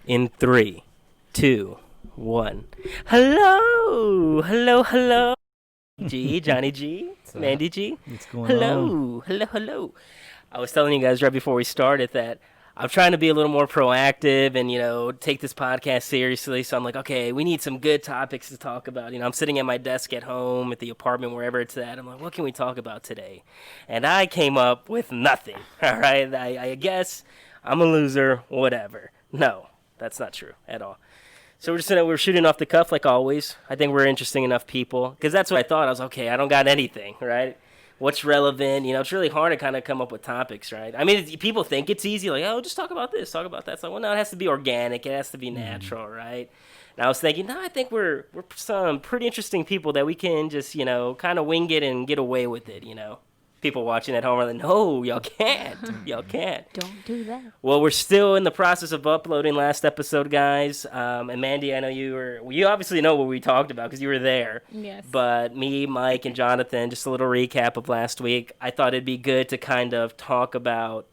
In 3, 2, 1. Hello. G, Johnny G, Mandy G. What's going on? Hello. I was telling you guys right before we started that I'm trying to be a little more proactive and, take this podcast seriously. So I'm like, okay, we need some good topics to talk about. I'm sitting at my desk at home, at the apartment, wherever it's at. I'm like, what can we talk about today? And I came up with nothing. All right. I guess I'm a loser, whatever. No, that's not true at all. So we're shooting off the cuff like always. I think we're interesting enough people because that's what I thought. I was okay. I don't got anything, right? What's relevant? It's really hard to kind of come up with topics, right? I mean, people think it's easy, like, oh, just talk about this, talk about that. So, well, no, it has to be organic. It has to be natural, right? And I was thinking, no, I think we're some pretty interesting people that we can just, kind of wing it and get away with it, People watching at home are like, no, y'all can't. Y'all can't. Don't do that. Well, we're still in the process of uploading last episode, guys. And Mandy, I know you obviously know what we talked about because you were there. Yes. But me, Mike, and Jonathan, just a little recap of last week. I thought it'd be good to kind of talk about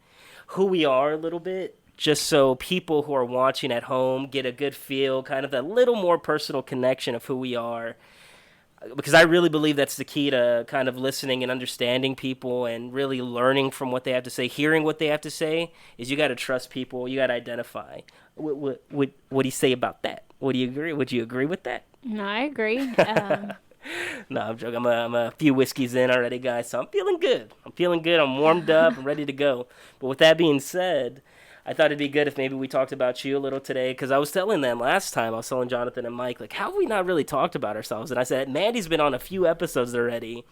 who we are a little bit, just so people who are watching at home get a good feel, kind of that little more personal connection of who we are. Because I really believe that's the key to kind of listening and understanding people and really learning from what they have to say, hearing what they have to say, is you got to trust people. You got to identify. What do you say about that? Would you agree? Would you agree with that? No, I agree. No, I'm joking. I'm a few whiskeys in already, guys, so I'm feeling good. I'm warmed up. I'm ready to go. But with that being said, I thought it'd be good if maybe we talked about you a little today, because I was telling them last time, I was telling Jonathan and Mike, like, how have we not really talked about ourselves? And I said, Mandy's been on a few episodes already,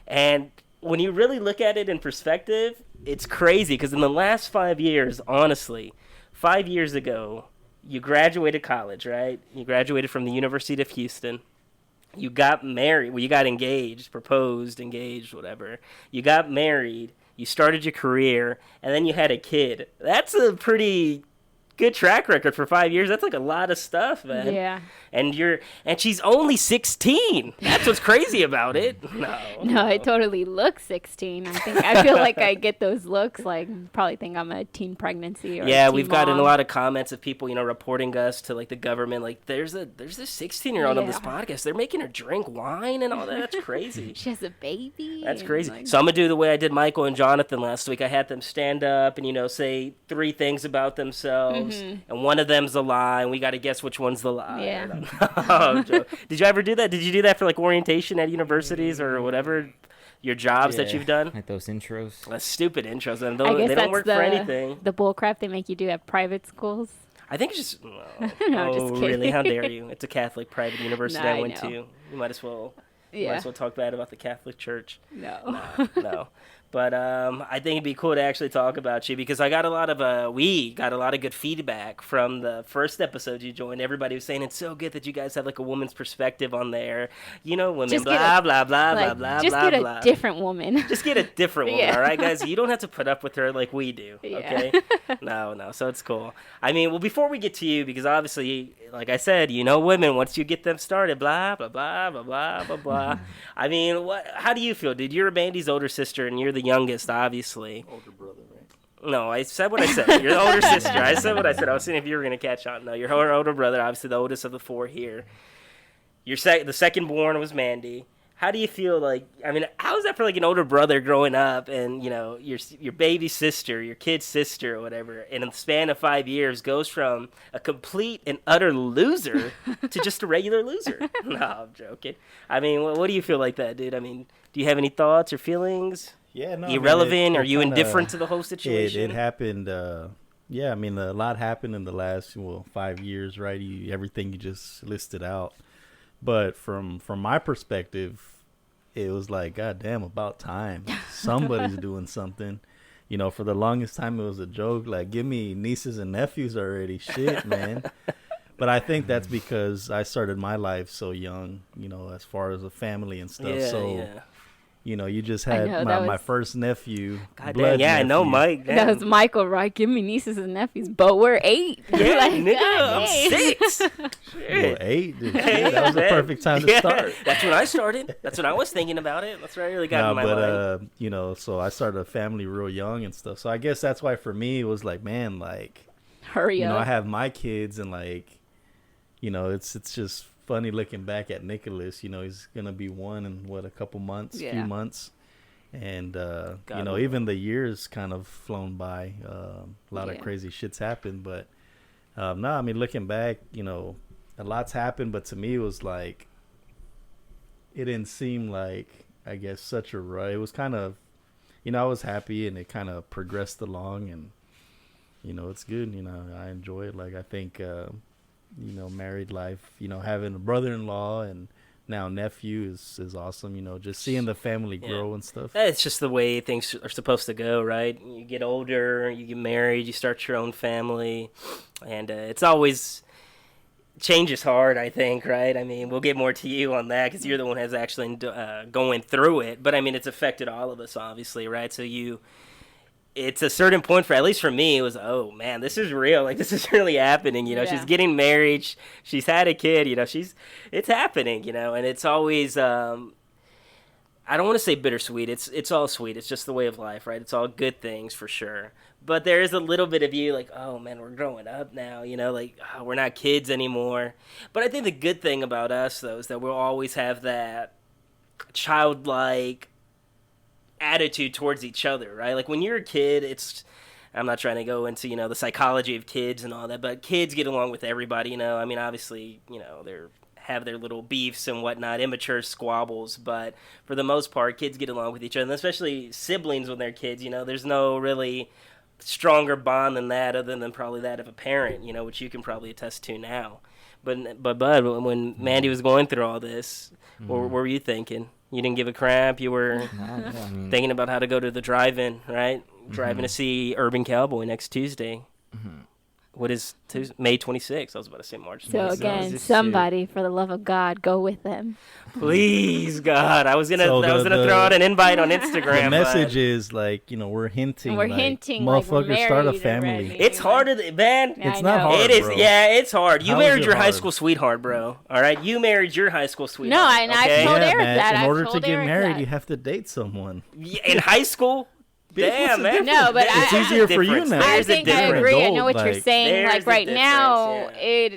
and when you really look at it in perspective, it's crazy, because in the last 5 years, honestly, 5 years ago, you graduated college, right? You graduated from the University of Houston. You got married. Well, you got engaged, proposed, engaged, whatever. You got married. You started your career, and then you had a kid. That's a pretty good track record for 5 years. That's like a lot of stuff, man. Yeah. And she's only 16. That's what's crazy about it. No, I totally look 16. I feel like I get those looks, like probably think I'm a teen pregnancy or yeah, teen we've mom. gotten a lot of comments of people, reporting us to like the government. Like, there's a 16-year-old on this podcast. They're making her drink wine and all that. That's crazy. She has a baby. That's crazy. So I'm gonna do the way I did Michael and Jonathan last week. I had them stand up and say 3 things about themselves, and one of them's a lie, and we got to guess which one's the lie. Yeah. Oh, did you ever do that? Did you do that for like orientation at universities or whatever? Your jobs that you've done? Like those intros. That's stupid intros, and I guess they don't work for anything. The bullcrap they make you do at private schools. I think it's just. No, just kidding. Really? How dare you? It's a Catholic private university I went know. to. You might as well. Yeah. Might as well talk bad about the Catholic Church. No. No. But I think it'd be cool to actually talk about you because we got a lot of good feedback from the first episode you joined. Everybody was saying it's so good that you guys have like a woman's perspective on there. Women, Just blah, blah, blah, like, blah, blah, just blah, get blah. a different woman. Just get a different woman, Yeah. all right, guys? You don't have to put up with her like we do, okay? Yeah. No, so it's cool. I mean, well, before we get to you, because obviously, like I said, women, once you get them started, blah, blah, blah, blah, blah, blah, blah. I mean, how do you feel, dude? You're Mandy's older sister, and you're the youngest, obviously. Older brother, right? No, I said what I said. You're the older sister. I said what I said. I was seeing if you were going to catch on. No, you're her older brother, obviously the oldest of the 4 here. The second born was Mandy. How do you feel like, how is that for like an older brother growing up and, your baby sister, your kid's sister or whatever, in the span of 5 years goes from a complete and utter loser to just a regular loser? No, I'm joking. What do you feel like that, dude? Do you have any thoughts or feelings? Yeah, no. Irrelevant? Are you indifferent to the whole situation? It happened. A lot happened in the last 5 years, right? Everything you just listed out. But from my perspective, it was like, God damn, about time. Somebody's doing something. For the longest time, it was a joke. Like, give me nieces and nephews already. Shit, man. But I think that's because I started my life so young, as far as a family and stuff. You just had my first nephew. God damn, yeah, I know, Mike. Damn. That was Michael, right? Give me nieces and nephews, but we're 8. Yeah, like, nigga, I'm 6. Well, 8? That was the perfect time to start. That's when I started. That's when I was thinking about it. That's what I really got in my mind. So I started a family real young and stuff. So I guess that's why for me it was like, man, like, Hurry you know, I up. have my kids, and like, you know, it's just funny looking back at Nicholas. You know, he's gonna be one in what, a couple months, Yeah. few months, and you know, God. even the years kind of flown by. A lot of Yeah. crazy shit's happened, but no, I mean, looking back, you know, a lot's happened, but to me, it was like, it didn't seem like, I guess, such a rush. It was kind of, you know, I was happy, and it kind of progressed along, and you know, it's good. You know, I enjoy it. Like, I think, you know, married life, you know, having a brother-in-law and now nephew is awesome. You know, just seeing the family grow and stuff. It's just the way things are supposed to go, right? You get older, you get married, you start your own family, and it's always change is hard, I think, right? I mean, we'll get more to you on that because you're the one who's actually going through it. But I mean, it's affected all of us, obviously, right? So it's a certain point for, at least for me, it was, oh man, this is real. Like, this is really happening. You know, Yeah. she's getting married, she's had a kid. You know, it's happening. You know, and it's always. I don't want to say bittersweet. It's all sweet. It's just the way of life, right? It's all good things for sure. But there is a little bit of you like, oh man, we're growing up now, you know, like we're not kids anymore. But I think the good thing about us though is that we'll always have that childlike attitude towards each other, right? Like when you're a kid, I'm not trying to go into, you know, the psychology of kids and all that, but kids get along with everybody, you know. I mean, obviously, you know, have their little beefs and whatnot, immature squabbles, but for the most part, kids get along with each other, and especially siblings when they're kids, you know, there's no really stronger bond than that other than probably that of a parent, you know, which you can probably attest to now. But Bud, when Mandy was going through all this, what were you thinking? You didn't give a crap? You were I mean, thinking about how to go to the drive-in, right? Driving to see Urban Cowboy next Tuesday. What is Tuesday? May 26th. I was about to say March 26th. So again, somebody, for the love of God, go with them. Please, God. I was gonna So throw out an invite on Instagram. The message is like, you know, we're hinting. We're like, hinting like we're motherfuckers, start a married family. already. it's harder, man. Yeah, It's I not know. hard. It is, bro. yeah, it's hard. You How is married it your high hard? school sweetheart, bro. All right, you married your high school sweetheart. No, and I've okay? told Yeah, Eric man. that. In I've order to told get Eric married, that. you have to date someone. In high school. Damn, man. No, but There's I- a It's easier for you difference. now. I There's a think I difference. agree. I Adult, know what you're like- saying. There's Like a right difference, now, yeah.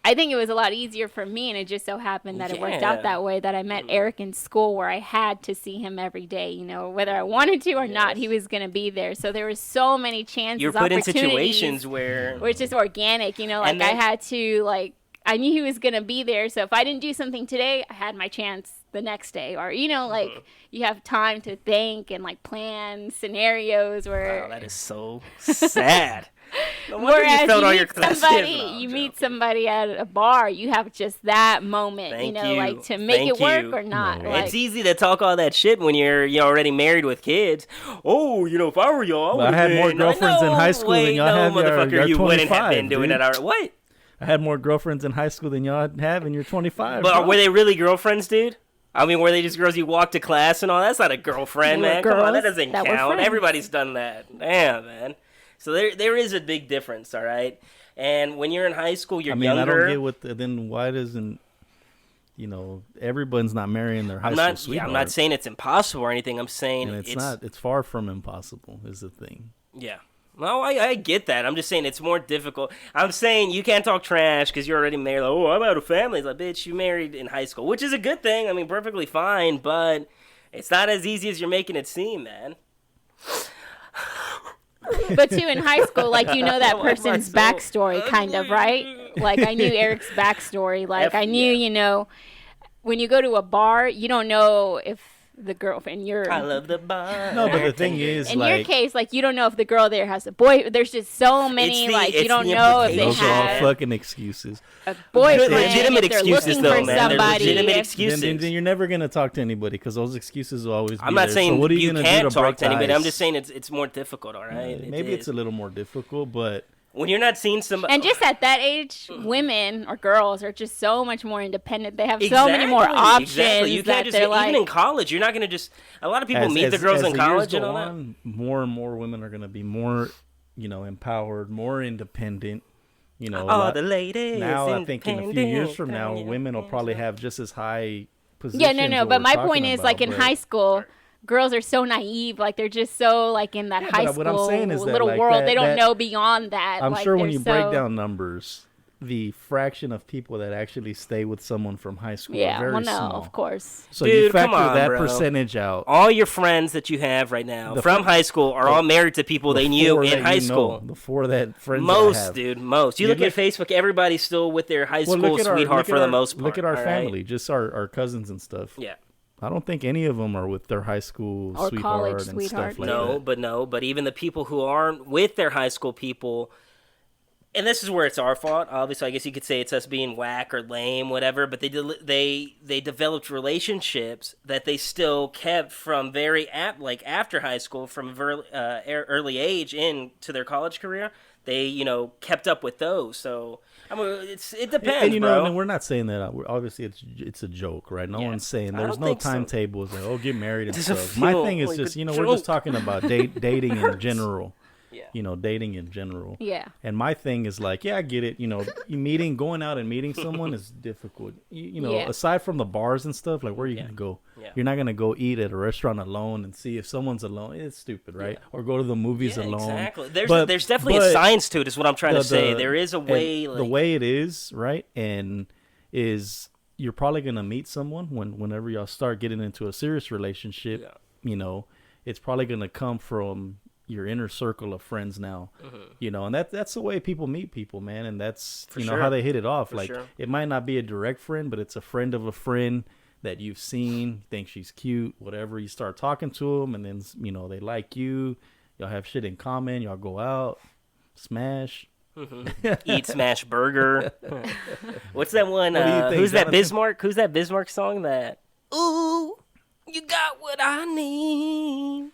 I think it was a lot easier for me, and it just so happened that it worked Yeah. out that way. That I met Eric in school, where I had to see him every day. You know, whether I wanted to or not, he was going to be there. So there were so many chances, You're put in opportunities, situations where it's just organic. You know, like And then- I had to like. I knew he was going to be there, so if I didn't do something today, I had my chance the next day. Or, you know, like, you have time to think and, like, plan scenarios where... Wow, that is so sad. No wonder Whereas felt you all your meet classes. somebody, No, I'm you joking. meet somebody at a bar, you have just that moment, Thank you know, you. like to make Thank it work you. or not. No. Like, It's easy to talk all that shit when you're already married with kids. Oh, you know, if I were y'all, Well, I had more girlfriends in high school than y'all have. Motherfucker, You're you wouldn't have 25, been doing dude. that. What? I had more girlfriends in high school than y'all have, and you're 25. But bro. were they really girlfriends, dude? I mean, were they just girls you walked to class and all? That's not a girlfriend, They were man. Come on, that girls doesn't that were count. friends. Everybody's done that. Damn, man. So there is a big difference, all right? And when you're in high school, you're I mean, younger. I don't get what. Then why doesn't, you know, everyone's not marrying their high I'm school not. Yeah, sweetheart? I'm not saying it's impossible or anything. I'm saying And it's not. It's far from impossible. Is the thing. Yeah. No, I get that. I'm just saying it's more difficult. I'm saying you can't talk trash because you're already married. Like, oh, I'm out of family. It's like, bitch, you married in high school, which is a good thing. I mean, perfectly fine, but it's not as easy as you're making it seem, man. but too, in high school, like, you know that Like my person's soul. backstory, kind of, right? Like, I knew Eric's backstory. Like, I knew, yeah. you know, when you go to a bar, you don't know if the girlfriend, you're... I love the bar. No, but the thing is, in like, your case, like, you don't know if the girl there has a boy. There's just so many, the- like, it's you don't the know if they those are all have fucking excuses. a boyfriend, legitimate if they're excuses, looking though, for man. They're somebody. legitimate if- excuses. Then you're never gonna talk to anybody because those excuses will always be I'm not there. saying so what are you, you gonna can't do to talk break to anybody. the I'm ice? just saying it's more difficult, all right? Maybe it's a little more difficult, but when you're not seeing somebody. And just at that age, women or girls are just so much more independent. They have so many more options Exactly. You that can't just they're like. even in college. You're not going to just. A lot of people meet the girls in the college years and go all that. on, more and more women are gonna be more, you know, empowered, more independent. You know, Oh, the ladies. now I think in a few years from now, independent. women will probably have just as high positions. Yeah, no. what But we're my talking point is, about, like in but- high school, girls are so naive. Like, they're just so, like, in that high but school what I'm saying is that, little like, world. that- They don't that- know beyond that. I'm like, sure when they're you so, break down numbers, the fraction of people that actually stay with someone from high school are Yeah, very well, no, small. of course. So Dude, you come factor on, that bro. percentage out. All your friends that you have right now from high school are all married to people they knew four in that high you school. know, the four that friends that I Most, have. dude, most. You Yeah, look at Facebook, everybody's still with their high Well, school look at our- sweetheart look at for the our- most part. Look at our all right? family, just our cousins and stuff. Yeah. I don't think any of them are with their high school Or sweetheart college and sweetheart. stuff like that. No, but even the people who aren't with their high school people, and this is where it's our fault. Obviously, I guess you could say it's us being whack or lame, whatever. But they developed relationships that they still kept from very after high school, from a early age into their college career. They kept up with those. So I mean, it depends, And bro. and we're not saying that. Obviously, it's a joke, right? No Yeah. one's saying I there's don't no think so. timetables. Like, get married and Doesn't stuff. My feel thing is like just a we're just joke. talking about dating in general. Yeah. Dating in general. Yeah. And my thing is like, I get it. Going out and meeting someone is difficult. Yeah. Aside from the bars and stuff, like, where are you gonna go? Yeah. You're not gonna go eat at a restaurant alone and see if someone's alone. It's stupid, right? Or go to the movies Yeah, alone. exactly. There's But- there's definitely but a science to it. Is what I'm trying to say. There is a and way. the way it is, right? And is you're probably gonna meet someone whenever y'all start getting into a serious relationship. Yeah. It's probably gonna come from your inner circle of friends now, and that's the way people meet people, man. And that's, sure. how they hit it off. For like, sure. it might not be a direct friend, but it's a friend of a friend that you've seen, think she's cute, whatever. You start talking to them, and then, they like you. Y'all have shit in common. Y'all go out, smash. Eat smash burger. What's that one? What do you think, Who's that Jonathan? Bismarck? Who's that Bismarck song? That ooh, you got what I need.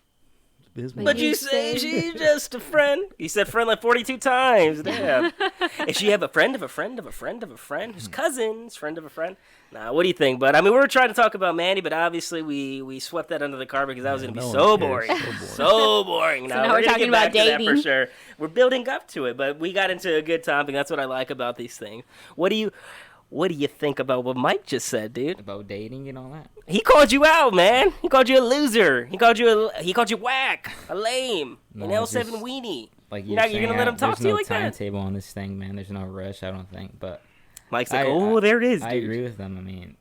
Bismarck. But you say she's just a friend. You said friend like 42 times. Damn. If she have a friend of a friend of a friend of a friend, who's cousins, friend of a friend. Nah, what do you think, bud? I mean, we were trying to talk about Manny, but obviously we swept that under the carpet because that was going to be no so one boring. cares. So boring. now we're we're gonna talking get back about to that for dating. sure. We're building up to it, but we got into a good topic. That's what I like about these things. What do you think about what Mike just said, dude? About dating and all that. He called you out, man. He called you a loser. He called you whack, a lame, an No, L7 just- weenie. Like You're gonna let him talk there's to you no like that? timetable on this thing, man. There's no rush, I don't think. But Mike's like, oh, there it is, dude. I agree with them. I mean,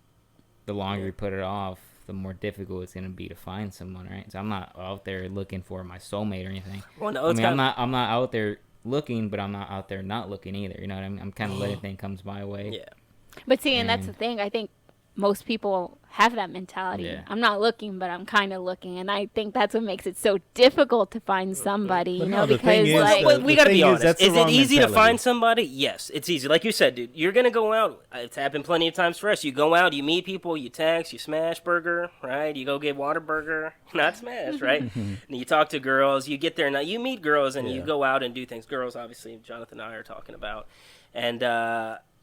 the longer you put it off, the more difficult it's gonna be to find someone, right? So I'm not out there looking for my soulmate or anything. Well, no, I it's mean, I'm kinda- not out there looking, but I'm not out there not looking either. You know what I mean? I'm kind of letting things comes my way. Yeah. But see, and that's the thing. I think most people have that mentality. Yeah. I'm not looking, but I'm kind of looking, and I think that's what makes it so difficult to find somebody. But You no, know, the thing because is, like But we gotta thing be is, honest. that's the Is it wrong easy to mentality. find somebody? Yes, it's easy. Like you said, dude, you're gonna go out. It's happened plenty of times for us. You go out, you meet people, you text, you smash burger, right? You go get Waterburger, not smash, right? And you talk to girls. You get there, now you meet girls, and you Yeah. go out and do things. Girls, obviously, Jonathan and I are talking about, and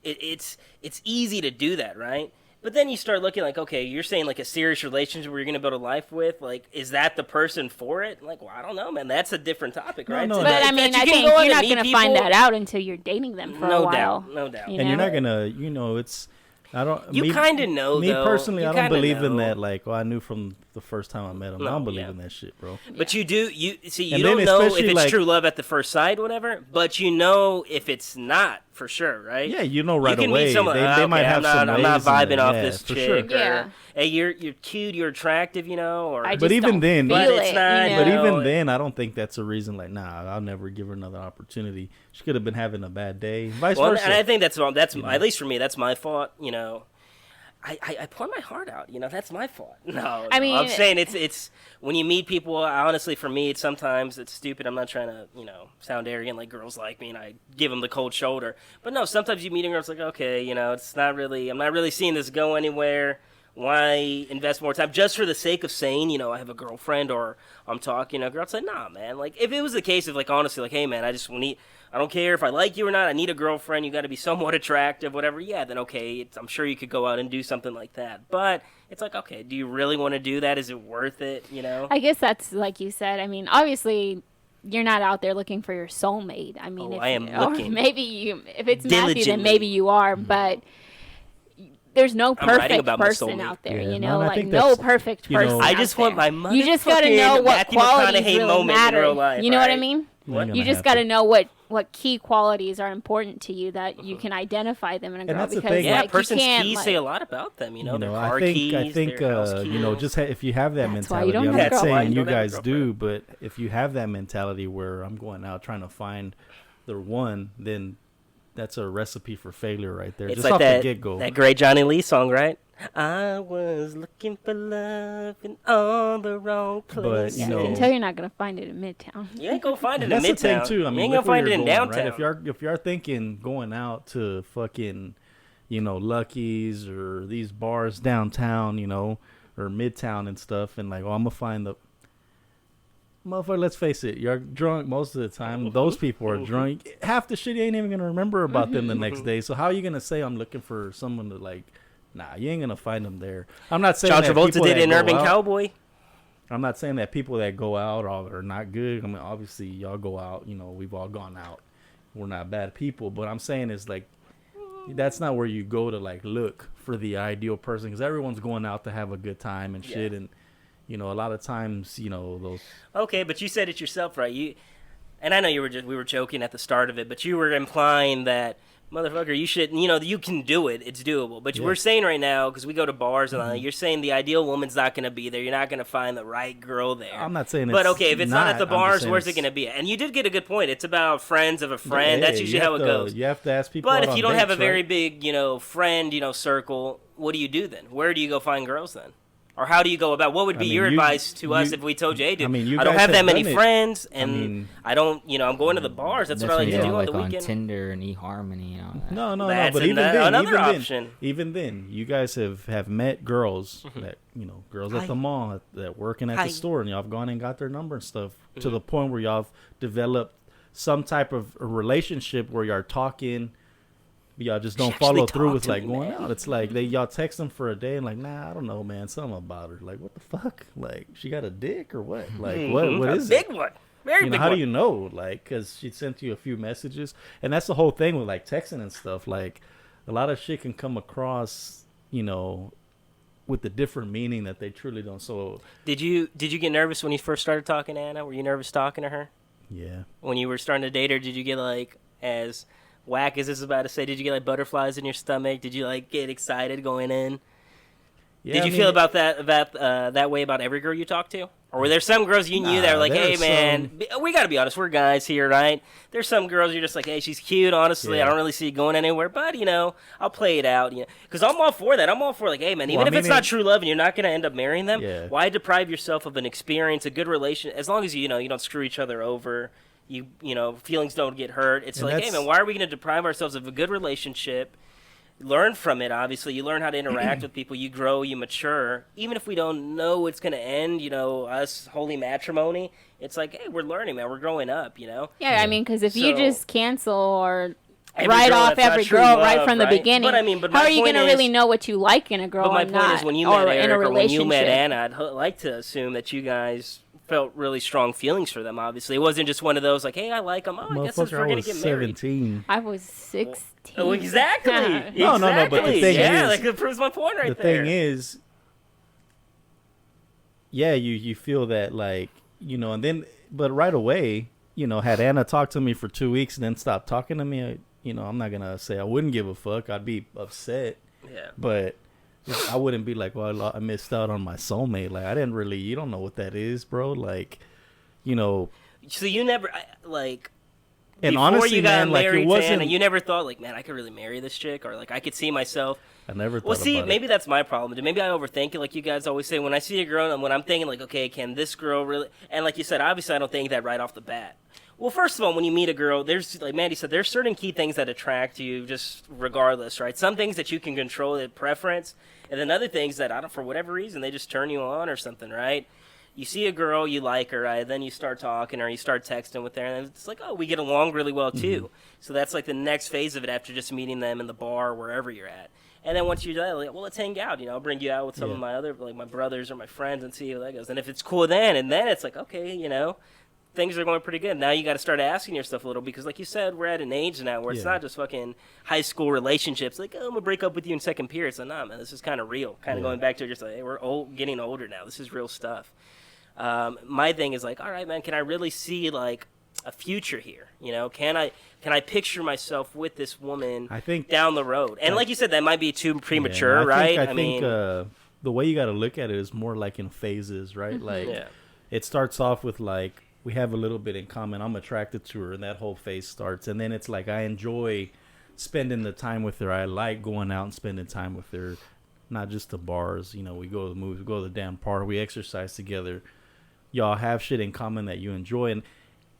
it's easy to do that, right? But then you start looking like, okay, you're saying like a serious relationship where you're going to build a life with, like, is that the person for it? Like, well, I don't know, man. That's a different topic, right? no, So no. but that- I that mean, you I can think go out you're and not meet going to find people- that out until you're dating them for a No while. doubt, no doubt. You And know? you're not gonna, it's. I don't. You me- kinda know, Me though. personally, You I don't kinda believe in know. that. Like, I knew from the first time I met him. I No, don't believe yeah. in that shit, bro. But you do, you see, you And don't then know if especially, it's like- true love at the first sight, whatever. But you know if it's not for sure, right? Yeah, you know right you can away. Meet someone, They okay, might have I'm some not, I'm not ways in vibing there. off Yeah, this for chick. sure. Or, Yeah. hey, you're cute, you're attractive, you know. Or I But just even don't then- feel But it's it, not, you But know? know, even then, I don't think that's a reason. Like, nah, I'll never give her another opportunity. She could have been having a bad day. Vice well, versa. and I think that's at least for me, that's my fault. You know, I pour my heart out. You know, that's my fault. No, I mean- I'm saying it's when you meet people. Honestly, for me, sometimes it's stupid. I'm not trying to sound arrogant like girls like me, and I give them the cold shoulder. But no, sometimes you meet a girl, it's like, okay, it's not really. I'm not really seeing this go anywhere. Why invest more time just for the sake of saying, I have a girlfriend or I'm talking to a girl? It's like, nah, man. Like, if it was the case of, like, honestly, like, hey, man, I don't care if I like you or not. I need a girlfriend. You got to be somewhat attractive, whatever. Yeah, then okay. I'm sure you could go out and do something like that. But it's like, okay, do you really want to do that? Is it worth it? I guess that's like you said. I mean, obviously, you're not out there looking for your soulmate. I mean, I am or looking maybe if it's Matthew, then diligently. maybe you are. But there's no I'm writing perfect about my person soulmate. out there, Yeah, you no, know, and I like think no that's, perfect you know, person. I out just want there. my You just gotta motherfucking know what Matthew qualities McConaughey really moment in matter. real life, You know what I right? mean? You're gonna You just have got to to. know what key qualities are important to you that you can identify them in a girl. that's the Because thing. Yeah, like, person's you can't, keys like, say a lot about them. You know, their car I keys, think, their house keys. you know, just if you have that That's why you mentality, don't I'm have a not girlfriend. saying you You don't have a guys do, girlfriend. but if you have that mentality where I'm going out trying to find the one, then that's a recipe for failure right there. It's Just like off that the get go. that great Johnny Lee song, right? I was looking for love in all the wrong places. yeah, you I know- can tell you're not gonna find it in Midtown. You ain't gonna find it in That's the Midtown. thing too. I mean, you ain't look gonna where find it you're in going, downtown. right? If you're thinking going out to fucking, you know, Lucky's or these bars downtown, you know, or Midtown and stuff, and like, oh, I'm gonna find the motherfucker. Let's face it, you're drunk most of the time. Those people are drunk. Half the shit you ain't even gonna remember about them the next day. So how are you gonna say I'm looking for someone to like? Nah, you ain't gonna find them there. I'm not saying John that Travolta people did that in go Urban out- Cowboy. I'm not saying that people that go out are not good. I mean, obviously, y'all go out. You know, we've all gone out. We're not bad people. But I'm saying is like, that's not where you go to like look for the ideal person, because everyone's going out to have a good time and shit. Yeah. And you know, a lot of times, you know, those. Okay, but you said it yourself, right? And I know we were joking at the start of it, but you were implying that, motherfucker, you should, you know, you can do it. It's doable. But Yeah. we're saying right now, because we go to bars and you're saying the ideal woman's not going to be there. You're not going to find the right girl there. I'm not saying But it's okay, if it's not at the I'm just bars, saying where's it it's- going to be at? And you did get a good point. It's about friends of a friend. Yeah, That's usually you how have it to- goes. You have to ask people. But out if you on don't have a dates, very right? big, you know, friend, you know, circle, what do you do then? Where do you go find girls then? Or how do you go about? What would be your advice to us if we told you, hey, dude, you I don't guys have that many done it. friends, and mean- I don't, you know, I'm going to the bars. That's what I like when to you do go, on like the on weekend. Tinder and eHarmony and all that. No, That's but even another then, option. even then, you guys have met girls that, you know, girls Hi. at the mall that working at Hi. the store, and y'all have gone and got their number and stuff to the point where y'all have developed some type of a relationship where y'all are talking. Y'all just don't She actually follow through talked with to like me, going man. out. It's like y'all text them for a day and like, nah, I don't know, man, something about her. Like, what the fuck? Like, she got a dick or what? Like, what A is it? big one, very You know, big how one. do you know? Like, because she sent you a few messages, and that's the whole thing with like texting and stuff. Like, a lot of shit can come across, you know, with the different meaning that they truly don't. So, Did you get nervous when you first started talking to Anna? Were you nervous talking to her yeah, when you were starting to date her? Did you get like as whack as this is about to say? Did you get like butterflies in your stomach? Did you like get excited going in? yeah. Did I you mean, feel about that way about every girl you talked to? Or were there some girls you knew that were like, there hey, are man, we got to be honest, we're guys here, right? There's some girls you're just like, hey, she's cute, honestly. Yeah. I don't really see it going anywhere, but, you know, I'll play it out. Because I'm all for that. I'm all for, like, hey, man, even Well, I if mean, it's not true love and you're not going to end up marrying them, Yeah. why deprive yourself of an experience, a good relation, as long as, you know, you don't screw each other over, you know, feelings don't get hurt. It's And like, hey, that's- man, why are we going to deprive ourselves of a good relationship? Learn from it, obviously. You learn how to interact with people. You grow, you mature. Even if we don't know it's going to end, you know, us holy matrimony, it's like, hey, we're learning, man. We're growing up, you know? Yeah, I mean, because if you So- just cancel or Every write girl off that's not every true girl right love, from the right? beginning, But I mean, but how my are you point going to is- really know what you like in a girl But my and point not, is, when you or met in a Eric or when you met relationship? Anna, I'd like to assume that you guys felt really strong feelings for them, obviously. It wasn't just one of those, like, hey, I like them. Oh, I guess motherfucker, we're I going was to get married. 17. I was 16. Oh, exactly. No, but the Exactly. thing yeah, is- that proves my point right The there. thing is, yeah, you feel that like, you know, and then but right away, you know, had Anna talked to me for 2 weeks and then stopped talking to me, you know, I'm not gonna say I wouldn't give a fuck. I'd be upset, Yeah. but I wouldn't be like, well, I missed out on my soulmate. Like, I didn't really. You don't know what that is, bro. Like, you know. So you never, like, And before honestly, you got man, like, married it to wasn't. Anna, you never thought, like, man, I could really marry this chick, or like I could see myself. I never thought Well, see, about maybe it. that's my problem. Maybe I overthink it, like you guys always say. When I see a girl, and when I'm thinking, like, okay, can this girl really? And like you said, obviously, I don't think that right off the bat. Well, first of all, when you meet a girl, there's, like Mandy said, there's certain key things that attract you, just regardless, right? Some things that you can control, their preference, and then other things that I don't, for whatever reason, they just turn you on or something, right? You see a girl, you like her, right? Then you start talking or you start texting with her, and it's like, oh, we get along really well too. So that's like the next phase of it after just meeting them in the bar or wherever you're at. And then once you're done, like, well, let's hang out. You know, I'll bring you out with some of my other, like my brothers or my friends, and see how that goes. And if it's cool then, and then it's like, okay, you know, things are going pretty good. Now you got to start asking yourself a little, because like you said, we're at an age now where it's not just fucking high school relationships. Like, oh, I'm gonna break up with you in second period. So nah, man, this is kind of real. Kind of going back to just like, hey, we're getting older now. This is real stuff. My thing is like, all right, man, can I really see like a future here? You know, can I picture myself with this woman? I think down the road. And like you said, that might be too premature, right? I think the way you got to look at it is more like in phases, right? Like it starts off with like, we have a little bit in common. I'm attracted to her, and that whole phase starts. And then it's like, I enjoy spending the time with her. I like going out and spending time with her, not just the bars. You know, we go to the movies, we go to the damn park, we exercise together. Y'all have shit in common that you enjoy.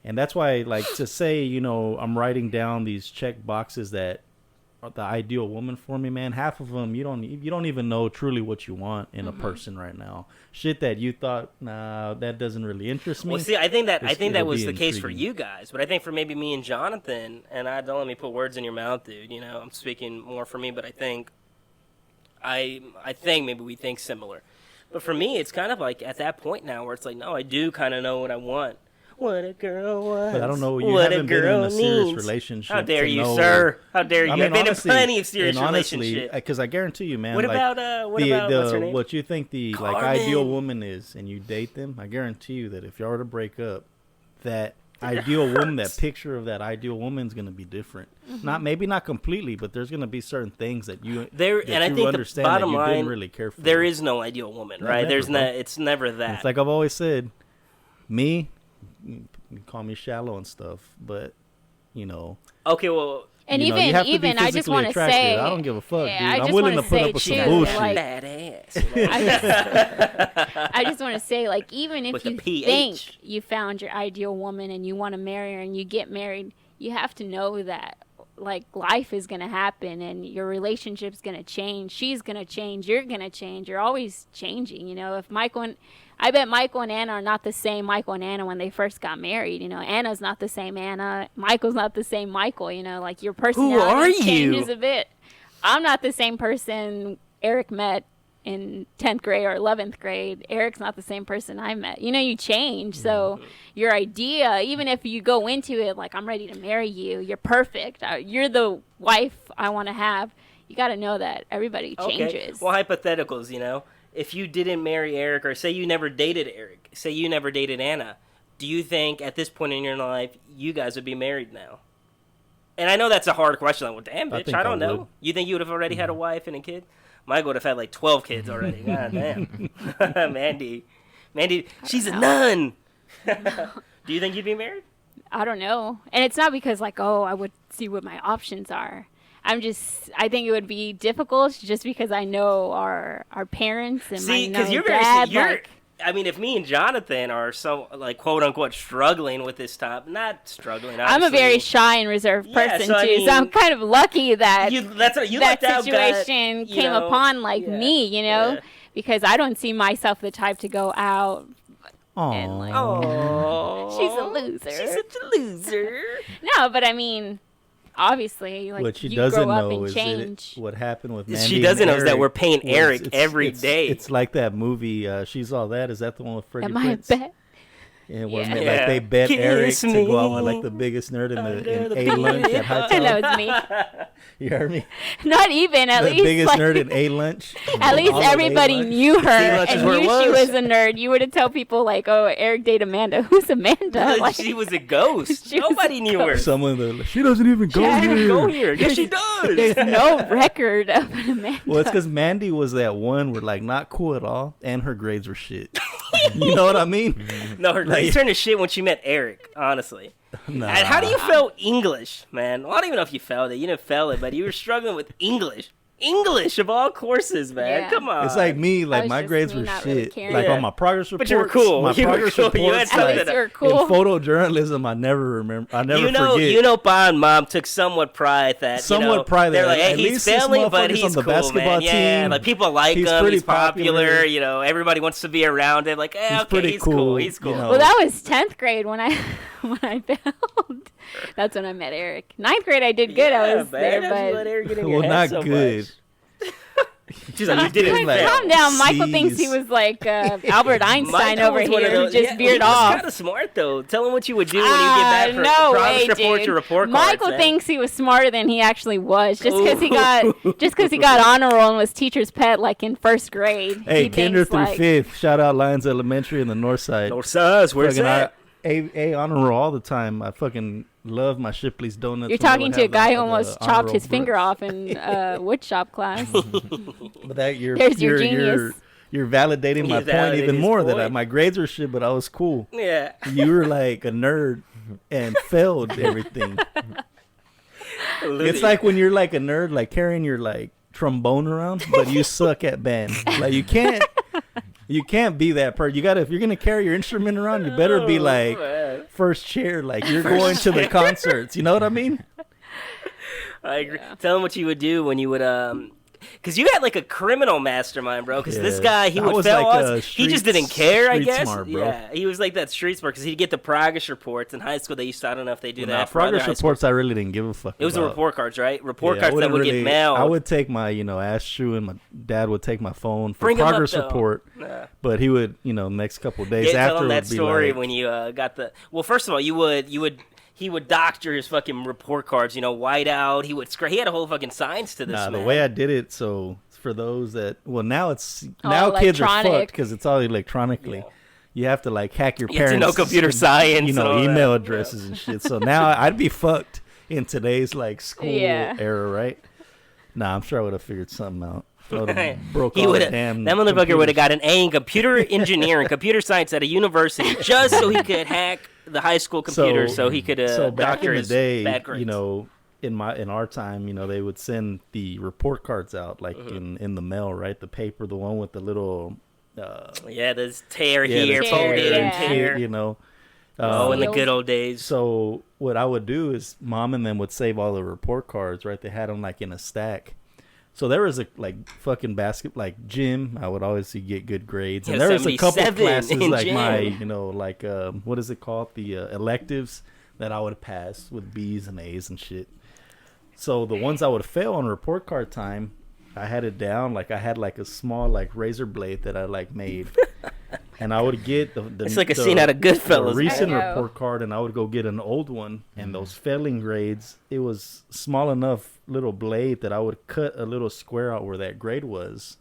And that's why, like, to say, you know, I'm writing down these check boxes that are the ideal woman for me, man. Half of them, you don't even know truly what you want in a person right now. Shit that you thought, nah, that doesn't really interest me. Well, see, I think that was the case for you guys, but I think for maybe me and Jonathan, and don't let me put words in your mouth, dude. You know, I'm speaking more for me, but I think maybe we think similar. But for me, it's kind of like at that point now where it's like, no, I do kind of know what I want. What a girl wants. But I don't know. You haven't been in a serious relationship. How dare you, sir? How dare you? I've been in plenty of serious relationships. Because I guarantee you, man. What about what's her name? What you think the Carmen. like ideal woman is, and you date them? I guarantee you that if y'all were to break up, that ideal woman, that picture of that ideal woman is going to be different. Maybe not completely, but there's going to be certain things that you and I think understand the bottom that you line, didn't really care for. There is no ideal woman, right? It's never that. It's like I've always said, me. You call me shallow and stuff, but you know. Okay, well, and you even I just want to say, I don't give a fuck, dude. I'm willing to put up with some bullshit. Like, badass. You know? I just want to say, like, even if With you the think you found your ideal woman and you want to marry her and you get married, you have to know that, like, life is going to happen and your relationship's going to change. She's going to change. You're going to change. You're always changing. You know, I bet Michael and Anna are not the same Michael and Anna when they first got married. You know, Anna's not the same Anna. Michael's not the same Michael. You know, like your personality changes a bit. I'm not the same person Eric met in 10th grade or 11th grade. Eric's not the same person I met. You know, you change. So your idea, even if you go into it like, I'm ready to marry you, you're perfect, you're the wife I want to have, you got to know that everybody changes. Well, hypotheticals, you know. If you didn't marry Eric, or say you never dated Eric, say you never dated Anna, do you think at this point in your life you guys would be married now? And I know that's a hard question. Like, well, damn, bitch, I don't know. Would. You think you would have already had a wife and a kid? Michael would have had like 12 kids already. God damn. Mandy, she's a nun. Do you think you'd be married? I don't know. And it's not because like, oh, I would see what my options are. I think it would be difficult just because I know our parents and my dad. I mean, if me and Jonathan are so, like, quote unquote, struggling with this topic, not struggling. I'm a very shy and reserved person too, so I'm kind of lucky that that situation came upon me, you know, because I don't see myself the type to go out. And like, she's a loser. She's such a loser. No, but I mean, obviously, like, what she you doesn't grow up know and is change. what happened with Mandy. She doesn't know is that we're paying Eric every day. It's like that movie. She's All That. Is that the one with Freddie Prinze? Bet? Yeah, like they bet Eric to go out with like the biggest nerd in A lunch at High Top. That was me. You heard me? Not even at least the biggest nerd in A lunch. At least everybody knew her and knew she was a nerd. You were to tell people like, "Oh, Eric dated Amanda." Who's Amanda? Like, she was a ghost. Nobody knew her. She doesn't even go here. Yes, she does. There's no record of an Amanda. Well, it's because Mandy was that one where like not cool at all, and her grades were shit. You know what I mean? No, her grades turned to shit when she met Eric. Honestly. Nah. And how do you fail English, man? Well, I don't even know if you failed it. You didn't fail it, but you were struggling with English. English of all courses, man. Yeah. Come on. It's like me. Like my grades were shit. Really like on my progress reports. But you were cool. My progress reports. You had something you were cool. In photojournalism, I never remember. I never forget. You know, Pa and Mom took somewhat pride that. They're like, hey, he's failing, but he's cool, man. Yeah, like people like him. He's popular. You know, everybody wants to be around him. Like, okay, he's cool. He's cool. You know. Well, that was 10th grade when I failed. That's when I met Eric. 9th grade, I did good. I was there, but let Eric get in well, your head not so good. Much. She's like, you didn't fail. Calm down. Michael thinks he C's. was like Albert Einstein Michael over was one of here who those- just veered he was off. kind of smart though. Tell him what you would do when you get back from no progress way, reports dude. or report cards. Michael man. thinks he was smarter than he actually was, just because he Ooh. got honor roll and was teacher's pet like in first grade. Hey, He kinder thinks, through like, fifth. Shout out Lions Elementary in the north side. No size. Where's Fucking that? A honor roll all the time. I fucking love my Shipley's donuts. You're when they talking would to a have guy the- who almost the honor chopped roll his finger bricks. off in wood shop class. But that There's your genius. You're validating my He's point validating even his more. That point. my grades were shit, but I was cool. Yeah. You were like a nerd and failed everything. It's like when you're like a nerd, like carrying your like trombone around, but you suck at band. Like you can't be that person. You gotta, if you're gonna carry your instrument around, you better be like man. first chair, like you're going to the concerts. You know what I mean? I agree. Tell him what you would do when you would because you had like a criminal mastermind, bro. Because this Yeah. guy, he I would was fail like us. a He just street- didn't care, I street guess. smart, bro. Yeah, he was like that street smart because he'd get the progress reports in high school. They used to, I don't know if they do Nah, that. For other progress high schools. reports, I really didn't give a fuck. It was the about. report cards, right? Report Yeah, I cards that wouldn't would get really- mailed. I would take my, ass shoe, and my dad would take my phone for Bring 'em up, progress though. report. Yeah. But he would, next couple of days Yeah, after tell him that would be story like, when you got the. Well, first of all, he would doctor his fucking report cards. White out. He had a whole fucking science to this. Nah, the man. way I did it. So for those that, now kids are electronic. fucked because it's all electronically. Yeah. You have to like hack your You have to parents. know computer science and all email that. addresses and shit. So now I'd be fucked in today's like school Yeah. era, right? Nah, I'm sure I would have figured something out. I would've broke He all would the have. damn That motherfucker would computers. have got an A in computer engineering, computer science at a university, just so he could hack the high school computer, so he could So back doctor in the his day, bad grades. in our time, they would send the report cards out like in the mail, right? The paper, the one with the little Yeah, there's tear yeah, here, the tear, fold tear in, yeah. and tear. shit, Oh, in the Sealed. good old days. So what I would do is mom and them would save all the report cards, right? They had them like in a stack. So there was a like fucking gym. I would always get good grades, and Yeah, there was a couple 77 classes in like gym. my what is it called, the electives that I would pass with B's and A's and shit. So the ones I would fail on report card time, I had it down. Like I had like a small like razor blade that I like made, and I would get the It's like a scene out of Goodfellas, the recent man. I know. report card, and I would go get an old one. And those failing grades, it was small enough little blade that I would cut a little square out where that grade was.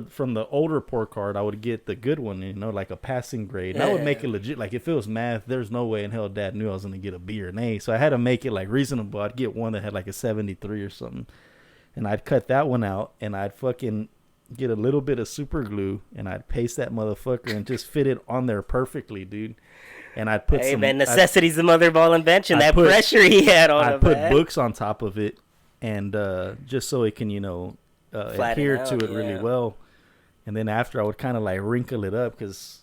From the old report card, I would get the good one, like a passing grade. And I would make it legit. Like if it was math, there's no way in hell Dad knew I was gonna get a B or an A. So I had to make it like reasonable. I'd get one that had like a 73 or something, and I'd cut that one out, and I'd fucking get a little bit of super glue, and I'd paste that motherfucker and just fit it on there perfectly, dude. And I'd put Hey, some man, necessity's the mother of all invention. I That put- pressure he had on I him, put man. books on top of it, and just so it can, Flatten adhere out, to it really yeah. well. And then after, I would kind of like wrinkle it up because,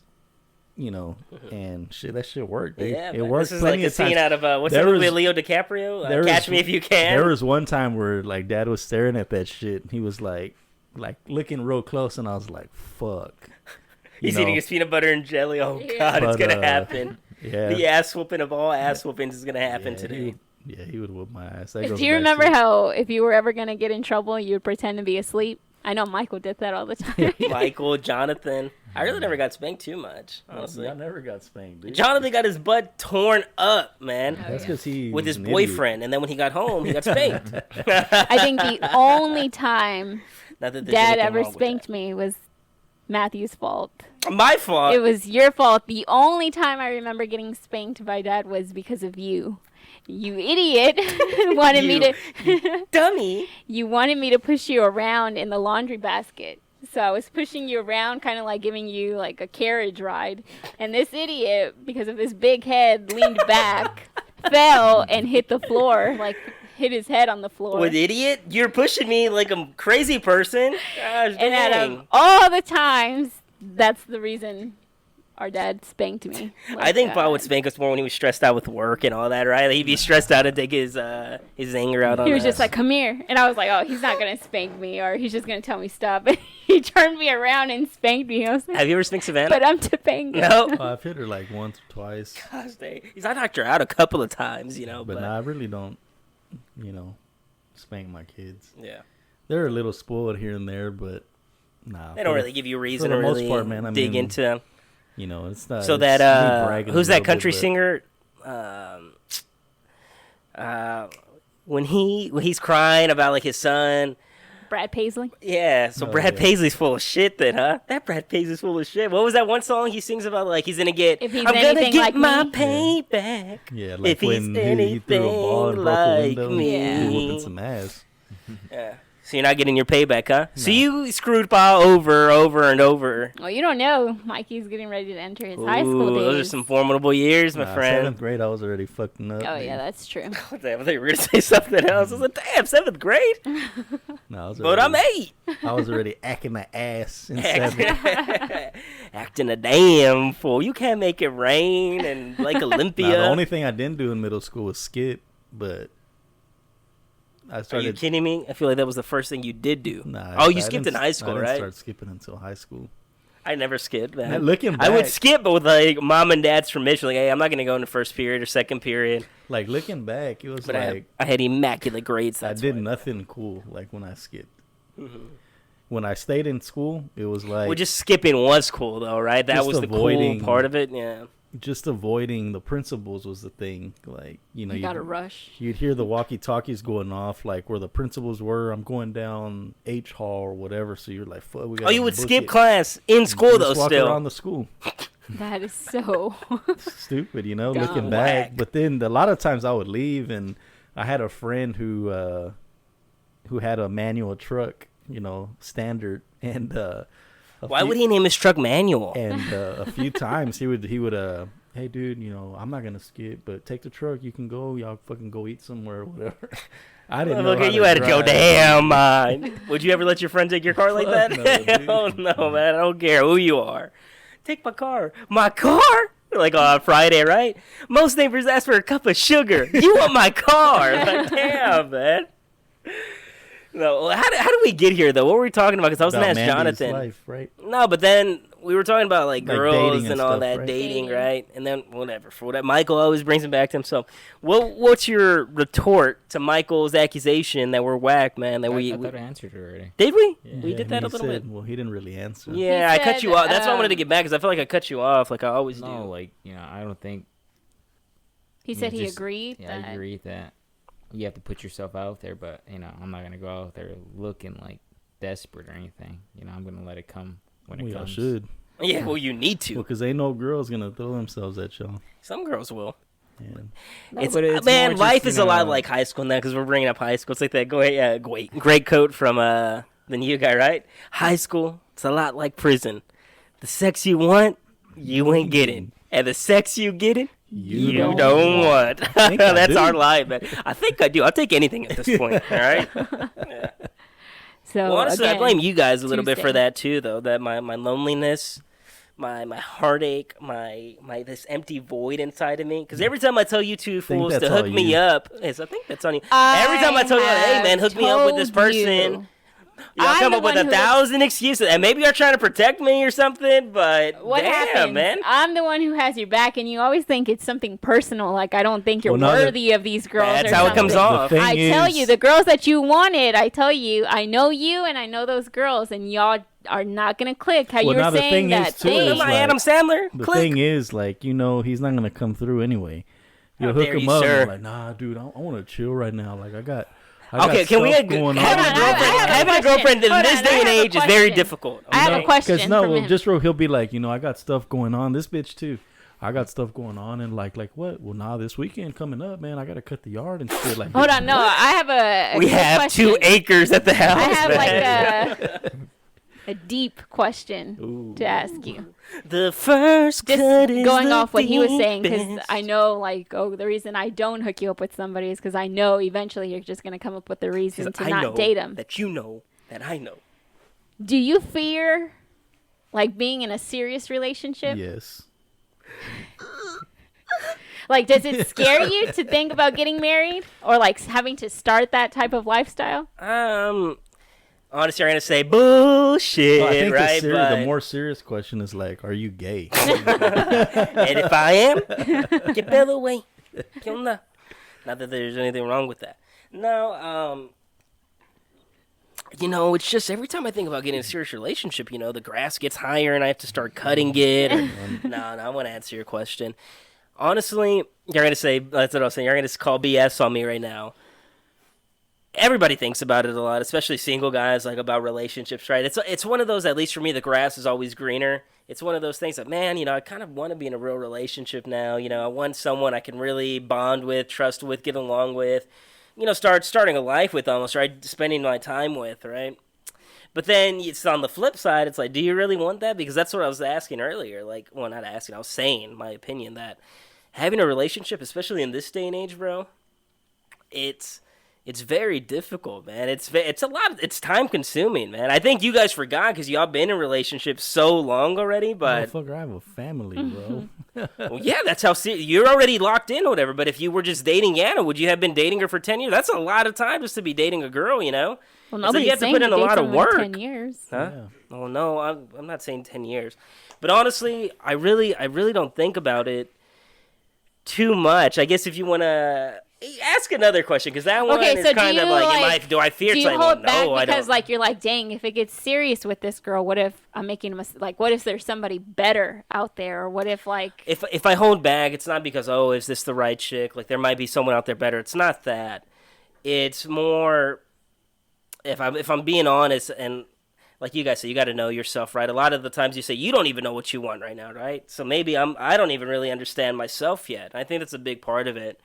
and shit, that shit worked. Dude. Yeah, it man. worked This is plenty like a of times. scene out of what's There that movie was- with Leo DiCaprio? there Catch was- Me If You Can. There was one time where like Dad was staring at that shit. He was like looking real close, and I was like, "Fuck." You He's know? eating his peanut butter and jelly. Oh Yeah. God, it's But, gonna happen. Yeah. The ass whooping of all ass whoopings is gonna happen Yeah, today. he would whoop my ass. That goes Do you back remember to- how if you were ever going to get in trouble, you would pretend to be asleep? I know Michael did that all the time. Michael, Jonathan. I really never got spanked too much, honestly. I never got spanked, dude. Jonathan got his butt torn up, man, That's because he with was his an idiot. boyfriend, and then when he got home, he got spanked. I think the only time Not that there's Dad anything ever wrong with spanked me was Matthew's fault. that. My fault. It was your fault. The only time I remember getting spanked by Dad was because of you. You idiot wanted me to Dummy. you wanted me to push you around in the laundry basket. So I was pushing you around, kind of like giving you like a carriage ride. And this idiot, because of his big head, leaned back, fell, and hit the floor, like hit his head on the floor. What idiot? You're pushing me like a crazy person. Gosh, And out dang. of all the times, that's the reason our dad spanked me. I think Pa Pa would spank us more when he was stressed out with work and all that, right? He'd be stressed out and take his anger out on He was us. just like, "Come here," and I was like, "Oh, he's not gonna spank me, or he's just gonna tell me stop." And he turned me around and spanked me. I was like, Have you ever spanked Savannah? "But I'm Topanga." No. Oh, I've hit her like once or twice, Gosh, he's I knocked her out a couple of times, but but nah, I really don't, spank my kids. yeah. They're a little spoiled here and there, but nah. They don't really give you a reason for to the most really part, man, I dig mean, into them. You know, it's not. So it's that me bragging a who's that little country bit, but- singer? When he's crying about like his son. Brad Paisley. Yeah, so Oh, Brad yeah. Paisley's full of shit then, huh? That Brad Paisley's full of shit. What was that one song he sings about like he's gonna get If he's I'm gonna anything get like my me. payback. Yeah, like If he's when he threw a ball and anything broke a like window me. and whooping some ass. Yeah. So you're not getting your payback, huh? So No. you screwed Pa over and over. Well, you don't know. Mikey's getting ready to enter his high Ooh, school days. those are some formidable years, my friend. 7th grade, I was already fucking up. Oh dude. yeah, that's true. What the hell? I thought you were gonna say something else. I was like, damn, 7th grade? No, I was But I'm already- 8. I was already acting my ass in 7th. Acting a damn fool. You can't make it rain and like Olympia. Nah, the only thing I didn't do in middle school was skip, but I Are you started. kidding me? I feel like that was the first thing you did do. Nah, Oh, you I skipped didn't- in high school, I didn't right? start skipping until high school. I never skipped, man. Man, looking I would back- skip, but with like mom and dad's permission. Like, hey, I'm not gonna go in the first period or second period. Like looking back, it was But like I had immaculate grades. I That's did why. nothing cool. Like when I skipped. When I stayed in school, it was like Well, just skipping was cool though, right? That Just was the avoiding- cool part of it. Yeah. just avoiding the principals was the thing. Like You you'd- gotta rush. You'd hear the walkie-talkies going off, like where the principals were. I'm going down H Hall or whatever. So you're like, "Fuck, we Oh, gotta you would book skip it." class in school Just though. walk Still. around the school. That is so. Stupid, you know, Dumb. looking back. Whack. But then a lot of times I would leave, and I had a friend who had a manual truck, you know, standard, and Why would he name his truck manual? And a few times he would hey dude, you know, I'm not gonna skip, but take the truck. You can go. Y'all fucking go eat somewhere or whatever. I didn't know. Look how at you to had to go. drive. Damn. Would you ever let your friend take your car like Fuck that? no, dude. Oh no, man. I don't care who you are. Take my car. My car? Like on Friday, right? Most neighbors ask for a cup of sugar. You want my car? Like, damn, man. No, how do we get here though? What were we talking about? Because I was gonna About ask Mandy's Jonathan. life, right? No, but then we were talking about like Like girls dating and and all stuff, that right? dating, Dating. right? And then whatever. For that, Michael always brings him back to himself. What's your retort to Michael's accusation that we're whack, man? That I thought I answered it already. did we? Yeah. We did that a He little bit. said- Well, he didn't really answer. Yeah, I cut said, you off. That's why I wanted to um, get back because I feel like I cut you off, like I always No, do. like, I don't think. He said he just- agreed. Yeah, that I agree that you have to put yourself out there, but I'm not gonna go out there looking like desperate or anything. I'm gonna let it come when it We all comes. should. Yeah, well, you need to. Well, because ain't no girls gonna throw themselves at y'all. Some girls will. Yeah. It's, but it's man, more life just, is a lot know- like high school now because we're bringing up high school. It's like that great quote from the new guy, right? High school, it's a lot like prison. The sex you want, you ain't getting. And the sex you getting, you don't want. think I That's do. our life, man. I think I do. I'll take anything at this point, all right? So Well, honestly, I again, blame you guys a little bit for Tuesday. that too, though. That my loneliness, my heartache, my this empty void inside of me. Because every time I tell you two fools that's to hook all me you. up, yes, I think that's on you. Every time I tell you, hey man, hook me up with this told person. you. Y'all I'm come the up with one who- 1,000 excuses, and maybe you're trying to protect me or something. But What damn, happens? man. I'm the one who has your back, and you always think it's something personal. Like I don't think you're Well, no, worthy of these girls. That's or how it comes something. off. The thing I tell is- you, the girls that you wanted, I tell you, I know you, and I know those girls, and y'all are not gonna click. How Well, you now were the saying thing that is, too, thing. is Am I like- Adam Sandler? The Click. thing is, like, he's not gonna come through anyway. You'll How hook dare him you, up. sir. And like, nah, dude, I want to chill right now. Like, I got Okay, can we stuff going having on. a girlfriend? I have a Having a question. girlfriend in Hold this on, day I and have a age is very question. difficult. I have a okay? question Because no, from him. just real, he'll be like, I got stuff going on. This bitch too. I got stuff going on, and like what? Well, nah, this weekend coming up, man. I gotta cut the yard and shit. Like, Hold on, no, I have a We good have question. 2 acres at the house. I have man. like a deep question Ooh. to ask you. The first Just cut is going the off what he was saying, because deepest. I know, like, the reason I don't hook you up with somebody is because I know eventually you're just gonna come up with a reason to I not know date him. that you know that I know. Do you fear, like, being in a serious relationship? Yes. Like, does it scare you to think about getting married or like having to start that type of lifestyle? Honestly, I'm gonna say bullshit, Well, I think right? the But- more serious question is like, are you gay? and if I am, get better away. ¿Qué onda? Not that there's anything wrong with that. No, It's just every time I think about getting in a serious relationship, the grass gets higher and I have to start cutting it. No, I want to answer your question. Honestly, you're going to say, that's what I was saying, you're going to call BS on me right now. Everybody thinks about it a lot, especially single guys, like about relationships, right? It's one of those, at least for me, the grass is always greener. It's one of those things that, man, I kind of want to be in a real relationship now. I want someone I can really bond with, trust with, get along with, starting a life with almost, right? Spending my time with, right? But then it's on the flip side, it's like, do you really want that? Because that's what I was asking earlier. Like, well, not asking, I was saying my opinion that having a relationship, especially in this day and age, bro, it's very difficult, man. It's a lot. It's time consuming, man. I think you guys forgot because y'all been in relationships so long already. But motherfucker, I have a family, bro. well, yeah, that's how you're already locked in or whatever. But if you were just dating Anna, would you have been dating her for 10 years? That's a lot of time just to be dating a girl, Well, so nobody's you have to saying put in a lot of work. 10 years. Huh? Yeah. Oh no, I'm not saying 10 years, but honestly, I really don't think about it too much. I guess if you want to ask another question, because that one is so kind of like, do I fear? Do It's you like, hold well, back no, I because don't. you're like, dang, if it gets serious with this girl, what if I'm making a mistake? Like, what if there's somebody better out there, or what if If I hold back, it's not because, oh, is this the right chick? Like, there might be someone out there better. It's not that. It's more if I'm being honest, and like you guys say, you got to know yourself, right? A lot of the times you say you don't even know what you want right now, right? So maybe I don't even really understand myself yet. I think that's a big part of it.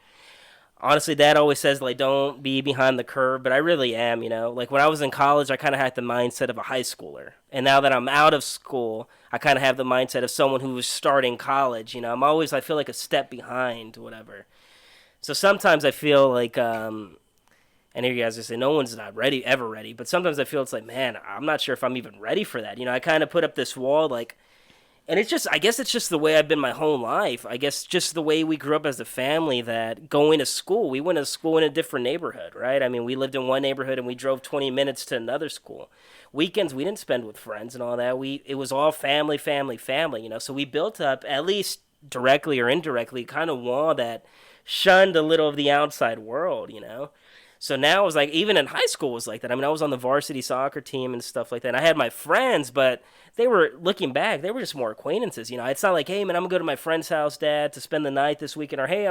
Honestly, Dad always says, like, don't be behind the curve, but I really am, Like, when I was in college, I kind of had the mindset of a high schooler. And now that I'm out of school, I kind of have the mindset of someone who was starting college, I feel like a step behind, whatever. So sometimes I feel like, and here you guys just say, no one's not ready, ever ready. But sometimes I feel it's like, man, I'm not sure if I'm even ready for that. I kind of put up this wall, like, and I guess it's just the way I've been my whole life. I guess just the way we grew up as a family, that going to school, we went to school in a different neighborhood, right? I mean, we lived in one neighborhood and we drove 20 minutes to another school. Weekends, we didn't spend with friends and all that. It was all family, family, family, So we built up, at least directly or indirectly, kind of wall that shunned a little of the outside world. So now it was like, even in high school was like that. I mean, I was on the varsity soccer team and stuff like that. And I had my friends, but they were, looking back, they were just more acquaintances. It's not like, hey, man, I'm going to go to my friend's house, Dad, to spend the night this weekend. Or, hey,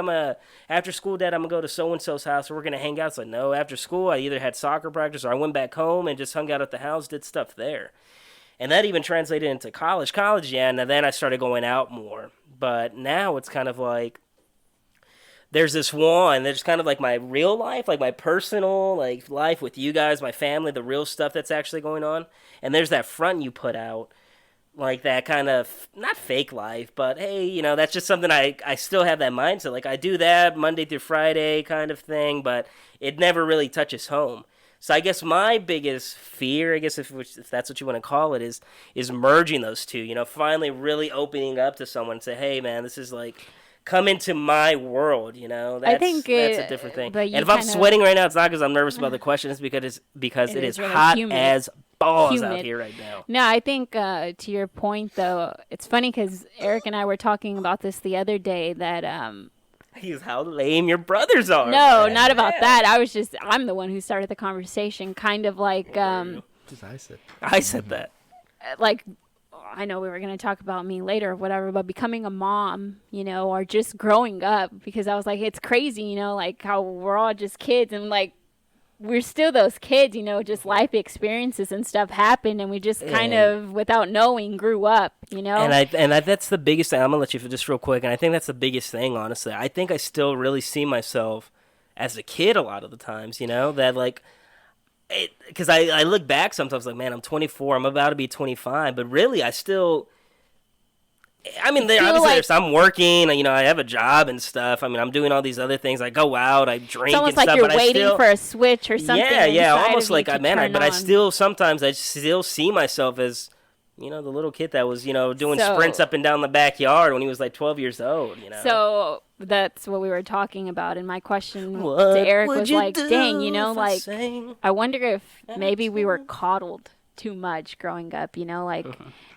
after school, Dad, I'm going to go to so-and-so's house, or we're going to hang out. It's like, no, after school, I either had soccer practice or I went back home and just hung out at the house, did stuff there. And that even translated into college. College, yeah, and then I started going out more. But now it's kind of like, there's this wall, and there's kind of like my real life, like my personal life with you guys, my family, the real stuff that's actually going on. And there's that front you put out, like that kind of, not fake life, but hey, that's just something I still have that mindset. Like, I do that Monday through Friday kind of thing, but it never really touches home. So I guess my biggest fear, I guess if that's what you want to call it, is merging those two, finally really opening up to someone and say, hey, man, this is like, come into my world, I think that's a different thing. But And if I'm sweating right now, it's not because I'm nervous about the question. It's because it is really hot humid. as balls Humid. out here right now. No, I think to your point, though, it's funny because Eric and I were talking about this the other day that He's how lame your brothers are. no, man. not about Yeah. that. I'm the one who started the conversation, kind of like Just I said that. like I know we were going to talk about me later or whatever, but becoming a mom, or just growing up, because I was like, it's crazy, like how we're all just kids and like we're still those kids, just life experiences and stuff happen, and we just kind of, without knowing, grew up, And I that's the biggest thing. I'm gonna let you just real quick, and I think that's the biggest thing. Honestly, I think I still really see myself as a kid a lot of the times. That like. Because I look back sometimes like, man, I'm 24, I'm about to be 25, but really I still, I mean, I'm working, I have a job and stuff. I mean, I'm doing all these other things. I go out, I drink it's almost and like stuff. you're but waiting for a switch or something. Yeah, inside almost of you like, to man, turn but I on. still see myself as, the little kid that was, doing So- sprints up and down the backyard when he was like 12 years old, So that's what we were talking about, and my question What to Eric would was you like, do dang, if I like, sang I wonder if that maybe we were song? coddled too much growing up,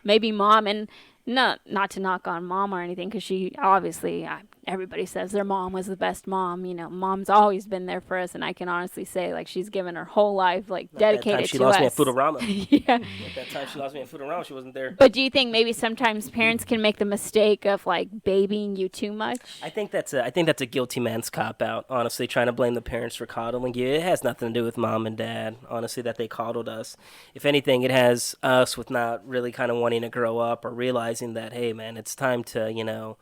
maybe mom, and not to knock on mom or anything, because she obviously, everybody says their mom was the best mom. Mom's always been there for us, and I can honestly say, like, she's given her whole life, like, dedicated she to lost us. me at Futurama. Yeah. At that time she lost me at Futurama, she wasn't there. But do you think maybe sometimes parents can make the mistake of, like, babying you too much? I think that's a guilty man's cop out. Honestly, trying to blame the parents for coddling you. It has nothing to do with mom and dad. Honestly, that they coddled us. If anything, it has us with not really kind of wanting to grow up or realizing that, hey man, it's time to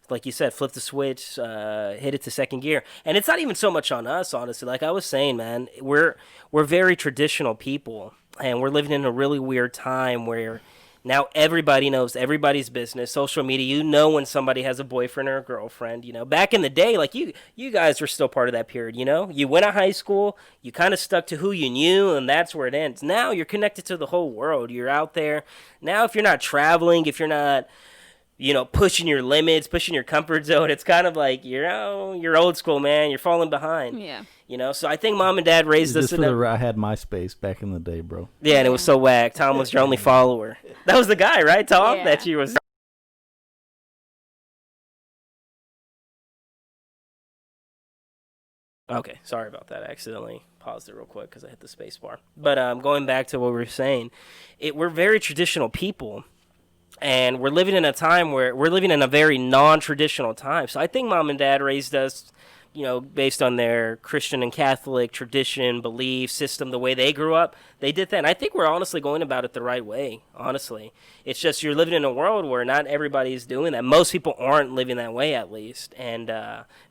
like you said, flip the switch, hit it to second gear. And it's not even so much on us, honestly. Like I was saying, man, we're very traditional people, and we're living in a really weird time where now everybody knows everybody's business. Social media, when somebody has a boyfriend or a girlfriend. Back in the day, like you guys were still part of that period. You went to high school, you kind of stuck to who you knew, and that's where it ends. Now you're connected to the whole world. You're out there. Now, if you're not traveling, if you're not pushing your limits, pushing your comfort zone, it's kind of like, you're old school, man. You're falling behind. Yeah. So I think mom and dad raised us. I had MySpace back in the day, bro. Yeah, and it was so whack. Tom was your only follower. That was the guy, right, Tom? Yeah. That you was. Okay, sorry about that. I accidentally paused it real quick because I hit the space bar. But going back to what we were saying, we're very traditional people. And we're living in a time where we're living in a very non-traditional time. So I think mom and dad raised us, based on their Christian and Catholic tradition, belief system, the way they grew up. They did that. And I think we're honestly going about it the right way, honestly. It's just you're living in a world where not everybody's doing that. Most people aren't living that way, at least. And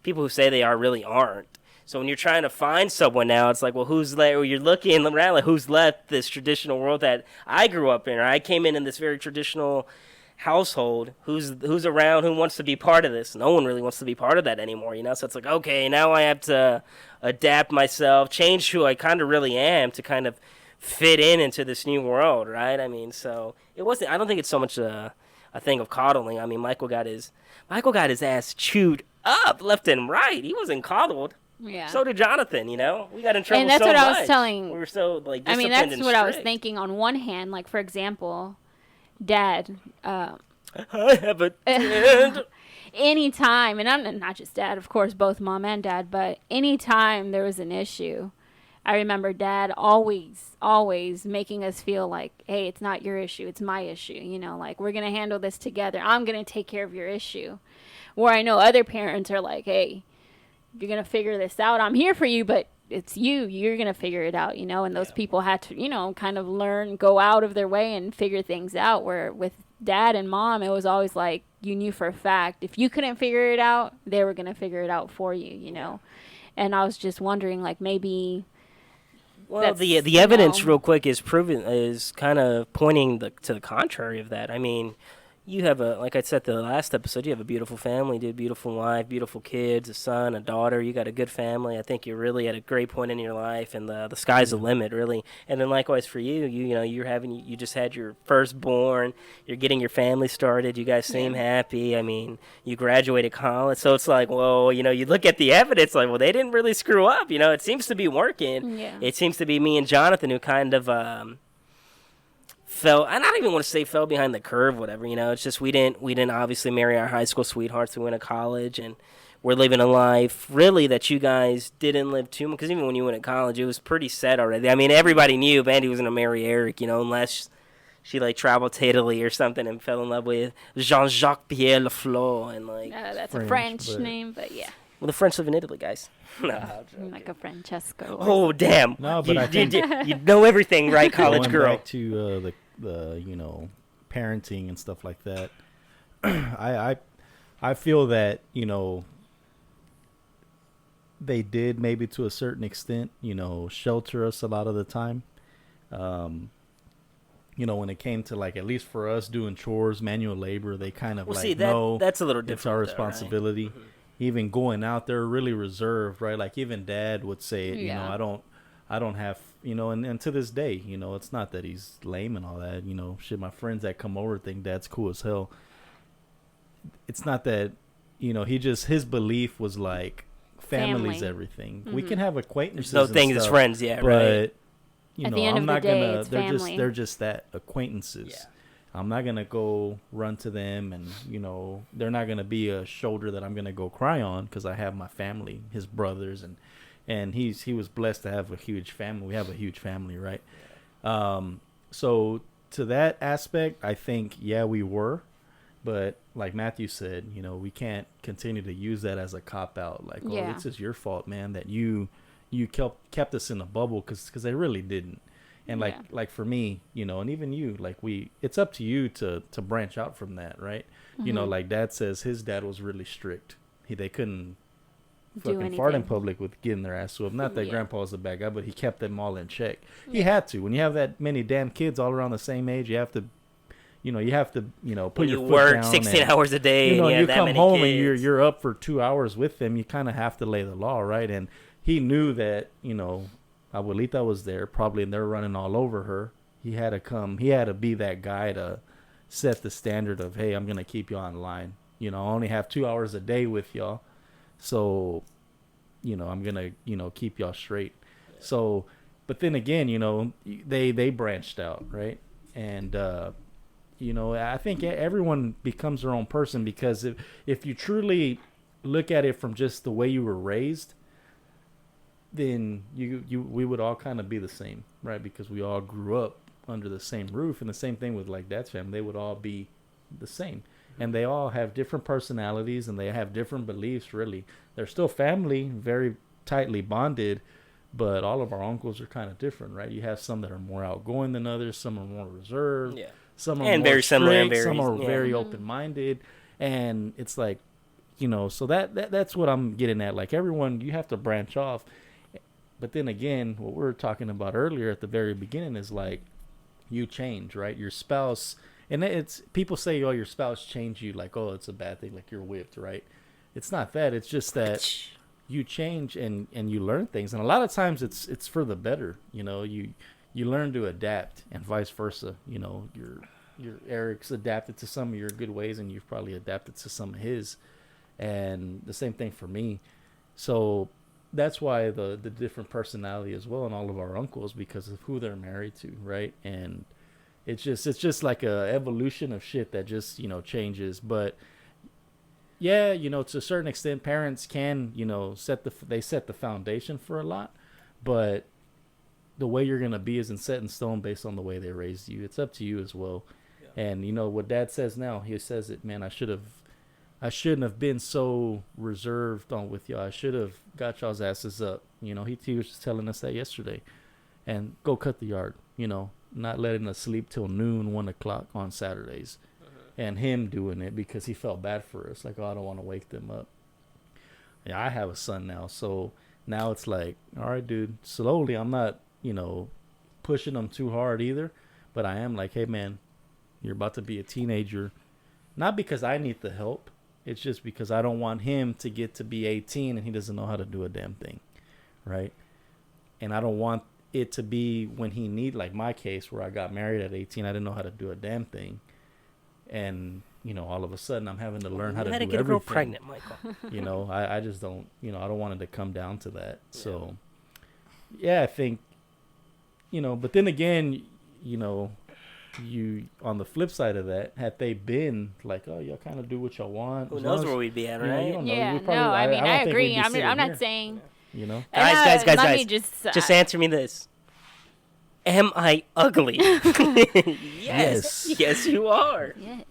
people who say they are really aren't. So when you're trying to find someone now, it's like, well, who's left? You're looking around like, who's left this traditional world that I grew up in? Or I came in this very traditional household. Who's around? Who wants to be part of this? No one really wants to be part of that anymore, So it's like, okay, now I have to adapt myself, change who I kind of really am to kind of fit into this new world, right? I mean, so it wasn't. I don't think it's so much a thing of coddling. I mean, Michael got his ass chewed up left and right. He wasn't coddled. Yeah. So did Jonathan, We got in trouble and that's so what much. I was telling. We were so, like, I mean, disciplined that's and what I was strict. thinking. On one hand, like, for example, Dad. I have a dad. Anytime, and I'm not just Dad, of course, both Mom and Dad, but anytime there was an issue, I remember Dad always making us feel like, hey, it's not your issue, it's my issue. Like, we're going to handle this together. I'm going to take care of your issue. Where I know other parents are like, hey, you're going to figure this out. I'm here for you, but it's you. You're going to figure it out, And those people had to, kind of learn, go out of their way and figure things out. Where with Dad and Mom, it was always like you knew for a fact. If you couldn't figure it out, they were going to figure it out for you, And I was just wondering, like, maybe... Well, the evidence, real quick, is kind of pointing to the contrary of that. I mean... You have like I said the last episode, you have a beautiful family, dude, beautiful wife, beautiful kids, a son, a daughter. You got a good family. I think you're really at a great point in your life, and the sky's the limit, really. And then likewise for you, you just had your firstborn. You're getting your family started. You guys seem happy. I mean, you graduated college, so it's like, well, you look at the evidence, like, well, they didn't really screw up. It seems to be working. Yeah. It seems to be me and Jonathan who kind of. I don't even want to say fell behind the curve, whatever, It's just we didn't obviously marry our high school sweethearts. We went to college, and we're living a life, really, that you guys didn't live too much. Because even when you went to college, it was pretty set already. I mean, everybody knew Bandy was going to marry Eric, unless she, like, traveled to Italy or something and fell in love with Jean-Jacques Pierre Lafleur. And, like, that's a French name, but yeah. Well, the French live in Italy, guys. No, like a Francesco. Oh, damn. No, but I think you know everything, right, college going girl? Back to the parenting and stuff like that. I feel that they did, maybe to a certain extent, shelter us a lot of the time. When it came to, like, at least for us doing chores, manual labor, they kind of that's a little different. It's our responsibility. Right? Even going out there, really reserved, right? Like, even Dad would say it, I don't have, and to this day, it's not that he's lame and all that, shit, my friends that come over think Dad's cool as hell. It's not that, his belief was like, family's everything. Mm-hmm. We can have acquaintances. There's no things as friends, yeah, but, right. At the end I'm of the not day, gonna, it's they're family. they're just that, acquaintances. Yeah. I'm not going to go run to them, and, you know, they're not going to be a shoulder that I'm going to go cry on, because I have my family, his brothers, and he was blessed to have a huge family. We have a huge family, right? So to that aspect, I think, yeah, we were. But like Matthew said, you know, we can't continue to use that as a cop out. Like, oh, it's just your fault, man, that you kept us in a bubble, because they really didn't. And like for me, you know, and even you, like it's up to you to branch out from that, right? You know, like Dad says, his dad was really strict. They couldn't fucking fart in public with getting their ass whooped. Not that Grandpa was a bad guy, but he kept them all in check. He had to. When you have that many damn kids all around the same age, you have to put your foot work down 16 hours a day, you know, and you that come many home kids. and you're up for 2 hours with them. You kind of have to lay the law, right? And he knew that, you know, Abuelita was there probably, and they're running all over her. He had to be that guy to set the standard of, hey, I'm gonna keep you on line. You know, I only have 2 hours a day with y'all, so, you know, I'm gonna, you know, keep y'all straight. So, but then again, you know, they branched out, right? And you know, I think everyone becomes their own person, because if you truly look at it from just the way you were raised, then we would all kind of be the same, right? Because we all grew up under the same roof. And the same thing with like Dad's family, they would all be the same. And they all have different personalities, and they have different beliefs, really. They're still family, very tightly bonded, but all of our uncles are kind of different, right? You have some that are more outgoing than others, some are more reserved, some are more very similar, and strict, some are very very open-minded. And it's like, you know, so that's what I'm getting at. Like, everyone, you have to branch off. But then again, what we were talking about earlier at the very beginning is like, you change, right? Your spouse, and it's, people say, oh, your spouse changed you, like, oh, it's a bad thing, like you're whipped, right? It's not that. It's just that you change and you learn things, and a lot of times it's for the better. You know, you learn to adapt, and vice versa. You know, your Eric's adapted to some of your good ways, and you've probably adapted to some of his, and the same thing for me. So that's why the different personality as well in all of our uncles, because of who they're married to, right? And it's just like a evolution of shit that just, you know, changes. But yeah, you know, to a certain extent, parents can, you know, set the foundation for a lot, but the way you're gonna be isn't set in stone based on the way they raised you. It's up to you as well. Yeah. And you know what Dad says now, he says it, man, I shouldn't have been so reserved on with y'all. I should have got y'all's asses up. You know, he was just telling us that yesterday. And go cut the yard, you know, not letting us sleep till noon, 1 o'clock on Saturdays. And him doing it because he felt bad for us. Like, oh, I don't want to wake them up. Yeah, I have a son now. So now it's like, all right, dude, slowly. I'm not, you know, pushing him too hard either. But I am like, hey, man, you're about to be a teenager. Not because I need the help. It's just because I don't want him to get to be 18 and he doesn't know how to do a damn thing. Right? And I don't want it to be when he need, like my case where I got married at 18, I didn't know how to do a damn thing. And, you know, all of a sudden I'm having to learn how to do everything. Get a girl pregnant, Michael. You know, I just don't, you know, I don't want it to come down to that. So, yeah, I think, you know, but then again, you know, you, on the flip side of that, had they been like, oh, y'all kind of do what y'all want. Who knows where we'd be at, right? You don't know. Yeah, Probably, no, I mean, I agree. I'm not saying. You know? Guys. Let me just answer me this. Am I ugly? Yes. Yes, you are. Yes.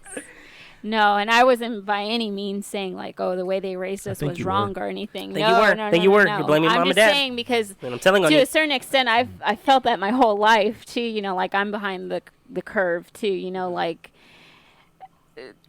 No, and I wasn't by any means saying like, oh, the way they raised us was wrong or anything. You were. You're blaming mom and dad. I'm just saying because and I'm telling on to you. a certain extent, I felt that my whole life too. You know, like I'm behind the curve too. You know, like.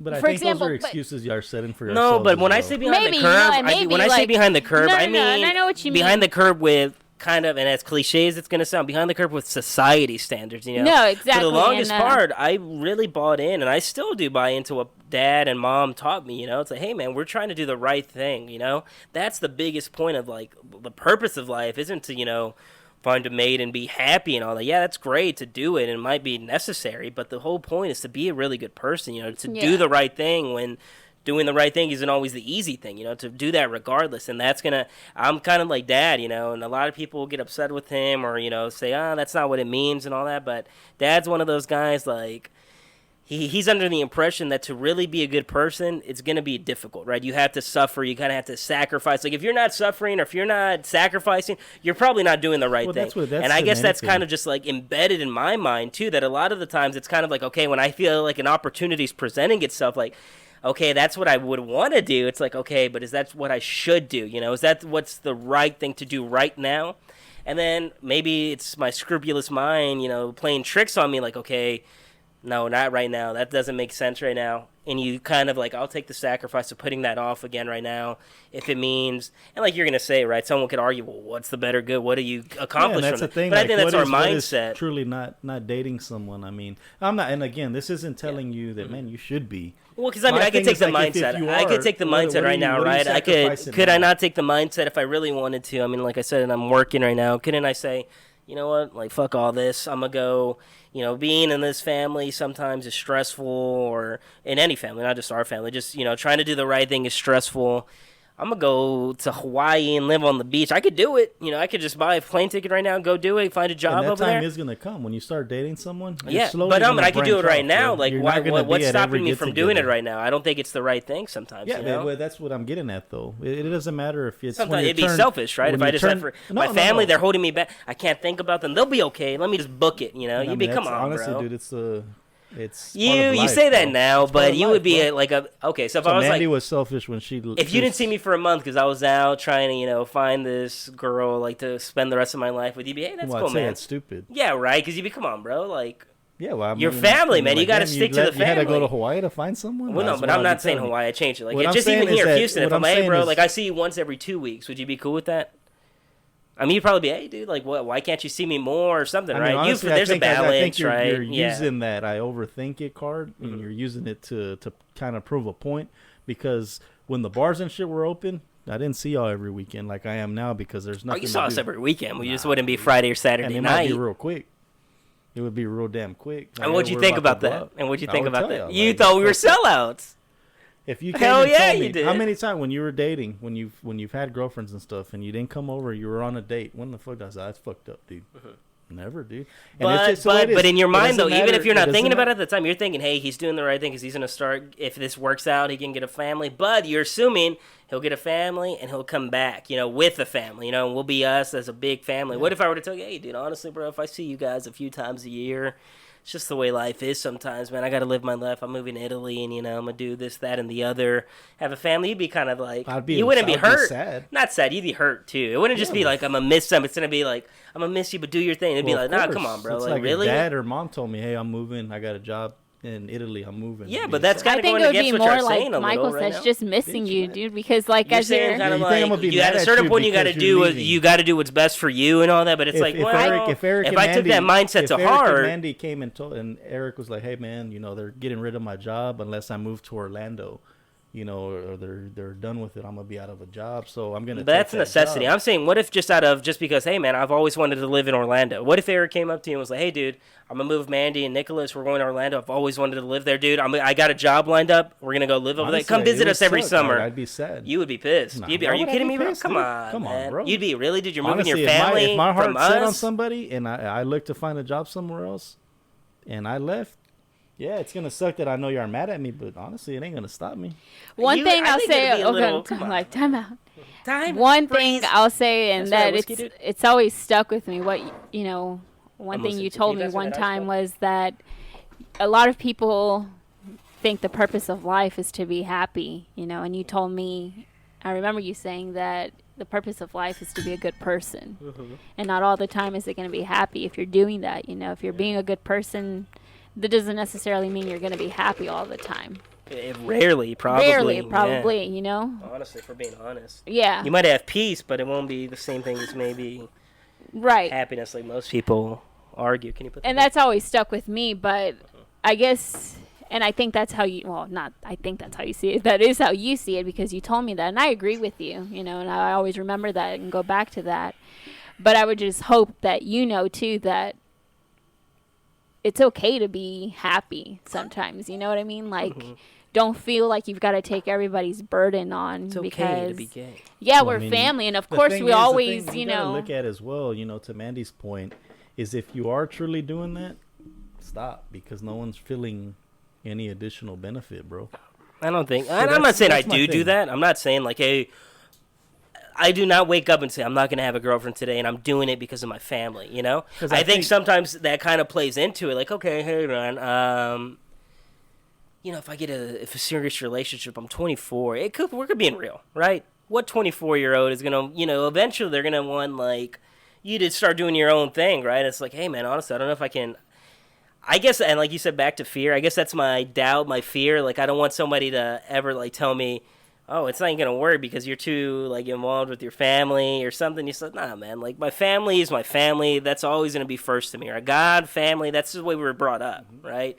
But I for think example, those are excuses you are setting for yourself. No, but when I say behind the curve, when I say behind the curve, I mean I know what you mean. Behind the curve with kind of, and as cliche as it's going to sound, behind the curve with society standards, you know? No, exactly. For the longest part, I really bought in, and I still do buy into what dad and mom taught me, you know? It's like, hey, man, we're trying to do the right thing, you know? That's the biggest point of, like, the purpose of life isn't to, you know, find a mate and be happy and all that. Yeah, that's great to do it, and it might be necessary, but the whole point is to be a really good person, you know, to do the right thing when doing the right thing isn't always the easy thing, you know, to do that regardless. And that's I'm kind of like dad, you know, and a lot of people will get upset with him or, you know, say, that's not what it means and all that. But dad's one of those guys, like, he's under the impression that to really be a good person, it's going to be difficult, right? You have to suffer. You kind of have to sacrifice. Like, if you're not suffering or if you're not sacrificing, you're probably not doing the right thing. And I guess that's kind of just, like, embedded in my mind, too, that a lot of the times it's kind of like, okay, when I feel like an opportunity's presenting itself, like, okay, that's what I would want to do. It's like, okay, but is that what I should do? You know, is that what's the right thing to do right now? And then maybe it's my scrupulous mind, you know, playing tricks on me, like, okay, no, not right now. That doesn't make sense right now. And you kind of like, I'll take the sacrifice of putting that off again right now if it means, and like you're going to say, right, someone could argue, well, what's the better good? What do you accomplish that's from the thing. But like, I think that's our mindset. Truly not dating someone. I mean, I'm not, and again, this isn't telling you that, man, you should be. Well, because I mean, I could take the mindset. I could take the mindset right now, right? I could I not take the mindset if I really wanted to? I mean, like I said, and I'm working right now. Couldn't I say, you know what, like, fuck all this. I'm going to go, you know, being in this family sometimes is stressful, or in any family, not just our family, just, you know, trying to do the right thing is stressful. I'm going to go to Hawaii and live on the beach. I could do it. You know, I could just buy a plane ticket right now and go do it, find a job over there. And that time is going to come when you start dating someone. Yeah, but I could do it right now. Like, what's stopping me from doing it right now? I don't think it's the right thing sometimes. Yeah, you know? but that's what I'm getting at, though. It doesn't matter if it's sometimes it'd be selfish, right? If I just have my family, they're holding me back. I can't think about them. They'll be okay. Let me just book it, you know? You'd be, come on, honestly, bro. Dude, it's you say that now, but you would be like a okay. So if I was Mandy like, was selfish when she. If you didn't see me for a month because I was out trying to, you know, find this girl like to spend the rest of my life with, you'd be, hey, that's cool, man. That's stupid. Yeah, right. Because you'd be, come on, bro, like. Yeah, well, your family, man. You got to stick to the family. You had to go to Hawaii to find someone. Well, no, but I'm not saying Hawaii. I changed it. Like, just even here in Houston, if I'm like, hey, bro, like I see you once every 2 weeks, would you be cool with that? I mean, you'd probably be, hey, dude, like, what? Why can't you see me more or something, right? Honestly, there's a balance, I think right? You're using that I overthink it card, and you're using it to kind of prove a point. Because when the bars and shit were open, I didn't see y'all every weekend like I am now because there's nothing. Oh, you saw us every weekend. We just wouldn't be Friday or Saturday and it night. Might be real quick. It would be real damn quick. And what'd you think about that? And what'd you think about that? You thought we were sellouts. If you hell yeah, you did. How many times when you were dating, when you've had girlfriends and stuff, and you didn't come over, you were on a date? When the fuck does that? That's fucked up, dude. Never, dude. And but in your mind though, even if you're not thinking about it at the time, you're thinking, hey, he's doing the right thing because he's gonna start. If this works out, he can get a family. But you're assuming he'll get a family and he'll come back, you know, with a family, you know, and we'll be us as a big family. Yeah. What if I were to tell you, hey, dude, honestly, bro, if I see you guys a few times a year. It's just the way life is sometimes, man. I got to live my life. I'm moving to Italy, and, you know, I'm going to do this, that, and the other. Have a family. You'd be kind of like, you wouldn't be hurt. Be sad. Not sad. You'd be hurt, too. It wouldn't just be like, I'm going to miss them. It's going to be like, I'm going to miss you, but do your thing. It'd be like, nah, come on, bro. It's like really? Dad or mom told me, hey, I'm moving. I got a job in Italy. I'm moving. Yeah, but that's kind of going against what you're saying a little. I think it would be more like Michael says, just missing you, dude. Because like as you're kind of like, you at a certain point, you got to do what's best for you and all that. But it's like, well, if I took that mindset to heart, if Mandy came and Eric was like, hey man, you know, they're getting rid of my job unless I move to Orlando. You know, or they're done with it. I'm gonna be out of a job, so I'm gonna. But that's a necessity. Job. I'm saying, what if just because, hey man, I've always wanted to live in Orlando. What if Eric came up to you and was like, hey dude, I'm gonna move Mandy and Nicholas. We're going to Orlando. I've always wanted to live there, dude. I got a job lined up. We're gonna go live over there. Come visit us every summer. I'd be sad. You would be pissed. Are you kidding me, bro? Come on, bro. You'd be really, dude. You're moving your family if my heart from set us? on somebody and I look to find a job somewhere else, and I left. Yeah, it's gonna suck that I know you're mad at me, but honestly, it ain't gonna stop me. One thing I'll say, like time out. One thing I'll say, and that it's always stuck with me. What you know, one thing you told me one time was that a lot of people think the purpose of life is to be happy. You know, and you told me, I remember you saying that the purpose of life is to be a good person, and not all the time is it going to be happy. If you're doing that, you know, if you're being a good person. That doesn't necessarily mean you're going to be happy all the time. Rarely, probably. Yeah. You know? Honestly, for being honest. Yeah. You might have peace, but it won't be the same thing as maybe happiness like most people argue. Can you put that And that's always stuck with me, but I guess, and I think that's how you, well, not, I think that's how you see it. That is how you see it because you told me that, and I agree with you, you know, and I always remember that and go back to that. But I would just hope that you know, too, that it's okay to be happy sometimes. You know what I mean? Like, don't feel like you've got to take everybody's burden on. It's okay because, to be gay. Yeah, we're family, and of course we always, you know. Look at as well, you know, to Mandy's point, is if you are truly doing that, stop because no one's feeling any additional benefit, bro. I don't think. So I'm not saying I that's my do thing. that. I'm not saying like, hey, I do not wake up and say I'm not going to have a girlfriend today, and I'm doing it because of my family. You know, 'Cause I I think think- sometimes that kind of plays into it. Like, okay, hey man, you know, if a serious relationship, I'm 24. We're being real, right? What 24-year-old is gonna, you know, eventually they're gonna want like you to start doing your own thing, right? It's like, hey man, honestly, I don't know if I can. I guess, and like you said, back to fear. I guess that's my doubt, my fear. Like, I don't want somebody to ever like tell me, "Oh, it's not gonna work because you're too like involved with your family or something." You said, "Nah, man. Like, my family is my family. That's always gonna be first to me. Or God, family. That's the way we were brought up, right?"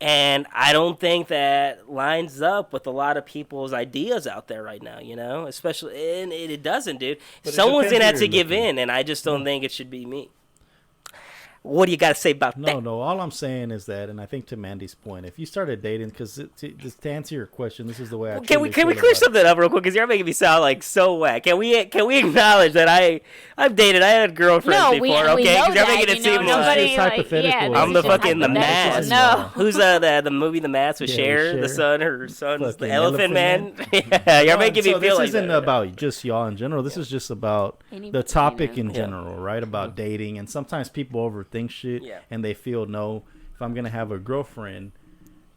And I don't think that lines up with a lot of people's ideas out there right now. You know, especially, and it doesn't, dude. But it Someone's depends gonna have where to you're give looking. in, and I just don't think it should be me. What do you got to say about that? No. All I'm saying is that, and I think to Mandy's point, if you started dating, because just to answer your question, this is the way I. Can we truly feel clear about it. something up real quick? Because you're making me sound like so whack. Can we acknowledge that I've dated, I had girlfriends No, before, we okay? know Because you're that, making it you seem know, like nobody, It's like, hypothetical. yeah, I'm this the is just fucking the hypothetical. mask. No. Who's the movie The Mask with Yeah, Cher, with the Cher. son, her son's the Fucking Elephant Man? Elephant Yeah, you're No, making me so feel like this isn't that. about just y'all in general. This is just about Anybody, the topic you know? in general, right? About dating, and sometimes people overthink shit, Yeah. and they feel no. If I'm gonna have a girlfriend,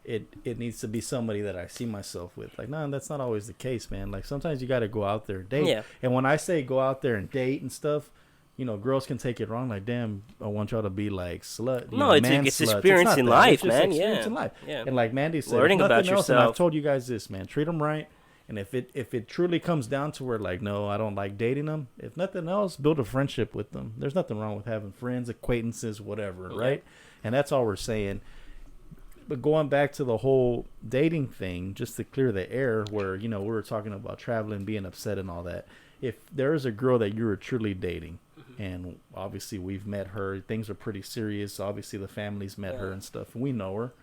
it needs to be somebody that I see myself with. Like, no, that's not always the case, man. Like, sometimes you got to go out there and date. Yeah. And when I say go out there and date and stuff, you know, girls can take it wrong. Like, damn, I want y'all to be like slut. No, it's man sluts. It's experiencing not that. life, It's just man. experiencing Yeah. life. Yeah. And like Mandy said, Learning if about nothing else, and I've yourself. told you guys this, man, treat them right. And if it truly comes down to where, like, no, I don't like dating them, if nothing else, build a friendship with them. There's nothing wrong with having friends, acquaintances, whatever, right? And that's all we're saying. But going back to the whole dating thing, just to clear the air, where, you know, we were talking about traveling, being upset and all that. If there is a girl that you were truly dating, and obviously we've met her, things are pretty serious. Obviously the family's met her and stuff, and we know her.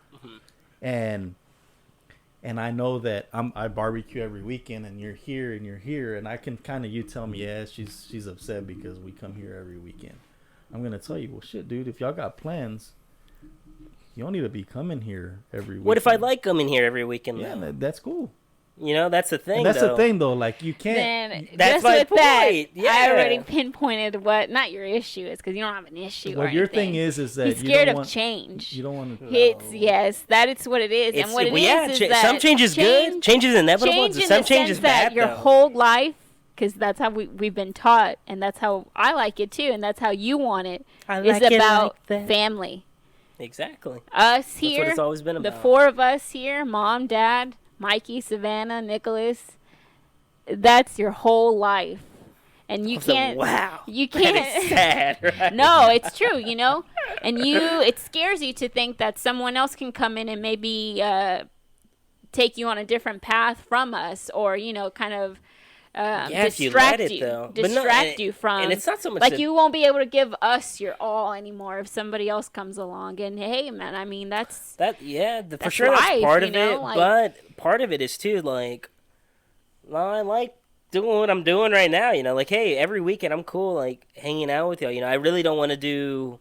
And I know that I barbecue every weekend, and you're here, and I can kind of, you tell me, yeah, she's upset because we come here every weekend. I'm gonna tell you, well, shit, dude, if y'all got plans, you don't need to be coming here every weekend. What if I like coming here every weekend? Yeah, though? that's cool. You know, that's the thing. And that's though. the thing, though. Like, you can't. Then That's just my with that, point, yeah. I already pinpointed what not your issue is, because you don't have an issue. What or your anything. thing is that He's you scared don't of want change. You don't want to. It's yes, that is what it is, and what it is cha- that some change is good. Change is inevitable. Change in Some the change sense is that bad. your though. whole life, because that's how we've been taught, and that's how I like it too, and that's how you want it. I Is like it about like that. family. Exactly. Us That's here, what it's always been the about. four of us here, Mom, Dad, Mikey, Savannah, Nicholas. That's your whole life, and you I was like, can't. wow. You That can't. is sad, right? No, it's true, you know? And it scares you to think that someone else can come in and maybe take you on a different path from us, or, you know, kind of Yeah, if you distract let it, you. though. But no, Distract and- you from. and it's not so much like that- you won't be able to give us your all anymore if somebody else comes along. And hey, man, I mean, that's. For That's sure that's life, part you of know, it, like- but part of it is too like, well, I like doing what I'm doing right now. You know, like, hey, every weekend I'm cool, like hanging out with y'all. You know, I really don't want to do.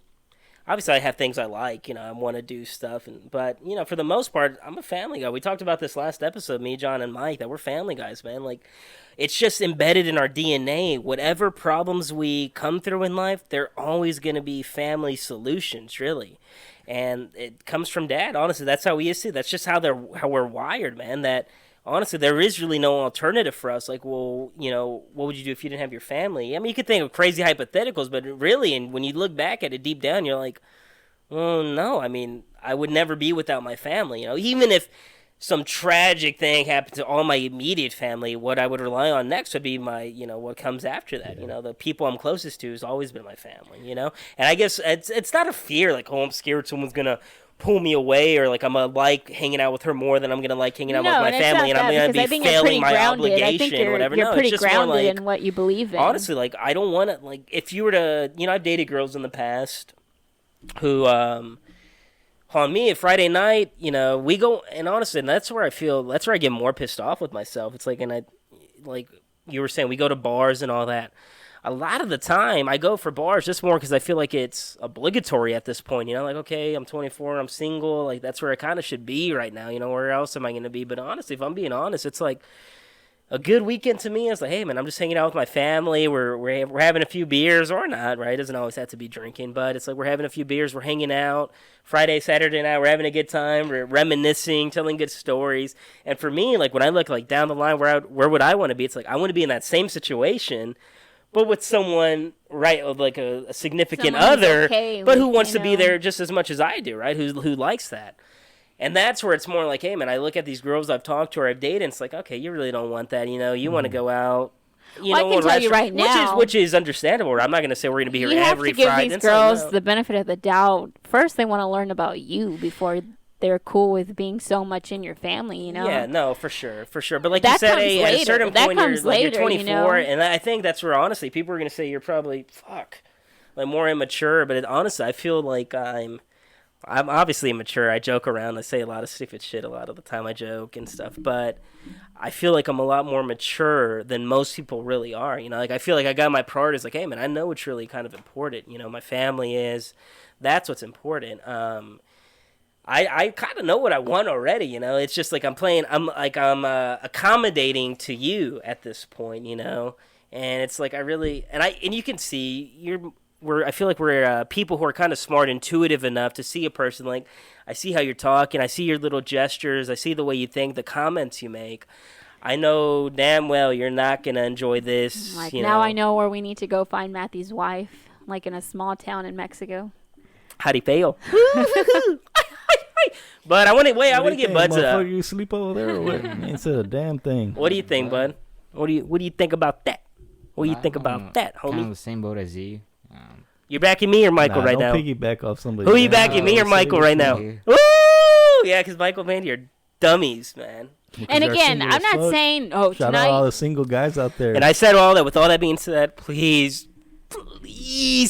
Obviously, I have things I like. You know, I want to do stuff, but you know, for the most part, I'm a family guy. We talked about this last episode, me, John, and Mike, that we're family guys, man. Like, it's just embedded in our DNA. Whatever problems we come through in life, they're always going to be family solutions, really. And it comes from Dad. Honestly, that's how we used to. That's just how we're wired, man. That honestly, there is really no alternative for us. Like, well, you know, what would you do if you didn't have your family? I mean, you could think of crazy hypotheticals, but really, and when you look back at it deep down, you're like, well, no. I mean, I would never be without my family. You know, even if some tragic thing happened to all my immediate family, what I would rely on next would be my, you know, what comes after that. Yeah. You know, the people I'm closest to has always been my family, you know? And I guess it's not a fear, like, oh, I'm scared someone's going to pull me away, or like I'm going to like hanging out with her more than I'm going to like hanging out with my and it's family, not and I'm that, going to because I be think you're failing pretty my grounded. I think obligation or whatever. you're No, pretty it's just more grounded like, in what you believe in. honestly, like, I don't want to, like, if you were to, you know, I've dated girls in the past who, on me, at Friday night, you know, we go, and honestly, and that's where I get more pissed off with myself. It's like, and I, like you were saying, we go to bars and all that. a lot of the time I go for bars just more because I feel like it's obligatory at this point. You know, like, okay, I'm 24, I'm single. Like, that's where I kind of should be right now. You know, where else am I going to be? But honestly, if I'm being honest, it's like a good weekend to me is like, hey man, I'm just hanging out with my family. We're having a few beers or not, right? It doesn't always have to be drinking, but it's like we're having a few beers, we're hanging out. Friday, Saturday night, we're having a good time, we're reminiscing, telling good stories. And for me, like when I look like down the line, where would I want to be? It's like I want to be in that same situation, but with someone, right, like a significant Someone who's other, okay but with, who wants you to be know. there just as much as I do, right? Who likes that. And that's where it's more like, hey, man, I look at these girls I've talked to or I've dated, and it's like, okay, you really don't want that. You know, you want to go out. You Well, know, I can on tell you right restaurant- now. which is understandable. I'm not going to say we're going to be here You have every to give Friday. these It's like, girls no. the benefit of the doubt. First, they want to learn about you before they're cool with being so much in your family, you know? Yeah, no, for sure. But like That you said, comes at a later. certain That point, you're, comes like, you're later, 24, you know? and I think that's where, honestly, people are going to say you're probably, like more immature. But honestly, I feel like I'm obviously immature. I joke around. I say a lot of stupid shit a lot of the time. I joke and stuff. But I feel like I'm a lot more mature than most people really are. You know, like I feel like I got my priorities. Like, hey, man, I know what's really kind of important. You know, my family is. That's what's important. I kind of know what I want already. You know, it's just like I'm accommodating to you at this point. You know, and it's like and you can see I feel like we're people who are kind of smart, intuitive enough to see a person. Like, I see how you're talking, I see your little gestures, I see the way you think, the comments you make. I know damn well you're not gonna enjoy this. Like, you now I know where we need to go find Matthew's wife, like in a small town in Mexico. How'd he fail? But I want to get Bud's Motherfucker, you sleep over there or what? Ain't said a damn thing. What do you think, Bud? What do you think about that? What do you think about that, Kind of homie? the same boat as you. You're backing me or Michael right now? Don't piggyback off somebody. Who are you else. backing, me or say Michael what right you now? hear. Woo! Yeah, because Michael, man, you're dummies, man. And They're again, single I'm as not fuck. saying, Shout out all tonight. the single guys out there. And I said all that. With all that being said, please,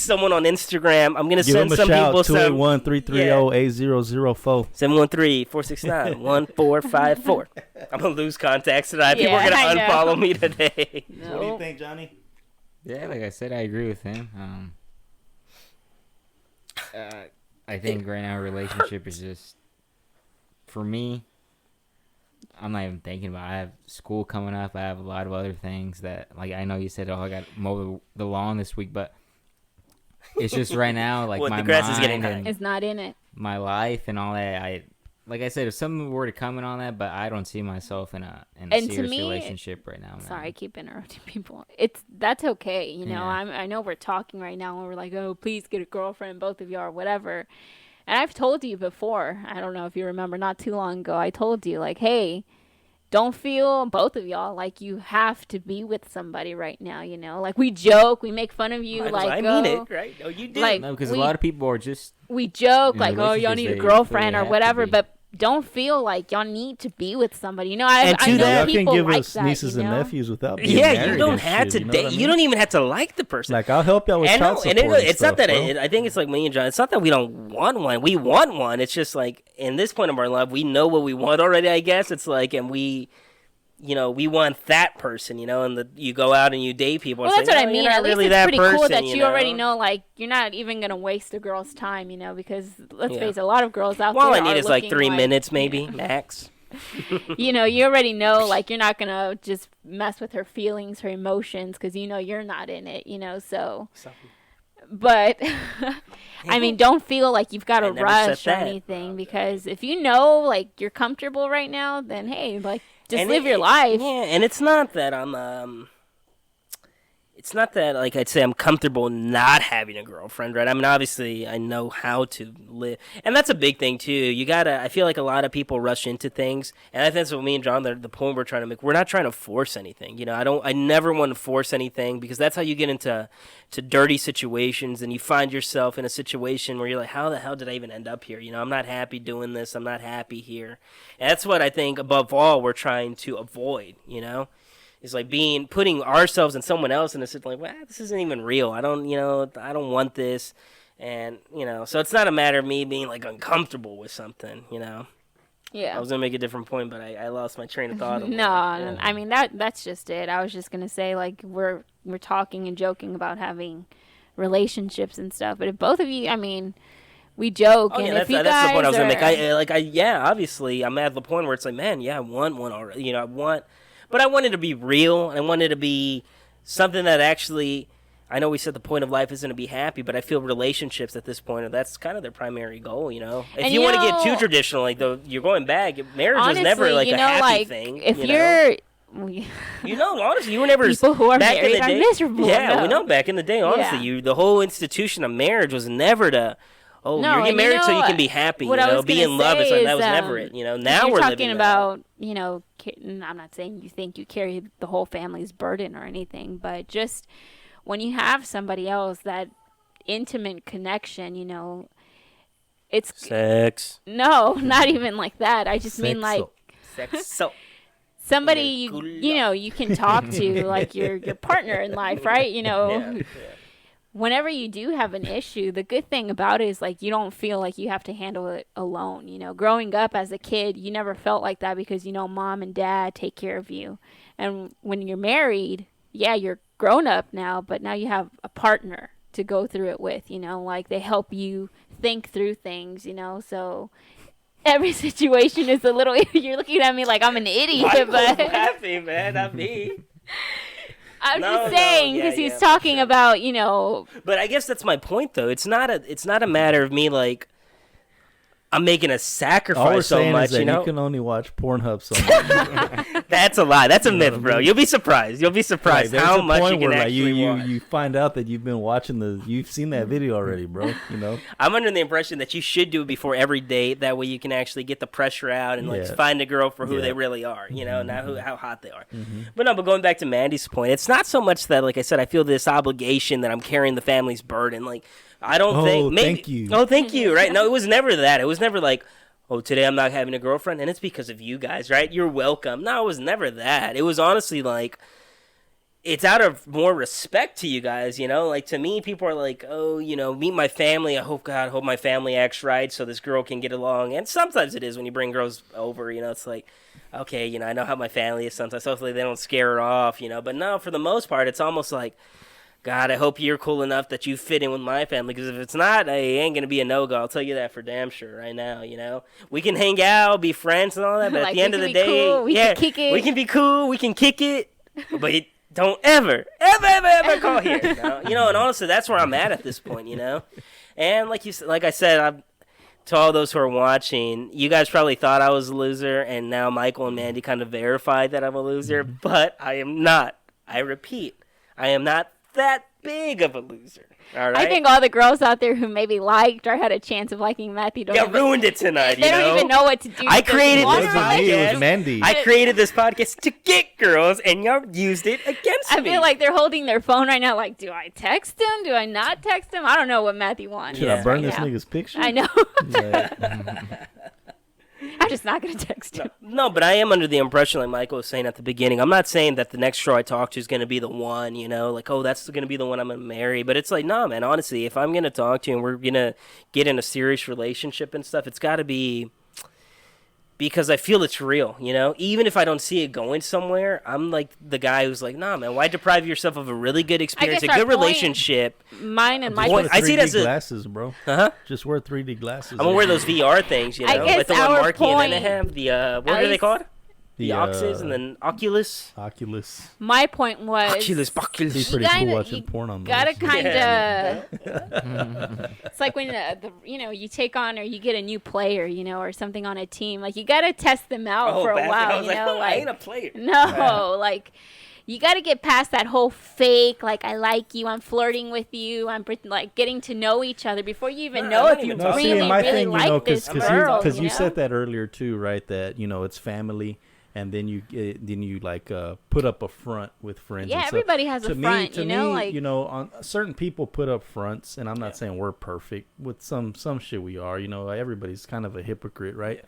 someone on Instagram. I'm gonna Give send them a some shout. people some 281-330-8004. 713-469-1454. I'm gonna lose contacts tonight. People are Yeah, gonna I know. unfollow me today. What do you think, Johnny? Yeah, like I said, I agree with him. I think right now a relationship is just, for me, I'm not even thinking about it. I have school coming up. I have a lot of other things that, like, I know you said, oh, I got to mow the lawn this week, but it's just right now, like, What, my the grass is getting mind high. and It's not in it. my life and all that. Like I said, if something were to come in on that, but I don't see myself in a And to serious me, relationship right now. Man. Sorry, I keep interrupting people. That's okay, you know. Yeah. I know we're talking right now, and we're like, oh, please get a girlfriend, both of you, or whatever. And I've told you before. I don't know if you remember. Not too long ago, I told you, like, hey, don't feel, both of y'all, like you have to be with somebody right now. You know, like, we joke, we make fun of you, like, I mean it, right? No, you did. like, No, because we- a lot of people are just we joke In like, oh, y'all need a relationships, they girlfriend feel or they have to whatever, be. but don't feel like y'all need to be with somebody. You know, I And to know that- Y'all people can give like us that, nieces you and know? nephews without being Yeah, married you don't and have shit, to you know date. what I You mean? don't even have to like the person. Like, I'll help y'all with And child no, support and it's stuff, not that. bro. I think it's like me and John. It's not that we don't want one. We want one. It's just like in this point of our life, we know what we want already. I guess it's like, and we want that person. And you go out and you date people. Well, and that's say, what "No, I mean. you're not At least really it's that pretty person," cool that you already know, like, you're not even going to waste a girl's time, you know, because let's Yeah. face it, a lot of girls out All there I need are is like looking 3 minutes, maybe max. You know, you already know, like, you're not going to just mess with her feelings, her emotions, because you know you're not in it, you know, so. But, I mean, don't feel like you've got I to never said rush or that. anything, because if you know, like, you're comfortable right now, then, hey, like, just And live your life. Yeah, and it's not that it's not that, like, I'd say I'm comfortable not having a girlfriend, right? I mean, obviously, I know how to live. And that's a big thing, too. I feel like a lot of people rush into things. And I think that's what me and John, the point we're trying to make. We're not trying to force anything. You know, I never want to force anything, because that's how you get into dirty situations, and you find yourself in a situation where you're like, how the hell did I even end up here? You know, I'm not happy doing this. I'm not happy here. And that's what I think, above all, we're trying to avoid, you know? It's like putting ourselves and someone else in a situation like, well, this isn't even real. I don't want this. And, so it's not a matter of me being like uncomfortable with something, Yeah. I was gonna make a different point, but I lost my train of thought. No, I mean that's just it. I was just gonna say like we're talking and joking about having relationships and stuff, but if both of you, I mean, we joke, Oh and yeah, if you that's the point I was gonna guys make. Yeah, obviously, I'm at the point where it's like, man, yeah, I want one already. You know, but I want it to be real, and I want it to be something that actually. I know we said the point of life isn't to be happy, but I feel relationships at this point, that's kind of their primary goal, you know? If And you you want to get know- too traditional, like, you're going back, marriage honestly, was never, like, you a know, happy like thing. if you know? you're You know, honestly, you were never... people who are back in married the are day, miserable. Yeah, no. we know back in the day, honestly, Yeah. the whole institution of marriage was never to... Oh, No, you're getting and you married so you know, can be happy, what you I know? was Be gonna in love. It's say like, that is, was never it, you know? if Now you're we're talking living that. about, you know, I'm not saying you think you carry the whole family's burden or anything, but just when you have somebody else, that intimate connection, you know, it's Sex. no, not even like that. I just mean like Sex. So... somebody Yeah, you know you can talk to, like your partner in life, right? You know, Yeah. whenever you do have an issue, the good thing about it is like you don't feel like you have to handle it alone. You know, growing up as a kid, you never felt like that because you know mom and dad take care of you, and when you're married, yeah, you're grown up now, but now you have a partner to go through it with. You know, like they help you think through things. You know, so. Every situation is a little. You're looking at me like I'm an idiot, Michael's but laughing, man, not me. I'm No, just no, saying yeah, because yeah, he's for talking sure. about, you know. But I guess that's my point, though. It's not a matter of me like I'm making a All we're sacrifice so saying much, is that you know. you can only watch Pornhub so much. That's a lie. That's a You know myth, what I bro. mean? You'll be surprised. You'll be surprised there's how a much you point can where, like, actually you watch. you find out that you've been watching you've seen that video already, bro. You know. I'm under the impression that you should do it before every date. That way you can actually get the pressure out and like Yeah. find a girl for who Yeah. they really are, you know, not how hot they are. Mm-hmm. But going back to Mandy's point, it's not so much that, like I said, I feel this obligation that I'm carrying the family's burden. Like, I don't think. Maybe, thank you. Oh, thank you. Right? No, it was never that. It was never like, oh, today I'm not having a girlfriend, and it's because of you guys, right? You're welcome. No, it was never that. It was honestly like, it's out of more respect to you guys, you know? Like, to me, people are like, oh, you know, meet my family. I hope my family acts right so this girl can get along. And sometimes it is when you bring girls over, you know, it's like, okay, you know, I know how my family is sometimes. Hopefully they don't scare her off, you know? But no, for the most part, it's almost like, God, I hope you're cool enough that you fit in with my family, because if it's not, I ain't going to be a no-go. I'll tell you that for damn sure right now, you know? We can hang out, be friends and all that, but Like, at the we end of can the be day, cool, we can kick it. we can be cool, we can kick it, but don't ever call here. You know, and honestly, that's where I'm at this point, you know? And like I said, to all those who are watching, you guys probably thought I was a loser, and now Michael and Mandy kind of verified that I'm a loser, but I am not. I repeat, I am not that big of a loser. All right? I think all the girls out there who maybe liked or had a chance of liking Matthew don't ruined it tonight. they don't even know what to do. I with this created water. this It wasn't me, it podcast. was Mandy. I created this podcast to get girls, and y'all used it against I me. feel like they're holding their phone right now. Like, do I text him? Do I not text him? I don't know what Matthew wants. Should Yeah. I burn right this now. nigga's picture? I know. Like, I'm just not gonna text him. No, but I am under the impression, like Michael was saying at the beginning, I'm not saying that the next girl I talk to is going to be the one, you know, like, oh, that's going to be the one I'm going to marry. But it's like, nah, man, honestly, if I'm going to talk to you and we're going to get in a serious relationship and stuff, it's got to be because I feel it's real, you know? Even if I don't see it going somewhere, I'm like the guy who's like, nah, man, why deprive yourself of a really good experience, a guess our good point- relationship? Mine and just Michael's. wear I see it 3D as a- glasses, bro. Uh-huh. Just wear 3D glasses. I'm going to wear those VR things, you know? I guess like the one our Marky and point- Anaheim, the, what at are they least- called? The Oxys and then Oculus. Oculus. My point was. Oculus, Be Oculus. pretty kinda- cool watching you porn on Gotta those. kind of. Yeah. It's like when you take on or you get a new player, you know, or something on a team. Like you gotta test them out for a back- while. I was You like, know, oh, I like ain't a player. no, like you gotta get past that whole fake. Like I like you, I'm flirting with you, like getting to know each other before you even No, know I'm if not you even No, talking see, really, and my really thing, you like know, this because girl. you know? said that earlier too, right? That you know it's family, and then you like put up a front with friends. Yeah, and stuff. everybody has a front, To you know, me, like- you know, on certain people put up fronts, and I'm not saying we're perfect. With some shit we are, you know, everybody's kind of a hypocrite, right?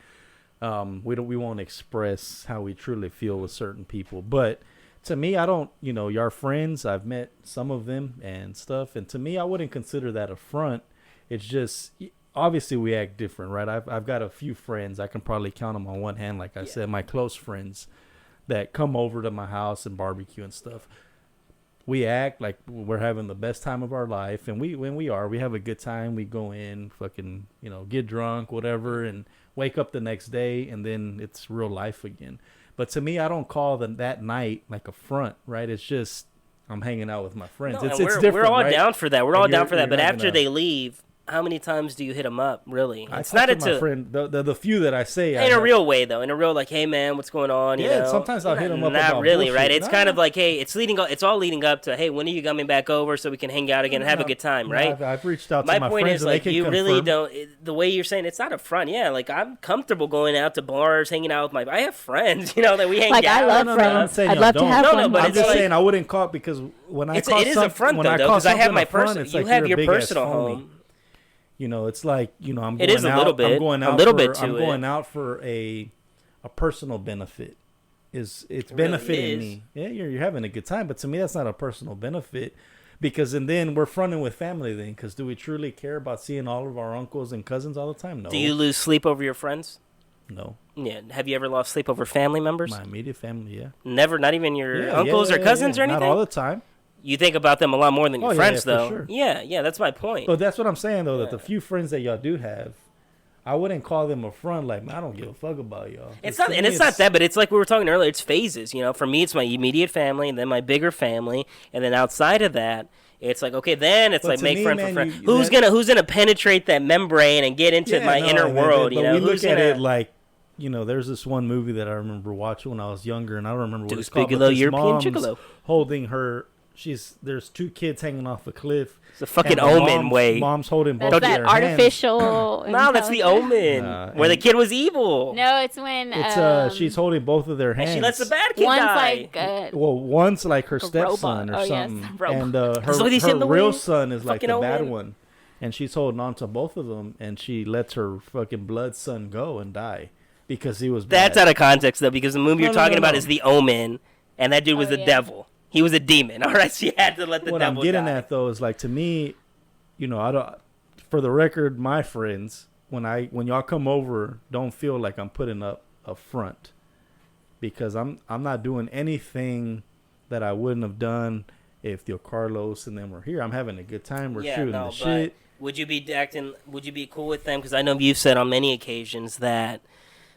We won't express how we truly feel with certain people, but to me, I don't, you know, your friends, I've met some of them and stuff, and to me, I wouldn't consider that a front. It's just obviously we act different, right? I've got a few friends. I can probably count them on one hand, like I said, my close friends that come over to my house and barbecue and stuff. We act like we're having the best time of our life, and when we have a good time. We go in, fucking, get drunk, whatever, and wake up the next day, and then it's real life again. But to me, I don't call that night like a front, right? It's just I'm hanging out with my friends. No, It's we're different. all right? down for that. We're And all down for that. you're But not after gonna- they leave, how many times do you hit them up? Really, it's I not talk to my into friend, the few that I say in a real way though. In a real like, hey man, what's going on? You Yeah, know? sometimes I'll hit 'em up Not about really, bullshit. right? It's No. kind of like, hey, it's all leading up to, hey, when are you coming back over so we can hang out again and have a good time, right? I've reached out My to my point friends is, and they like, can you confirm. really don't. The way you're saying, it's not a front. Yeah, like I'm comfortable going out to bars, hanging out with I have friends, that we hang Like, out. I love I'm friends. saying I'd y'all love to don't. have No, one. but I'm it's just like- saying I wouldn't call it because when I It call is a front when though, I call because I have something my a front, personal. it's You like have you're your a big-ass personal phony. home. It's like I'm going It is a out. little bit. I'm going A out little for, bit to I'm it. going out for a personal benefit. It's really benefiting is. me. Yeah, you're having a good time, but to me that's not a personal benefit. Because and then we're fronting with family then. Because do we truly care about seeing all of our uncles and cousins all the time? No. Do you lose sleep over your friends? No. Yeah. Have you ever lost sleep over family members? My immediate family, yeah. Never. Not even your Yeah, uncles yeah, or cousins yeah. or anything. Not all the time. You think about them a lot more than your Oh, yeah, friends, yeah, for though. sure. Yeah. That's my point. But that's what I'm saying though. That Yeah. the few friends that y'all do have, I wouldn't call them a front. Like, man, I don't give a fuck about y'all. It's To not, me, and it's not that, but it's like we were talking earlier. It's phases, For me, it's my immediate family, and then my bigger family, and then outside of that, it's like okay, then it's But like to make me, friend man, for friend. you- Who's that- gonna penetrate that membrane and get into my inner and world? But we Who's look at gonna? it like, there's this one movie that I remember watching when I was younger, and I don't remember what Deuce it's called. Bigelow, But this European mom's Gigolo. holding her. There's two kids hanging off a cliff. It's a fucking and the Omen way. Mom's holding both That's of that their hands. artificial. No, that's the Omen, Nah, where the and- kid was evil. No, it's when It's she's holding both of their hands. and she lets the bad kid one's die. like Well, one's like her a stepson robot. or Oh, yes, something, robot. and That's what he's her in the real way. son is like the Fucking bad Omen. one, and she's holding on to both of them, and she lets her fucking blood son go and die because he was That's bad. out of context though, because the movie you're No, no, talking no, about no. is the Omen, and that dude was Oh, the yeah. devil. He was a demon. All right, she had to let the What devil I'm getting die. at though is like, to me, I don't. For the record, my friends, when y'all come over, don't feel like I'm putting up a front, because I'm not doing anything that I wouldn't have done if Theo Carlos and them were here. I'm having a good time. We're shooting the shit. Would you be cool with them? Because I know you've said on many occasions that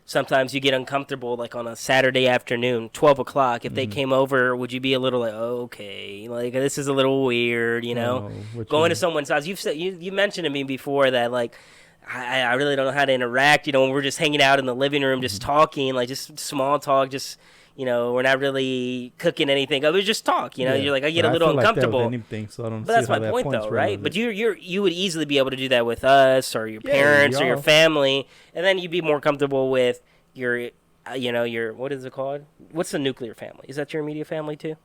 sometimes you get uncomfortable, like on a Saturday afternoon, 12 o'clock. If they came over, would you be a little like, oh, okay, like this is a little weird, Going to someone's house. You've said you mentioned to me before that like I really don't know how to interact. When we're just hanging out in the living room, just talking, like just small talk, just. We're not really cooking anything. We just talk. You're like I get a little uncomfortable. Anything, so I don't But see that's how my that point, point's though, right? relevant. But you would easily be able to do that with us or your Yeah, parents or your y'all. family, and then you'd be more comfortable with your, your what is it called? What's the nuclear family? Is that your immediate family too?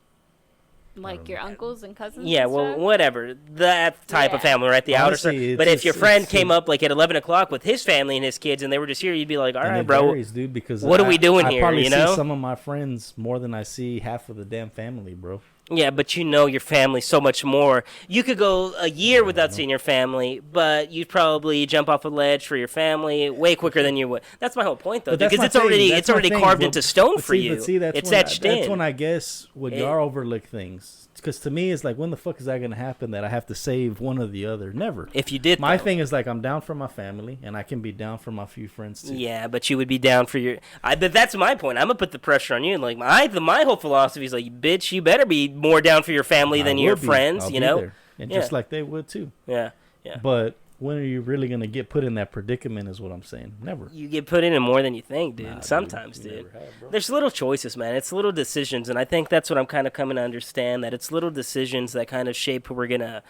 like your uncles and cousins. Yeah, and well, stuff? whatever that type of Yeah. family, right? The Honestly, outer. it's But if just- your friend it's- came up like at 11 o'clock with his family and his kids, and they were just here, you'd be like, all And right, it bro. varies, dude, because what are we doing I here, probably you know? see some of my friends more than I see half of the damn family, bro. Yeah, but your family so much more. You could go a year without seeing your family, but you'd probably jump off a ledge for your family way quicker than you would. That's my whole point, though, But that's because my it's already thing. it's That's my already thing. carved But- into stone but for see- you. But see, that's It's when etched that's in. when I guess would It- y'all overlook things. Because to me, it's like, when the fuck is that going to happen that I have to save one or the other? Never. If you did, My though. thing is like, I'm down for my family, and I can be down for my few friends too. Yeah, but you would be down for your. But that's my point. I'm gonna put the pressure on you. Like my whole philosophy is like, bitch, you better be more down for your family than I your will be. friends. I'll You be know. there. And Yeah. just like they would too. Yeah. Yeah. But when are you really going to get put in that predicament is what I'm saying. Never. You get put in it more than you think, dude. Nah, Sometimes, you dude. never have, bro. There's little choices, man. It's little decisions, and I think that's what I'm kind of coming to understand. That it's little decisions that kind of shape who we're gonna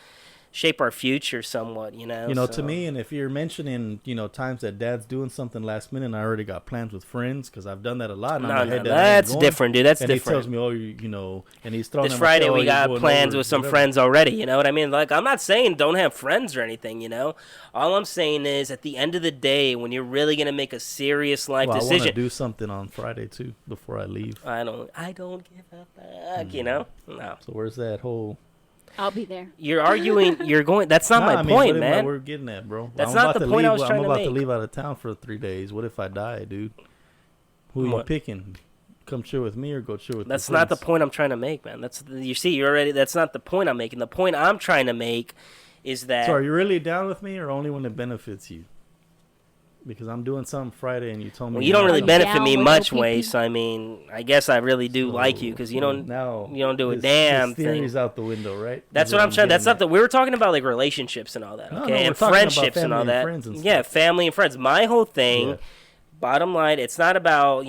shape our future somewhat. You know. To So- me, and if you're mentioning, times that dad's doing something last minute, and I already got plans with friends because I've done that a lot. And No, I'm ahead no, that I ain't that's going. different, dude. That's And different. he tells me, and he's throwing This in my Friday shit, we you're got going plans over, with some whatever. friends already. You know what I mean? Like, I'm not saying don't have friends or anything. All I'm saying is at the end of the day, when you're really gonna make a serious life Well, I want decision, to do something on Friday too before I leave. I don't give a fuck. No. So where's that whole? I'll be there. You're arguing. You're going. That's not Nah, my I mean, point, what am I- man. We're getting at, bro. That's I'm not about the to point I leave- was trying to I'm about make. to leave out of town for 3 days. What if I die, dude? Who are you What? picking? Come chill with me or go chill with That's your not the friends? point I'm trying to make, man. That's you see, you're already. That's not the point I'm making. The point I'm trying to make is that. So are you really down with me or only when it benefits you? Because I'm doing something Friday and you told me Well, you don't really I'm benefit down me with much, OPP. Waste. I mean, I guess I really do like you because you don't. now you don't do a his damn theory's thing. out the window, right? That's Is what I'm trying. That's getting not the. We were talking about like relationships and all that, No, okay, no, we're and talking about friendships and family all and that. friends and Yeah, stuff. family and friends. My whole thing, Yeah. bottom line, it's not about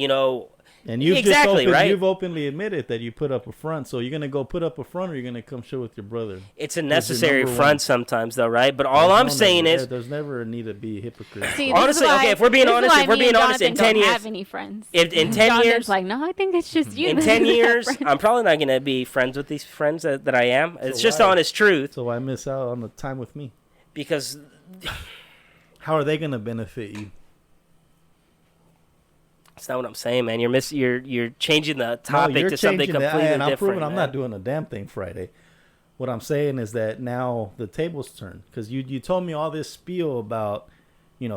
And you've Exactly, right? You've openly admitted that you put up a front. So you're gonna go put up a front, or you're gonna come chill with your brother. It's a your necessary number front one. sometimes, though, right? But all I'm saying is, there's never a need to be a hypocrite. See, Honestly, this is okay, why- if we're being this is honest- why if we're me being and honest, in Jonathan 10 don't years- have any friends. in 10 Jonathan's years, like, no, I think it's just you. in that 10 have years, friends." I'm probably not gonna be friends with these friends that I am. It's So just why? honest truth So I miss out on the time with me. because How are they gonna benefit you? that's not what I'm saying, man. You're changing the topic you're to something changing that, completely and I'm different. proving I'm man. not doing a damn thing Friday. What I'm saying is that now the tables turn because you told me all this spiel about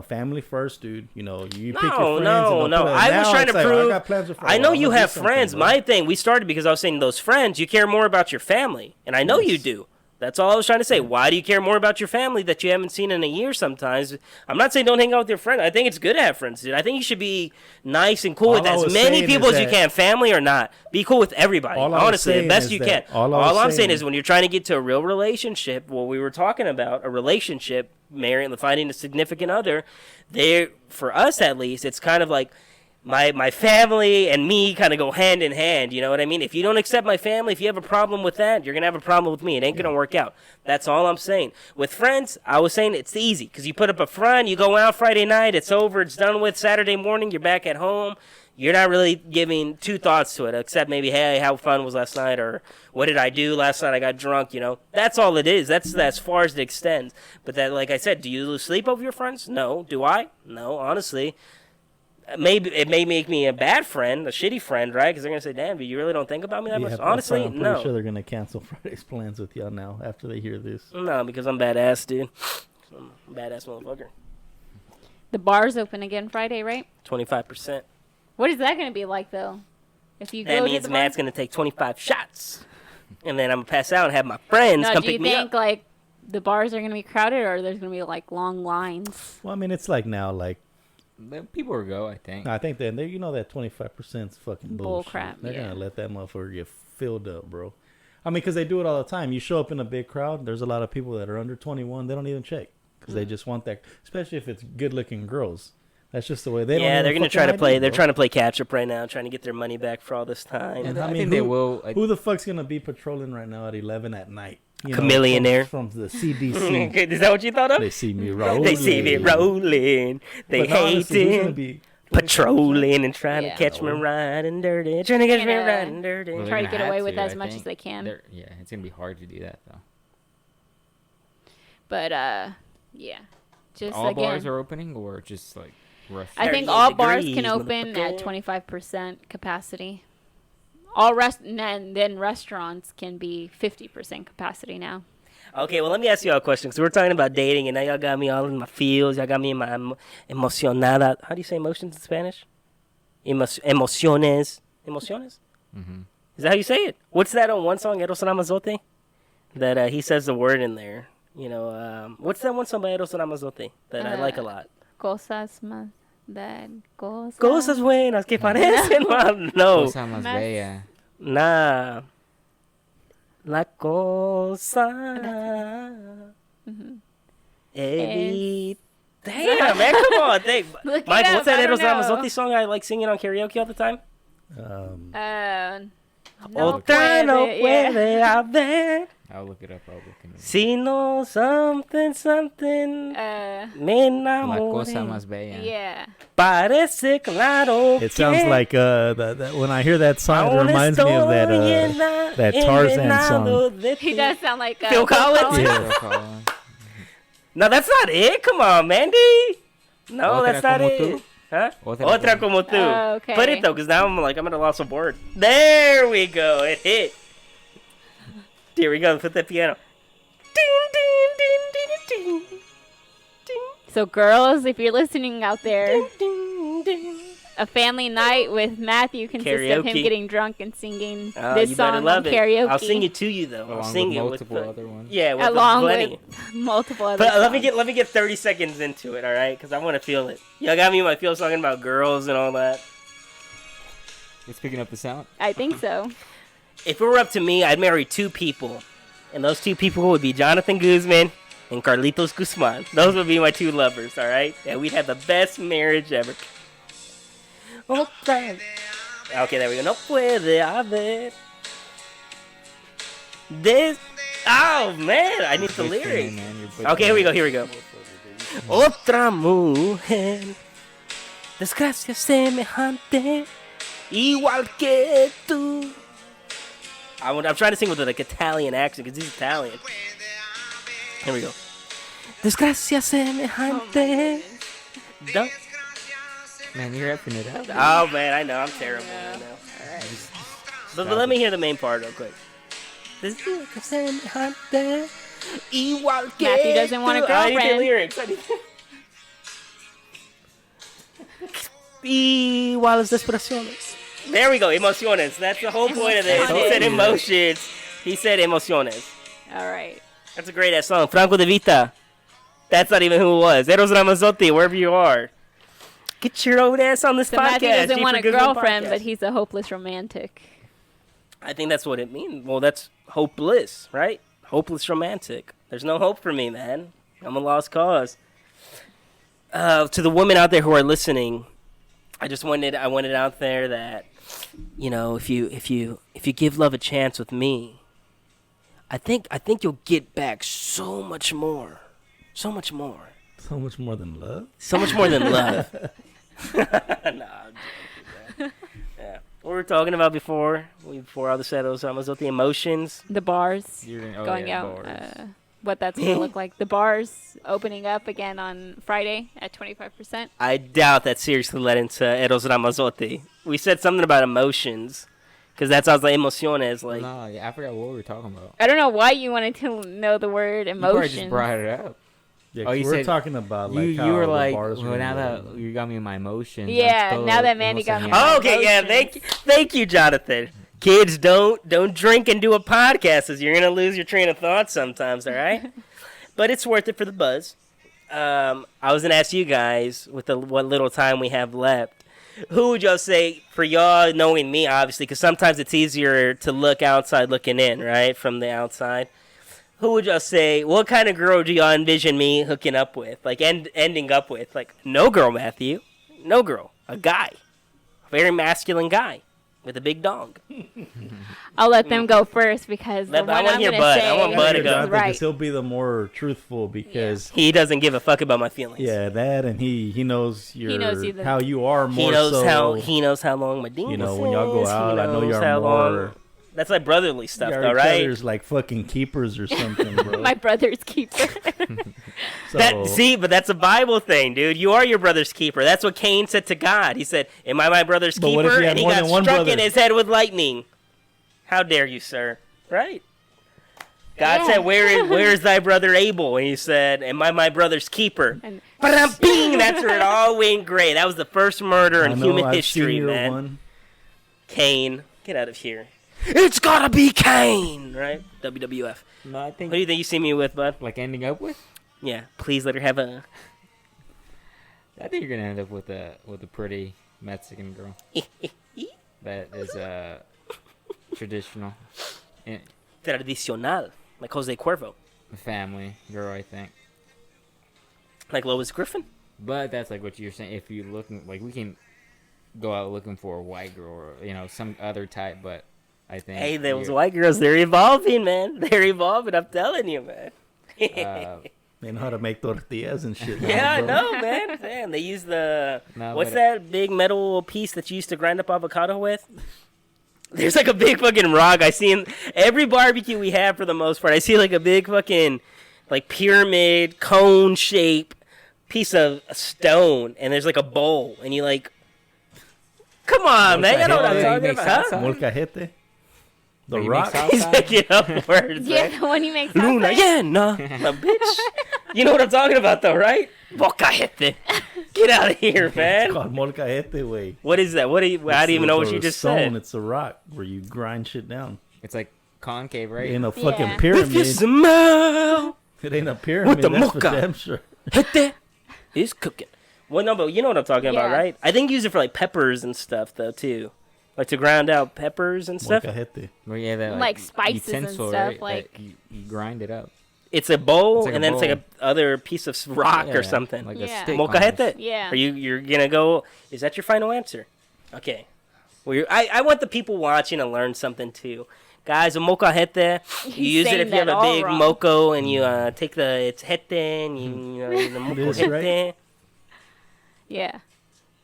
family first, dude. You pick your friends. No. and I don't put it- was now trying it's to like, prove. I got plans with I Friday. know I'm you gonna do have something, friends. bro. My thing, we started because I was saying those friends. You care more about your family, and I know you Yes. do. That's all I was trying to say. Why do you care more about your family that you haven't seen in a year sometimes? I'm not saying don't hang out with your friends. I think it's good to have friends, dude. I think you should be nice and cool All with I as was many saying people is as you that- can, family or not. Be cool with everybody. All I was Honestly, the saying best is you that- can. all I All was I'm saying saying- is when you're trying to get to a real relationship, what we were talking about, a relationship, marrying, finding a significant other, for us at least, it's kind of like my family and me kind of go hand in hand. You know what I mean? If you don't accept my family, if you have a problem with that, you're going to have a problem with me. It ain't going to work out. That's all I'm saying. With friends, I was saying it's easy because you put up a front, you go out Friday night, it's over, it's done with. Saturday morning, you're back at home. You're not really giving two thoughts to it, except maybe, hey, how fun was last night, or what did I do last night? I got drunk, That's all it is. That's as far as it extends. But that, like I said, do you lose sleep over your friends? No. Do I? No, honestly. Maybe it may make me a bad friend, a shitty friend, right? Because they're gonna say, "Damn, you really don't think about me that Yeah, much." that's why Honestly, I'm pretty no, sure they're gonna cancel Friday's plans with y'all now after they hear this. no, because I'm badass, dude. I'm a badass motherfucker. The bar's open again Friday, right? 25%. What is that going to be like, though? If you That go means to the Matt's bar? gonna take 25 shots, and then I'm gonna pass out and have my friends No, come do you pick me up. think, like, the bars are going to be crowded or there's going to be, like, long lines? Well, I mean, it's like now, like People will go, I think. I think that that 25% is fucking Bull bullshit. crap, They're yeah. gonna let that motherfucker get filled up, bro. I mean, because they do it all the time. You show up in a big crowd. There's a lot of people that are under 21. They don't even check because they just want that. Especially if it's good-looking girls. That's just the way they. Yeah, don't they're even gonna try to fucking play. ID, They're bro. trying to play catch up right now, trying to get their money back for all this time. And I I mean, think they who- will. Who the fuck's gonna be patrolling right now at 11 at night? Chameleonaire. from the CDC. Okay, is that what you thought of? They see me rolling. They see me rolling. They But honestly, who's gonna hating, be patrolling, and trying Yeah. to catch me riding dirty. Trying to catch me And, riding dirty. Well, they're Try to gonna get away have with to, as I much as think. they can. Yeah, it's gonna be hard to do that though. But, yeah. Just, All again, bars are opening, or just like restaurants? I think 38 all bars degrees, can open at motherfucker. 25% capacity. And then restaurants can be 50% capacity now. Okay, well, let me ask you all a question. Because we're talking about dating, and now y'all got me all in my feels. Y'all got me in my emocionada. How do you say emotions in Spanish? Emociones. Emociones? Mm-hmm. Is that how you say it? What's that on one song, Eros Ramazote? That he says the word in there. What's that one song by Eros Ramazote that I like a lot? Cosas más than cosas. Cosas buenas que parecen mal. No. Cosa más Más- bella. Nah. La cosa. Mhm. Damn, man, come on. Look it Mike, up, what's that I Eros don't know. Ramazote song I like singing on karaoke all the time? No Otra no puede, yeah. puede haber. I'll look it up. I'll look it up. Sino something. Me La cosa enamoré. más bella. Yeah. Parece claro It sounds que like that when I hear that song, it aún reminds me of estoy that Tarzan enamorado song. de He ti. does sound like Phil Collins? Yeah. Phil Collins. No, that's not it. Come on, Mandy. No, Otra that's not como it. tú. Huh? Otra Otra como- como tú. Oh, okay. Put it though, because now I'm at a loss of word. There we go. It hit. Here we go. Put that piano. So, girls, if you're listening out there, a family night with Matthew consists of him Karaoke. getting drunk and singing this You better song love on it. karaoke. I'll sing it to you though. I'll Along sing with it multiple with other ones. Yeah, with along plenty. with multiple other But songs. let me get 30 seconds into it, all right? Because I want to feel it. Y'all got me in my feels talking about girls and all that. It's picking up the sound. I think so. If it were up to me, I'd marry 2 people, and those 2 people would be Jonathan Guzman and Carlitos Guzman. Those would be my 2 lovers, all right? And we'd have the best marriage ever. Okay, there we go. No puede haber. This. Oh man, I need the lyrics. Okay, here we go. Otra mujer, desgracia semejante, igual que tú. I'm trying to sing with like Italian accent because he's Italian. Here we go. Desgracia semejante. Don't. Man, you're effing it up. Oh man, I know I'm terrible. I know. All right. But let me hear the main part real quick. Desgracia semejante, igual que Matthew doesn't want a tú. I need the girlfriend. lyrics. Iguales desesperaciones. There we go, emociones. That's the whole point of this. He said emotions. He said emociones. All right. That's a great ass song. Franco de Vita. That's not even who it was. Eros Ramazzotti, wherever you are. Get your own ass on this So podcast. Matthew doesn't G want for a Guzman girlfriend, podcast. but he's a hopeless romantic. I think that's what it means. Well, that's hopeless, right? Hopeless romantic. There's no hope for me, man. I'm a lost cause. To the women out there who are listening, I wanted out there that, you know, if you give love a chance with me, I think you'll get back so much more. So much more. So much more than love. So much more than love. Nah, I'm joking, man. Yeah. What we were talking about before all the shadows, almost with the emotions. The bars Going out. What that's going to look like. The bars opening up again on Friday at 25%. I doubt that seriously led into Eros Ramazzotti. We said something about emotions, because that sounds like emociones. Like, No, yeah, I forgot what we were talking about. I don't know why you wanted to know the word You probably emotion. just brought it up. Yeah, Oh, you we're said talking about like you how were the like, bars well, were now gonna that you got me in my emotions. I'm Yeah, still now that Mandy got me emotionally- in oh, okay, yeah, emotions. thank you, Jonathan. Kids, don't drink and do a podcast, as you're gonna lose your train of thought sometimes. All right, but it's worth it for the buzz. I was gonna ask you guys, with what little time we have left, who would y'all say, for y'all knowing me, obviously, because sometimes it's easier to look outside looking in, right, from the outside. Who would y'all say, what kind of girl do y'all envision me hooking up with, like ending up with? Like, no girl, Matthew. No girl. A guy. A very masculine guy with a big dong. I'll let them go first because the I one wanna I'm hear going to Bud. say I want Bud to is go. Jonathan, 'cause right. he'll be the more truthful because He doesn't give a fuck about my feelings. yeah, that and he knows your knows you how you are more. He knows so, he knows how long my ding you know is. when y'all go out. I know He knows you're how long. more. That's like brotherly stuff, You're though, each right? other's like fucking keepers or something, bro. My brother's keeper. So, But that's a Bible thing, dude. You are your brother's keeper. That's what Cain said to God. He said, "Am I my brother's But what if keeper?" you had And he more got than one struck brother? in his head with lightning. How dare you, sir? Right? God Yeah. said, "Where is thy brother Abel?" And he said, "Am I my brother's keeper?" And Ba-dum-bing! That's where it all went great. That was the first murder I in know, human I've history, seen your man. one. Cain, get out of here. It's gotta be Cain, right? WWF. No, I think Who do you think you see me with, bud? like ending up with. Yeah, please let her have a. I think you're gonna end up with a pretty Mexican girl that is traditional, in Tradicional, like Jose Cuervo, family girl. I think. like Lois Griffin. But that's like what you're saying. If you're looking, like, we can go out looking for a white girl or, you know, some other type, but I think. Hey, those you're- white girls, they're evolving, man. They're evolving, I'm telling you, man. They know how to make tortillas and shit. now, Yeah, I bro. know, man. Damn, they use the. No, What's but- that big metal piece that you used to grind up avocado with? There's like a big fucking rock. I see in every barbecue we have for the most part. I see like a big fucking like pyramid cone shape piece of stone, and there's like a bowl, and you like, come on, man, you know what I'm Molcajete. talking Make about? salsa. Huh? Molcajete. The You Rock. make He's making up words, Yeah, man. the one he makes. Luna, outside. yeah, nah, bitch. You know what I'm talking about, though, right? Molcajete. Get out of here, It's man. called molcajete way. What is that? What do you? I don't even know what you just said. It's a rock where you grind shit down. It's like concave, It right? ain't a fucking Yeah. If you pyramid. smell, It ain't a pyramid. the That's for mocha. damn sure. jete is cooking. Well, no, but you know what I'm talking about, Yeah. right? I think use it for like peppers and stuff, though, too. Like to ground out peppers and stuff. Molcajete. Where you have that Like spices and utensil, stuff, right, like- that you grind it up. It's a bowl, It's like a and then it's like bowl. a other piece of rock Yeah, or something. like Yeah. a stick. Molcajete. almost. Yeah. Are you're gonna go? Is that your final answer? Okay. Well, I want the people watching to learn something too, guys. A molcajete. You He's use it saying if you have that a all big wrong. moco and you take it's hete and you know the It is, molcajete. right? Yeah.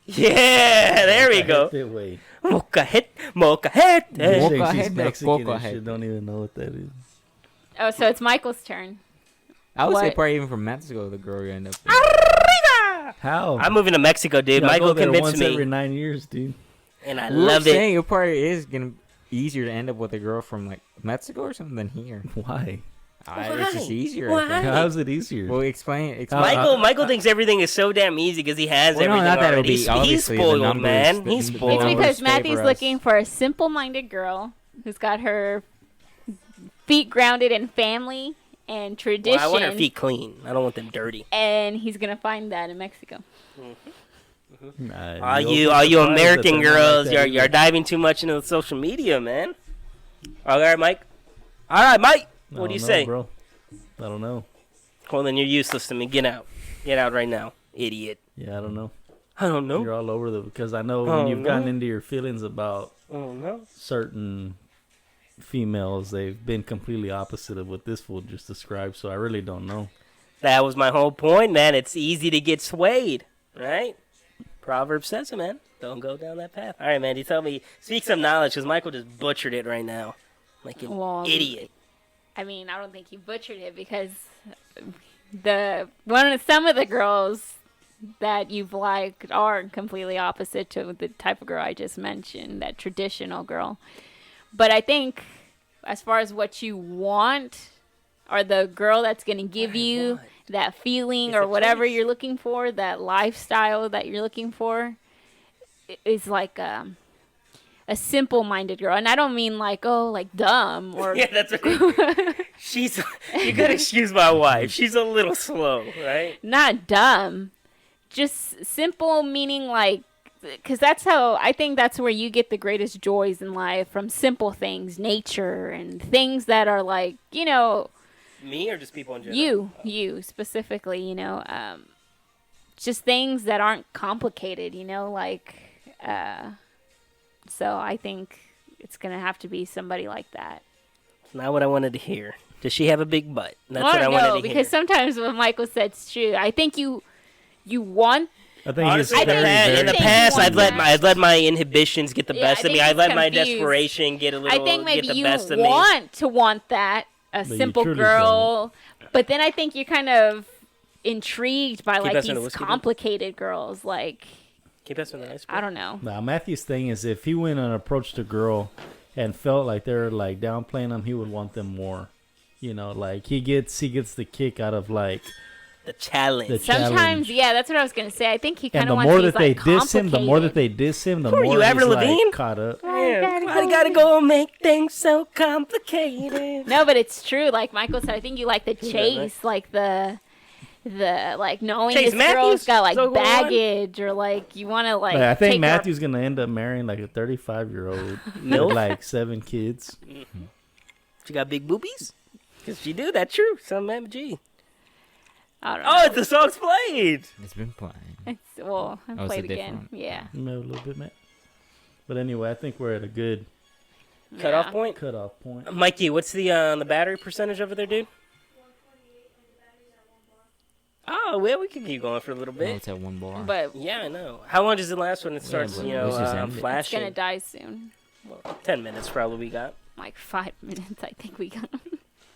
Yeah, there we go. Molcajete way. Molcajete, She molcajete. thinks she's Molcajete, Mexican and molcajete. shit. Don't even know what that is. Oh, so it's Michael's turn. I would say What? probably even from Mexico, the girl you end up with. Arriba! How? I'm moving to Mexico, dude. Yeah, I Michael go there convinced once me, every 9 years, dude. and I Well, I'm love it. saying it probably is gonna be easier to end up with a girl from like Mexico or something than here. Why? It's just Why? easier. Why? I think. How's it easier? Well, explain. Michael thinks everything is so damn easy because he has Well, no, everything not that it would already. be He's obviously the spoiled, numbers man. that- He's the spoiled. It's numbers because stay Matthew's for us. looking for a simple-minded girl who's got her feet grounded in family and tradition. Well, I want her feet clean. I don't want them dirty. And he's gonna find that in Mexico. Nah, All you'll be you surprised American that they're not girls, like that you're either. diving too much into the social media, man. All right, Mike. All right, Mike. I What do you don't know, say? bro? I don't know. Well, then you're useless to me. Get out. Get out right now, idiot. Yeah, I don't know. I don't know. You're all over the because I know Oh, when you've gotten no. into your feelings about Oh no. certain females, they've been completely opposite of what this fool just described. So I really don't know. That was my whole point, man. It's easy to get swayed, right? Proverb says it, man. Don't go down that path. All right, man. You tell me. Speak some knowledge, because Michael just butchered it right now, like an Well, idiot. I mean, I don't think you butchered it because some of the girls that you've liked are completely opposite to the type of girl I just mentioned, that traditional girl. But I think as far as what you want, or the girl that's going to give What I you want. that feeling It's or a whatever choice. you're looking for, that lifestyle that you're looking for, is like a simple-minded girl. And I don't mean like, oh, like dumb or Yeah, that's right. She's. You gotta excuse my wife. She's a little slow, right? not dumb, just simple, meaning like, because that's how I think that's where you get the greatest joys in life, from simple things, nature, and things that are like, Me or just people in general? you specifically, just things that aren't complicated, so I think it's gonna have to be somebody like that. Not what I wanted to hear. Does she have a big butt? That's I what I don't wanted know, to because hear. sometimes what Michael said's true. I think you want. I think Honestly, it's I think- very, in the think past, you I've want let my inhibitions get the Yeah, I best of me. think I he's let my confused. desperation get a little I think maybe get the you best of me. want to want that, a you simple truly girl, but then I think you're kind of intrigued by like us in the these whiskey, dude. complicated girls. Like, Keep us with the ice cream. I don't know. Now Matthew's thing is if he went and approached a girl and felt like they're like downplaying him, he would want them more. Like he gets the kick out of like, The challenge. The Sometimes, challenge. yeah, that's what I was gonna say. I think he kind and of the wants more these, that they like, diss him, the more that complicated. they diss him, the Who are more you, he's Avril Lavigne? like caught up. Yeah, why you gotta go and make things so complicated? No, but it's true. Like Michael said, I think you like the that, chase, like the like knowing Chase this Matthews? girl's got like So go on. baggage, or like you want to like. Like, I think take her- Matthew's gonna end up marrying like a 35-year-old Milf? with like 7 kids. She got big boobies? Because she do, that's true. Some MG. I don't know. Oh, the song's played. It's been playing. Well, I Oh, it's played a again. different- Yeah. Maybe a little bit, Matt. But anyway, I think we're at a good Cut-off Yeah. point? cutoff point. Mikey, what's the battery percentage over there, dude? Oh, well, we can keep going for a little Oh, bit. it's at one bar. But Yeah, I know. How long does it last when it starts, but let's just end it. it's flashing? gonna die soon. Well, 10 minutes probably we got. Like 5 minutes, I think we got.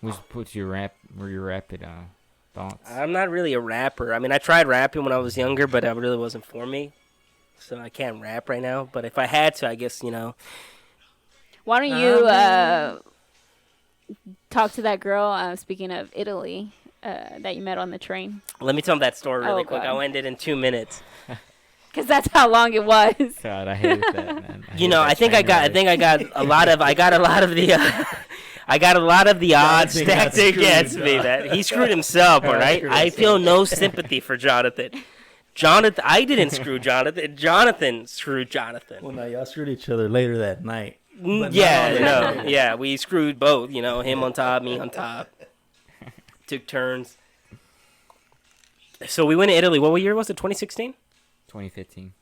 Which puts your rapid thoughts. I'm not really a rapper. I mean, I tried rapping when I was younger, but it really wasn't for me. So I can't rap right now. But if I had to, I guess, Why don't you talk to that girl, speaking of Italy, that you met on the train? Let me tell that story really Oh, quick. God. I'll end it in 2 minutes. Because that's how long it was. God, I hated that, man. You know, I think I got a lot of the odds Jonathan got stacked screwed, against me. dog. That he screwed himself. All right, I feel no sympathy for Jonathan. I didn't screw Jonathan. Jonathan screwed Jonathan. Well, no, y'all screwed each other later that night. But Yeah, we screwed both. You know, him on top, me on top. Took turns. So we went to Italy. What year was it? 2016? 2015.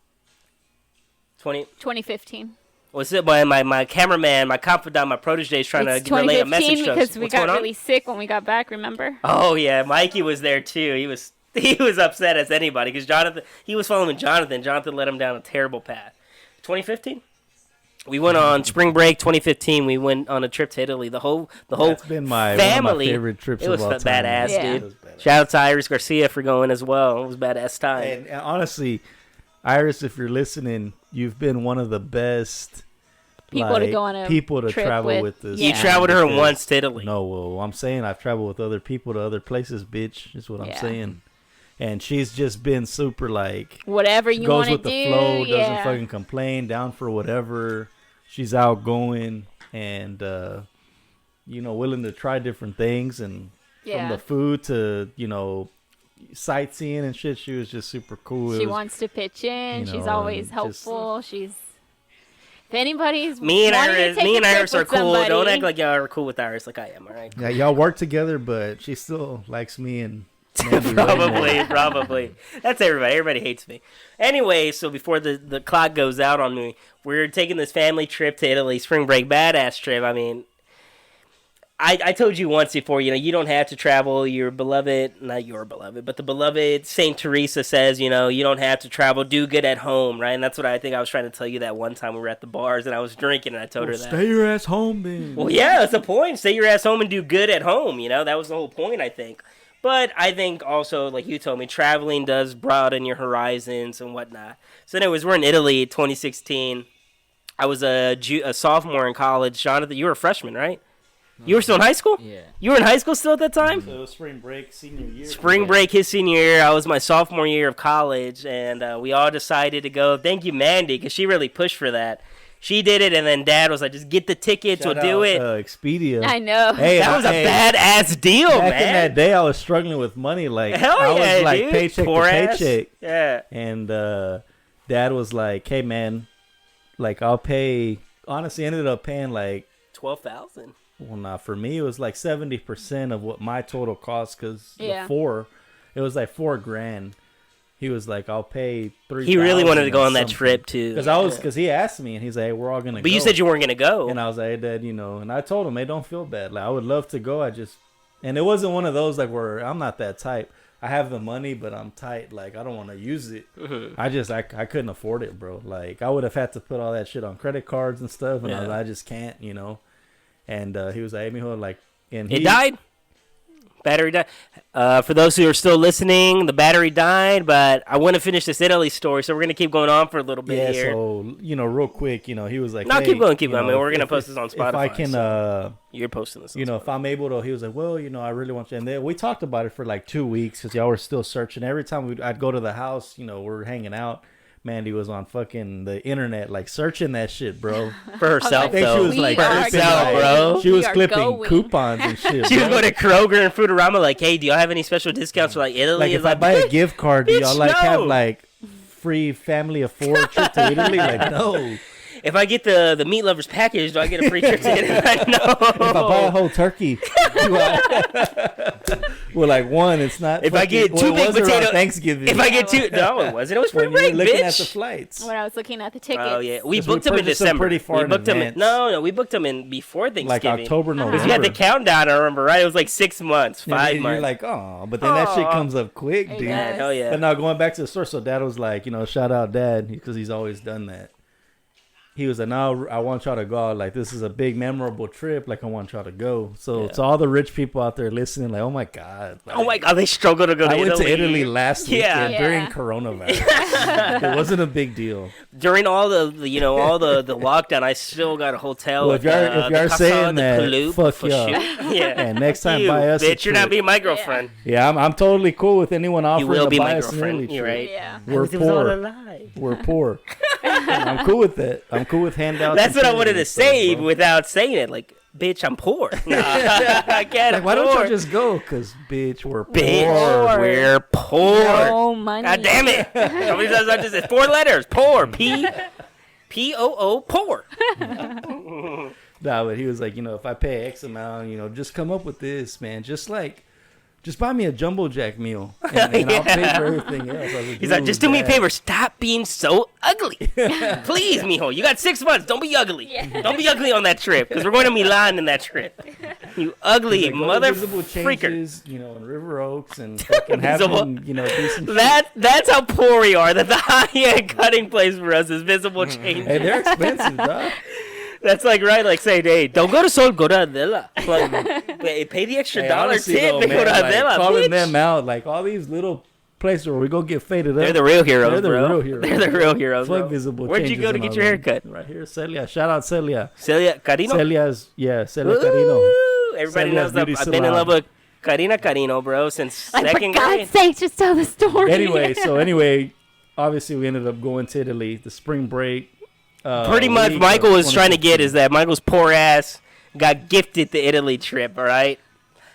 2015. Was it my cameraman, my confidant, my protege is trying It's to relay a 2015 message to us. because we What's got going on? really sick when we got back, remember? Oh yeah, Mikey was there too. He was upset as anybody because he was following Jonathan. Jonathan led him down a terrible path. 2015. We went on spring break. 2015. We went on a trip to Italy. The whole That's been my family. one of my favorite trips It was of all time. badass, Yeah. dude. Shout out to Iris Garcia for going as well. It was a badass time. And honestly, Iris, if you're listening, you've been one of the best People to go on a people to trip travel with with. this. Yeah. You traveled her Because- once to Italy. No, well, I'm saying I've traveled with other people to other places, bitch. Is what I'm Yeah. saying. And she's just been super like Whatever you goes want to with do. the flow, doesn't yeah. fucking complain, down for whatever. She's outgoing and willing to try different things, and from Yeah. the food to sightseeing and shit, she was just super cool. She wants to pitch in. you She's know, always and just- helpful. She's. If anybody's Me and wanting to Iris, take me a and trip Iris are with cool. somebody- Don't act like y'all are cool with Iris like I am. All right. Yeah, y'all work together, but she still likes me and Mandy way more. Probably. That's everybody. Everybody hates me. Anyway, so before the clock goes out on me, we're taking this family trip to Italy, spring break, badass trip. I mean, I told you once before, you don't have to travel. Your beloved, not your beloved, but the beloved Saint Teresa says, you don't have to travel. Do good at home, right? And that's what I think I was trying to tell you that one time we were at the bars and I was drinking and I told her that. Stay your ass home, then. Well, yeah, that's the point. Stay your ass home and do good at home. That was the whole point, I think. But I think also, like you told me, traveling does broaden your horizons and whatnot. So anyways, we're in Italy, 2016. I was a sophomore in college. Jonathan, you were a freshman, right? You were still in high school? Yeah. You were in high school still at that time? So spring break, senior year. Spring break his senior year. I was my sophomore year of college, and we all decided to go. Thank you, Mandy, because she really pushed for that. She did it, and then Dad was like, just get the tickets, Shout we'll do out, it. Expedia. I know. Hey, That was a badass deal, back man. in that day, I was struggling with money. Like Hell I yeah, was like dude. paycheck Poor to ass. paycheck. Yeah. And Dad was like, "Hey, man, like I'll pay." Honestly, ended up paying like, 12,000. well, not for me. It was like 70% of what my total cost because Yeah. it was like $4,000. He was like, "I'll pay 3,000." He really wanted to go on that trip too. Because he asked me and he's like, hey, "We're all gonna go." But you said you weren't gonna go. And I was like, "Hey, Dad, and I told him, hey, don't feel bad. Like I would love to go. And it wasn't one of those like where I'm not that type. I have the money, but I'm tight. Like I don't want to use it. Mhm. I couldn't afford it, bro. Like I would have had to put all that shit on credit cards and stuff, and Yeah. I just can't, And he was like, "Hey, mijo, like," and It died. Battery died. For those who are still listening, the battery died, but I want to finish this Italy story, so we're gonna keep going on for a little bit Yeah, here. so real quick, he was like, No, hey, keep going. I mean, we're if- gonna if- post this on If I Spotify, can, You're posting this. On if I'm able to, he was like, well, I really want you. And then we talked about it for like 2 weeks because y'all were still searching. Every time I'd go to the house, we're hanging out. Mandy was on fucking the internet, like searching that shit, bro. for herself, I think though. she was like for are herself, going. bro. She was We are clipping going. coupons and shit. She was bro. going to Kroger and Foodorama, like, hey, do y'all have any special discounts for like Italy? Like It's if I buy a gift card, do bitch, y'all like no. have like free family of 4 trip to Italy? Like no. if I get the meat lovers package, do I get a free trip to Italy? Like, no. If I buy a whole turkey, do well, like one, it's not. If I get two it big was around potato- Thanksgiving. If I get two, no, it wasn't. It was when spring you were break, looking bitch. at the flights. When I was looking at the tickets. Oh yeah, we 'Cause we booked them in purchased them December. pretty far we in booked them. advance. No, we booked them in before Thanksgiving. Like October, November. Because you had the countdown. I remember, right? It was like 6 months, Yeah, 5 and months. You're like, oh, but then that shit Aw. comes up quick, It dude. does. Yeah, hell yeah. But now going back to the source, so Dad was like, shout out Dad because he's always done that. he was like, no, I want y'all to go. Like, this is a big, memorable trip. Like, I want y'all to go. So, to all the rich people out there listening, like, oh my God. Like, oh my God, they struggle to go to Italy. I went to Italy last weekend Yeah. during coronavirus. It wasn't a big deal. During all the lockdown, I still got a hotel. Well, if you're saying that, fuck y'all. Yeah. And next time, buy us a bitch, you're not trip. being my girlfriend. Yeah, I'm totally cool with anyone offering You will be to my buy us an Italy girlfriend. You're trip. right. Yeah. We're It was all a poor. lie. We're poor. I'm cool with that. I'm cool with handouts. That's and what I wanted to and stuff, say bro. without saying it. Like, bitch, I'm poor. I can't Like, why don't afford. you just go? Because, bitch, we're poor. Bitch, we're poor. No money. God damn it. Somebody says I just said 4 letters. Poor. P-O-O, poor. Nah, but he was like, if I pay X amount, just come up with this, man. Just buy me a Jumbo Jack meal, and I'll pay for everything else. I was like, He's like, just do me a favor. Stop being so ugly. Please, mijo. You got 6 months. Don't be ugly. Don't be ugly on that trip, because we're going to Milan in that trip. You ugly Like, go to mother Visible freaker. Changes, in River Oaks, and fucking have Visible- them, do some shit. That's how poor we are. That the high-end cutting place for us is Visible Changes. Hey, they're expensive, dog. That's like, right, like say, hey, don't go to Sol, go to Adela. Like, wait, pay the extra dollar honestly, tip though, and go to man, like, Adela, calling bitch. them out, like all these little places where we go get faded up. They're the real heroes, They're the bro. real heroes. They're the real heroes, Fuck bro. Visible Where'd you Changes go to and get all your that. haircut? Right here, Celia. Shout out Celia. Celia Carino? Celia Carino. Ooh, everybody Celia's knows that beauty I've been in salon. love with Karina Carino, bro, since Like, second for God's grade. sake, just tell the story. Anyway, obviously we ended up going to Italy, the spring break. Pretty much, week Michael of was trying to get 2015. is that Michael's poor ass got gifted the Italy trip, all right?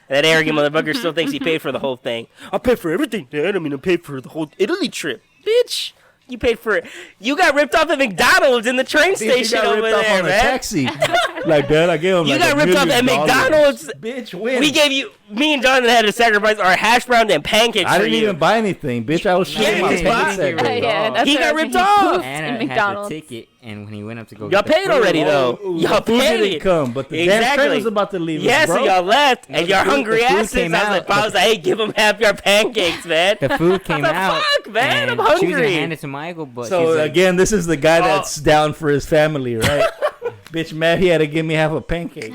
That arrogant motherfucker still thinks he paid for the whole thing. I'll pay for everything, Dad. I mean, I paid for the whole Italy trip. Bitch, you paid for it. You got ripped off at McDonald's in the train Bitch, you station got over ripped off there, on a man. taxi. Like, Dad, I gave him You like got $1 ripped off at million. McDonald's. Bitch, when? We gave you, me and Jonathan had to sacrifice our hash brown and pancakes I for didn't you. even buy anything, bitch. I was shitting my Yeah, pants you that day. Yeah, that's He what got I was ripped saying. off. Poofed Anna in had the McDonald's. ticket, and when he went up to go Y'all get the paid food, already, though. Ooh, Y'all the food paid. didn't come, but the damn train was about to leave Yeah, us, bro. so y'all left, and the your food- hungry the food asses. came I was out, like, I was like, hey, give them half your pancakes, man. The food came What the out. fuck, man? and I'm She was hungry. gonna hand it to Michael, but So she's like, again, this is the guy Oh. that's down for his family, right? Bitch, mad he had to give me half a pancake.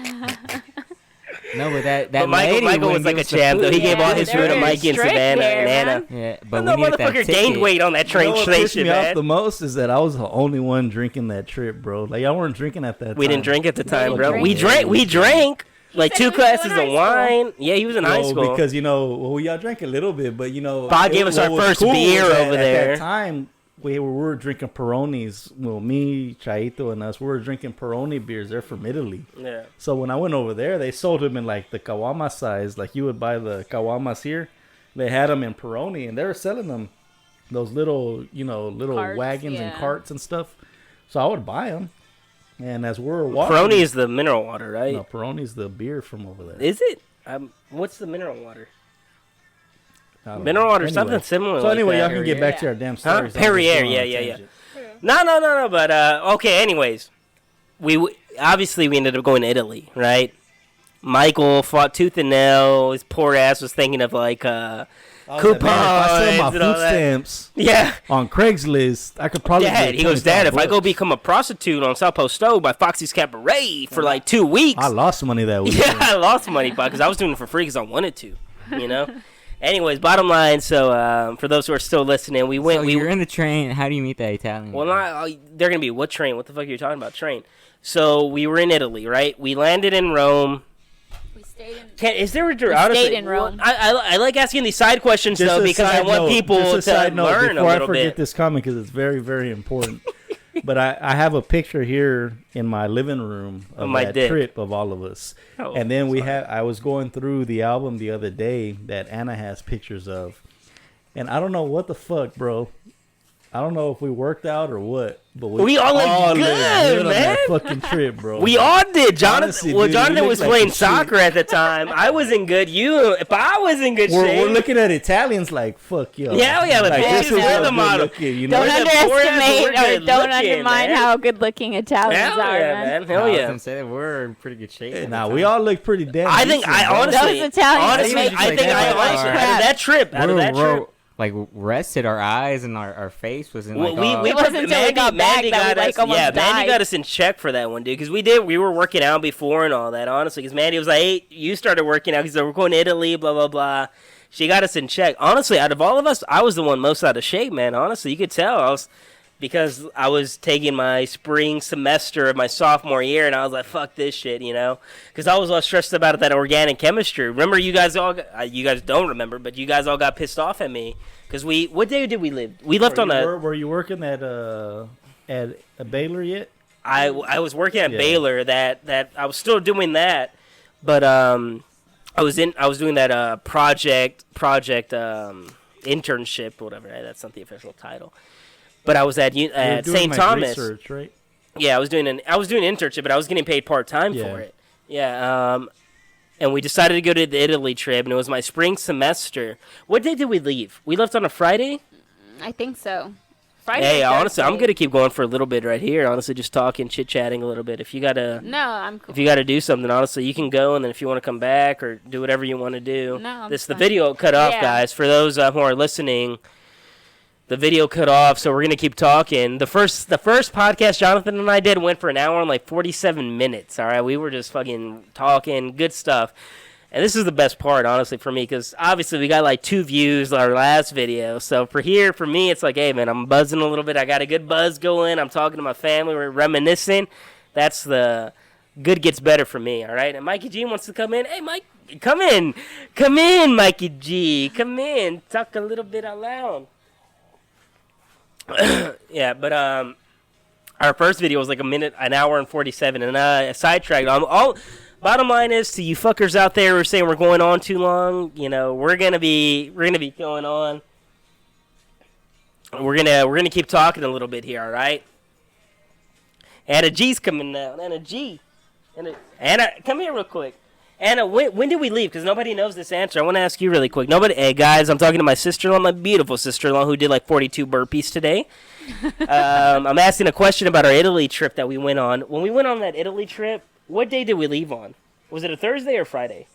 no, but that But lady Michael was wouldn't like give a us the champ, though. He food. gave all his they're food to very Mikey and strict Savannah there, and Anna. man. Yeah, But but no we needed that motherfucker gained ticket. weight on that You train know what pissed station, me off man. the most is that I was the only one drinking that trip, bro. Like, y'all weren't drinking at that time. We didn't drink at the time, didn't bro. drink. We drank. We drank like said he 2 was still in glasses high of school. wine. Yeah, he was in high No, school. because well, y'all drank a little bit, but Bob gave us our what was first cool beer was that over at there. that time, we were drinking Peronis. Well, me, Chaito, and us, we were drinking Peroni beers. They're from Italy. Yeah. So when I went over there, they sold them in like the Kawama size. Like you would buy the Kawamas here. They had them in Peroni, and they were selling them those little, little Carts, wagons and yeah. carts and stuff. So I would buy them. And as we were walking, Peroni is the mineral water, right? no, Peroni's the beer from over there. Is it? What's the mineral water? I don't Mineral know. water, Anyway. something similar. So like anyway, that. y'all can get back to our damn Huh? stories. I'm just Perrier, going on a yeah. tangent. No. But okay. Anyways, obviously we ended up going to Italy, right? Michael fought tooth and nail. His poor ass was thinking of like I was coupons like, man, if I sell my and all food that. stamps Yeah. on Craigslist, I could probably Dad, get he goes, Dad, if I go $25. become a prostitute on South Post Stove by Foxy's Cabaret for like 2 weeks, I lost money that week. yeah, I lost money because I was doing it for free because I wanted to, you know. Anyways, bottom line. So for those who are still listening, we went. So we you're in the train. How do you meet that Italian? Well, guy? they're gonna be what train? What the fuck are you talking about? Train. So we were in Italy, right? We landed in Rome. We stayed in. Is there a honestly? stayed in Rome. I like asking these side questions Just though a because I side want note, people just a to side note, learn a before little I forget bit. this comment because it's very, very important. But I have a picture here in my living room of my that dick. trip of all of us. Oh, And then I was going through the album the other day that Anna has pictures of. And I don't know what the fuck, bro. I don't know if we worked out or what, but We all looked good, on man. that fucking trip, bro. We all did. Jonathan. Honestly, well, dude, Jonathan we was looked like playing the shit. soccer at the time. I was in good. If I was in good we're shape, looking at Italians like, fuck yo. Yeah, the like, bitches this is were how the good model. looking, you know? Don't We're the poor ass, underestimate we're or good don't looking, undermine man. how good-looking Italians Hell are, yeah, man. man. Hell I was yeah. gonna say that we're in pretty good shape. at the Nah, time. we all look pretty damn I think decent, I bro. honestly, Those Italians honestly, make I think like I that. honestly Alright. out of that trip, out of that trip. like rested. Our eyes and our face wasn't Well, like. It wasn't until we got back that we, like, almost Mandy died. got us in check for that one, dude. Because we were working out before and all that, honestly. Because Mandy was like, hey, you started working out because we're going to Italy, blah, blah, blah. She got us in check. Honestly, out of all of us, I was the one most out of shape, man. Honestly, you could tell. Because I was taking my spring semester of my sophomore year, and I was like, fuck this shit, you know? Because I was all stressed about that organic chemistry. Remember, you guys don't remember, but you guys all got pissed off at me. Because what day did we leave? We left Were you working at Baylor yet? I was working at Yeah. Baylor. That I was still doing that, but I was doing that project internship, whatever. That's not the official title. But I was at St. Thomas. Research, right? Yeah, I was doing an internship, but I was getting paid part-time Yeah. for it. Yeah. And we decided to go to the Italy trip, and it was my spring semester. What day did we leave? We left on a Friday? I think so. Friday. Hey, or honestly, I'm Thursday. gonna keep going for a little bit right here. Honestly, just talking, chit-chatting a little bit. If you gotta No, I'm cool. do something, honestly, you can go, and then if you want to come back or do whatever you want to do. No, I'm the fine. video cut off, Yeah. guys. For those who are listening, the video cut off, so we're gonna keep talking. The first podcast Jonathan and I did went for an hour and like 47 minutes. All right, we were just fucking talking, good stuff. And this is the best part, honestly, for me, because obviously we got like 2 views on our last video. So for me, it's like, hey, man, I'm buzzing a little bit. I got a good buzz going. I'm talking to my family. We're reminiscing. That's the good gets better for me, all right? And Mikey G wants to come in. Hey, Mike, come in. Come in, Mikey G. Come in. Talk a little bit out loud. Yeah, but our first video was like an hour and 47, and I sidetracked. Bottom line is, to you fuckers out there who are saying we're going on too long, you know, we're gonna be going on. We're gonna keep talking a little bit here, all right? Anna G's coming now. Anna G. Anna, come here real quick. Anna, when did we leave? Because nobody knows this answer. I want to ask you really quick. Hey, guys, I'm talking to my sister-in-law, my beautiful sister-in-law, who did like 42 burpees today. I'm asking a question about our Italy trip that we went on. When we went on that Italy trip, what day did we leave on? Was it a Thursday or Friday?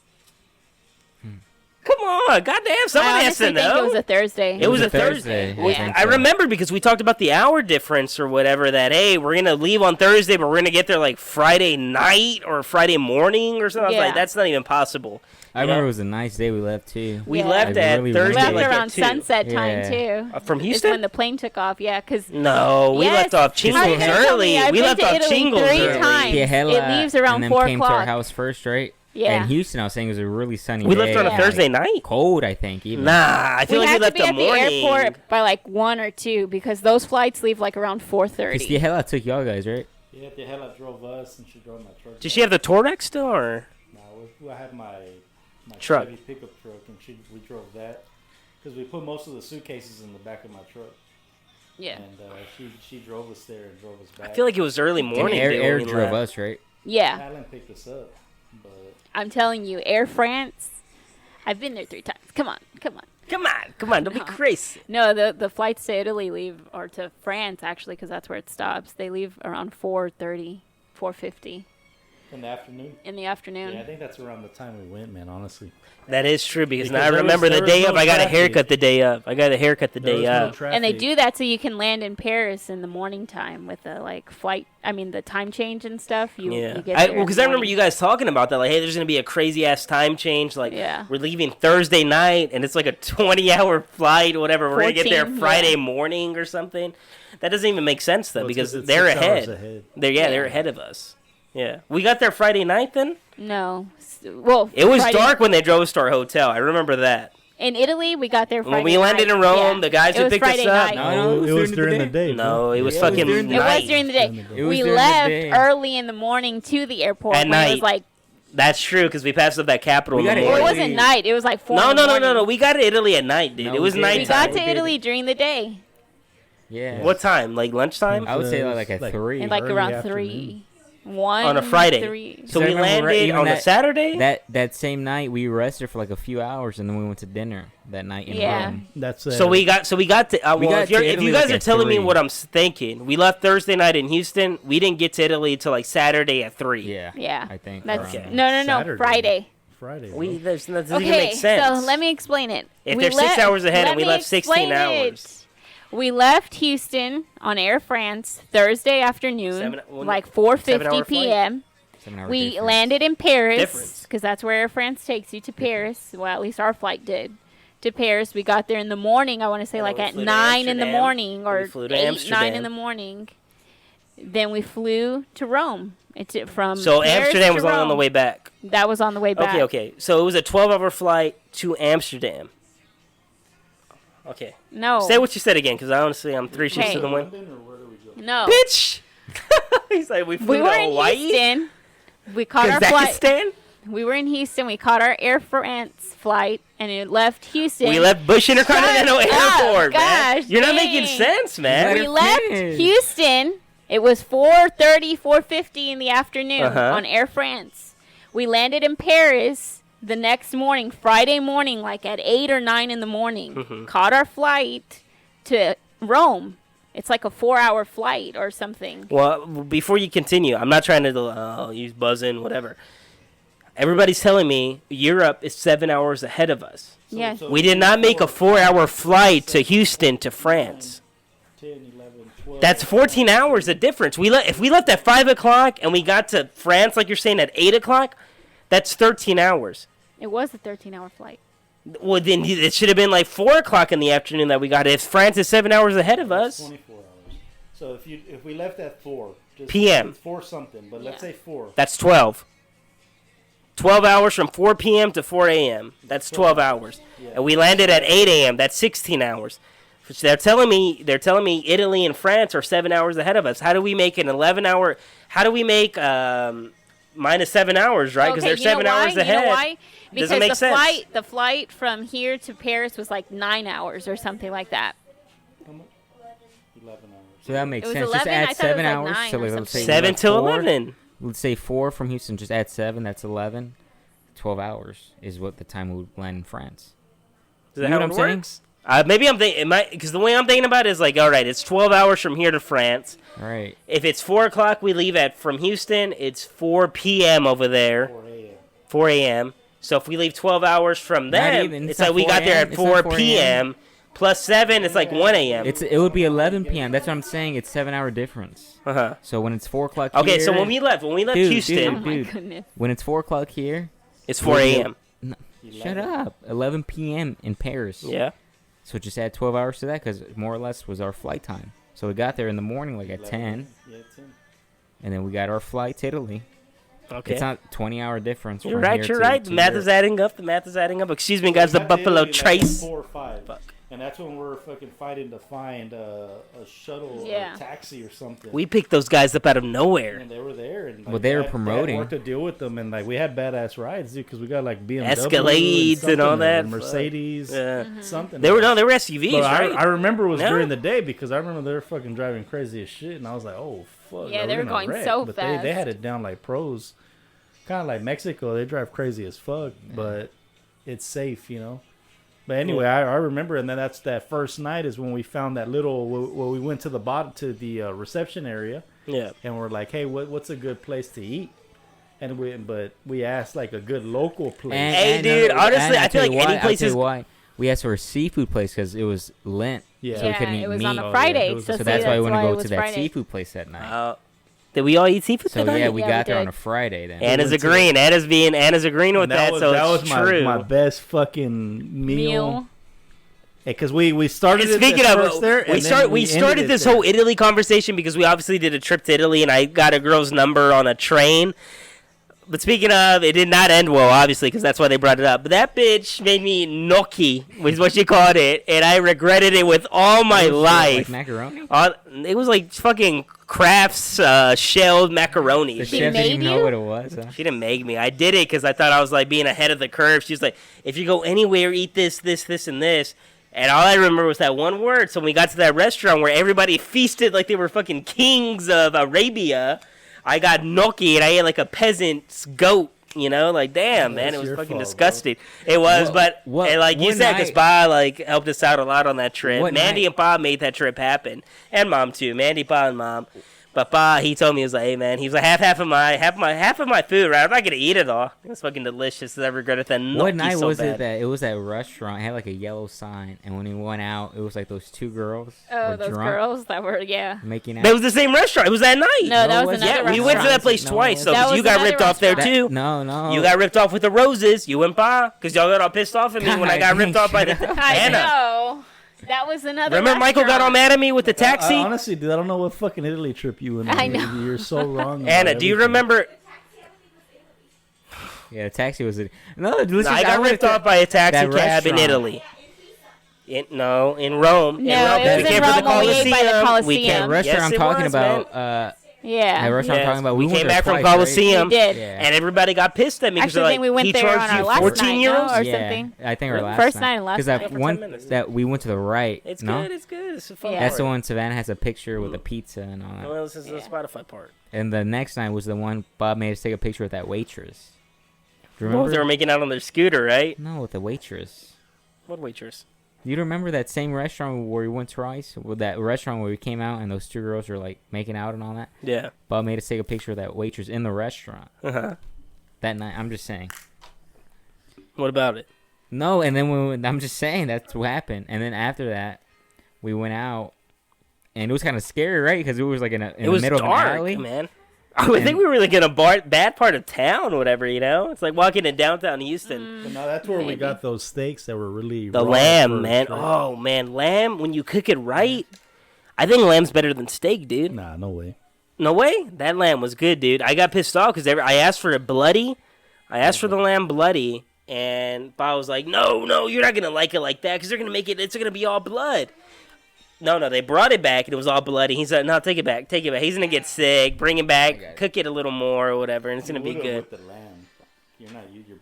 Come on, goddamn, someone I has to honestly think know. it was a Thursday. It was a Thursday. Yeah. I remember because we talked about the hour difference or whatever, that, hey, we're going to leave on Thursday, but we're going to get there like Friday night or Friday morning or something. I was Yeah. like, that's not even possible. I remember it was a nice day we left too. We Yeah. left I at really Thursday left like around at 2. sunset time Yeah. too. From It's Houston? when the plane took off. Yeah, because No, we Yes. left off How are you Chingles gonna tell early. me? I've We been left to off Italy Chingles 3 early. times. It leaves around and then 4 came to our o'clock. house first, right? Yeah. And Houston, I was saying, was a really sunny We day. left on a Yeah. Thursday night? Cold, I think, even. Nah, I feel We like had we to left be the at morning. the airport by like 1 or 2 because those flights leave like around 4:30. Because the hell I took y'all guys, right? Yeah, the hell I drove us and she drove my truck. Did she have the Touareg still, or? No, I had my Truck. Chevy pickup truck, and we drove that because we put most of the suitcases in the back of my truck. Yeah. And she drove us there and drove us back. I feel like it was early morning. Air, dude, Air when we drove left. us, right? Yeah. Alan picked us up, but I'm telling you, Air France. I've been there 3 times. Come on. Come on, don't be crazy. No, the flights to Italy leave, or to France actually, because that's where it stops. They leave around 4:30, 4:50 in the afternoon. in the afternoon. Yeah, I think that's around the time we went, man. Honestly, That is true because now I Because there remember was the day no of. I got a traffic. haircut the day of. There was no traffic. And they do that so you can land in Paris in the morning time with the the time change and stuff. You Yeah, get there well, in the because I remember morning. you guys talking about that. Like, hey, there's gonna be a crazy ass time change. Like, Yeah. we're leaving Thursday night, and it's like a 20-hour flight, or whatever. We're gonna get there 14, Friday yeah. morning or something. That doesn't even make sense though, Well, it's because 'cause it's they're 6 hours ahead. They're ahead of us. Yeah, we got there Friday night. Then No. Well, it was Friday- dark when they drove us to our hotel. I remember that. In Italy, we got there Friday When we landed night. in Rome, Yeah. the guys It who was picked Friday us up. night. No, it was during the day. No, it was Yeah, it was fucking during the It night. was during the day. It was We during the left day. early in the morning to the airport. At when It night. was like, That's true because we passed up that Capitol We in the got it well, it morning. wasn't night. It was like 4 No, in the no, no, no, morning. no. We got to Italy at night, dude. No, It was we didn't. We nighttime. got to did. Italy during the day. Yeah. What time? Like lunchtime? I would say like at Like- 3. And like Early around afternoon. 3. 1 On a Friday. 3. So I we remember landed even on a that- Saturday? That same night we rested for like a few hours and then we went to dinner that night in Yeah. Rome. That's So we got to We well, got if, to if Italy you guys like are at telling me 3. what I'm thinking, we left Thursday night in Houston. We didn't get to Italy till like Saturday at 3. Yeah. Yeah. I think. That's around no, there. no, no. Saturday. Friday. Friday. Bro. That doesn't even Okay, make sense. so let me explain it. If they're 6 hours ahead and we left 16 hours. We left Houston on Air France Thursday afternoon, like 4:50 p.m. We landed in Paris because that's where Air France takes you to Paris. Well, at least our flight did. To Paris, we got there in the morning. I want to say like at 9 in the morning or 8, 9 in the morning. Then we flew to Rome. From so Paris Amsterdam to was only on the Rome. way back. That was on the way back. Okay. So it was a 12-hour flight to Amsterdam. Okay. No. Say what you said again, because honestly, I'm 3 shifts to the wind. No. Bitch! He's like, we flew We were to in Hawaii? Houston. We caught our flight. Kazakhstan? We were in Houston. We caught our Air France flight, and it left Houston. We left Bush Intercontinental Airport, man. Gosh, You're not dang. making sense, man. We left Houston. It was 4:30, 4:50 in the afternoon on Air France. We landed in Paris the next morning, Friday morning, like at 8 or 9 in the morning. Caught our flight to Rome. It's like a 4-hour flight or something. Well, before you continue, I'm not trying to use buzzing, whatever. Everybody's telling me Europe is 7 hours ahead of us. Yes. We did not make a 4-hour flight to Houston to France. 10, 11, 12. That's 14 hours of difference. If we left at 5 o'clock and we got to France, like you're saying, at 8 o'clock, that's 13 hours. It was a 13-hour flight. Well, then it should have been like 4 o'clock in the afternoon that we got it. If France is 7 hours ahead of us. 24 hours. So if we left at 4 p.m. It's 4 something, but let's say 4. That's 12. 12 hours from 4 p.m. to 4 a.m. That's 12 hours. Yeah. And we landed at 8 a.m. That's 16 hours. They're telling me Italy and France are 7 hours ahead of us. How do we make an 11-hour? How do we make minus 7 hours, right? Because they're 7 hours ahead. You know why? Because Doesn't make sense. The flight from here to Paris was like 9 hours or something like that. 11 hours. So that makes It was sense. 11, Just I add thought it 7 was like hours. 9 So or let's something. say 7 left till 4. 11. Let's say 4 from Houston. Just add 7. That's 11. 12 hours is what the time we would land in France. Is that You know how what it I'm saying? works? Maybe I'm thinking, because the way I'm thinking about it is like, all right, it's 12 hours from here to France. All right. If it's 4 o'clock, we leave from Houston. It's 4 p.m. over there. 4 a.m. 4 a.m. So if we leave 12 hours from them, even. it's It's not like we got 4 there a.m. at It's 4 not 4 p.m. plus 7. It's like 1 a.m. It would be 11 p.m. That's what I'm saying. It's 7-hour difference. Uh-huh. So when it's 4 o'clock Okay, here, so when we left Dude, Houston, Oh my Dude. goodness. when it's 4 o'clock here, it's 4 a.m. shut up. 11 p.m. in Paris. Yeah. So just add 12 hours to that because more or less was our flight time. So we got there in the morning like at 10, Yeah, 10. and then we got our flight to Italy. Okay. It's not 20-hour difference. You're from right. here You're to- right. to The math Europe. is adding up. The math is adding up. Excuse me, guys. The We got to Buffalo Italy, like, Trace. 4 or 5. Fuck. And that's when we're fucking fighting to find a shuttle or Yeah. a taxi or something. We picked those guys up out of nowhere. And they were there. And, like, Well, they were had promoting. work to deal with them. And like we had badass rides, dude, because we got like BMW. Escalades and all something, that. Mercedes. Yeah. Something. They were SUVs, But right? I remember it was No. during the day because I remember they were fucking driving crazy as shit. And I was like, oh, fuck. Yeah, like, they we're were gonna going wreck. so but fast. They had it down like pros. Kind of like Mexico. They drive crazy as fuck. But it's safe, you know. But anyway, I remember, and then that's that first night is when we found that little. Well, we went to the bottom to the reception area, Yeah. and we're like, "Hey, what's a good place to eat?" And we asked like a good local place. Hey, dude, honestly, I feel like any place is- why we asked for a seafood place because it was Lent. Yeah. So we couldn't Yeah, eat it was meat. on Oh, a yeah, Friday. it was- so So see, that's why we want to why go it was to that Friday. seafood place that night. Did we all eat seafood So tonight? yeah, we Yeah, got we there on did. a Friday then. Anna's went to- agreeing. Anna's agreeing with And that, was, so that it's was true. my best fucking meal. Because we And started. speaking it at of, first there, and then we started ended it this there. whole Italy conversation because we obviously did a trip to Italy, and I got a girl's number on a train. But speaking of, it did not end well, obviously, because that's why they brought it up. But that bitch made me gnocchi, was what she called it, and I regretted it with all my It was, life. like macaroni. It was like fucking Kraft's shelled macaroni. The She chef didn't made even know you? what it was. Huh? She didn't make me. I did it because I thought I was like being ahead of the curve. She was like, if you go anywhere, eat this, this, this, and this. And all I remember was that one word. So when we got to that restaurant where everybody feasted like they were fucking kings of Arabia, I got gnocchi and I ate like a peasant's goat. You know, like damn, man, that's it was your fucking fault, disgusting. It was, but and like you what said, because night- Pa like helped us out a lot on that trip. What Mandy night- and Pa made that trip happen, and Mom too. Mandy, Pa, and Mom. But Pa, he told me, he was like, hey man, he was like, half of my food, right? I'm not gonna eat it all. It was fucking delicious. I regretted that. What night was it that it was that restaurant? It had like a yellow sign, and when he went out, it was like those two girls. Oh, were those drunk, girls that were making out. That was the same restaurant. It was that night. No, that it was wasn't. another Yeah, we went to that place No, twice. So That 'cause was you got another ripped off there restaurant. too. No. You got ripped off with the roses. You and Pa, because y'all got all pissed off at me when I got God, ripped off by the I Anna. know. That was another. Remember Michael got all mad at me with the taxi? Honestly, dude, I don't know what fucking Italy trip you went on. I know. You're so wrong. about Anna, do you everything. remember? Yeah, the taxi was it. No, listen, No, I got ripped off by a taxi that cab in restaurant. Italy. In Rome. No, in Rome. it We was in came for the Rome when we ate by the Colosseum. We Colosseum. came. The restaurant Yes, I'm it talking was, about. man. Yeah. The restaurant I'm Yes, talking about. we went came there back from twice, right? Colosseum, We did. Yeah. and everybody got pissed at me because Actually, I they're think we like, went he there on charged our you last 14 night, euros. no? Or Yeah, something. I think our last First night. night and last Because night. that for 10 one minutes. that we went to the right. It's no? good. It's good. It's a fun Yeah. That's the part. one. Savannah has a picture with a pizza and all that. Well, this is the Spotify part. And the next night was the one Bob made us take a picture with that waitress. Do you Well, remember? they were making out on their scooter, right? No, with the waitress. What waitress? You remember that same restaurant where we went twice? With that restaurant where we came out and those two girls were like making out and all that? Yeah. Bob made us take a picture of that waitress in the restaurant Uh-huh. that night. I'm just saying. What about it? No, and then I'm just saying that's what happened. And then after that, we went out, and it was kind of scary, right? Because it was like in It the was middle of dark, an alley. man. I would think we were like in a bad part of town or whatever, you know? It's like walking in downtown Houston. But now that's where we Maybe. got those steaks that were really The raw lamb, first, man. right? Oh, man. Lamb, when you cook it right, I think lamb's better than steak, dude. Nah, no way. No way? That lamb was good, dude. I got pissed off because I asked for it bloody. I asked for the lamb bloody, and Bob was like, no, you're not going to like it like that because they're going to make it, it's going to be all blood. No, they brought it back and it was all bloody. He said, no, take it back. He's going to get sick. Bring it back. Cook it a little more or whatever, and it's going to be good. With the lamb, your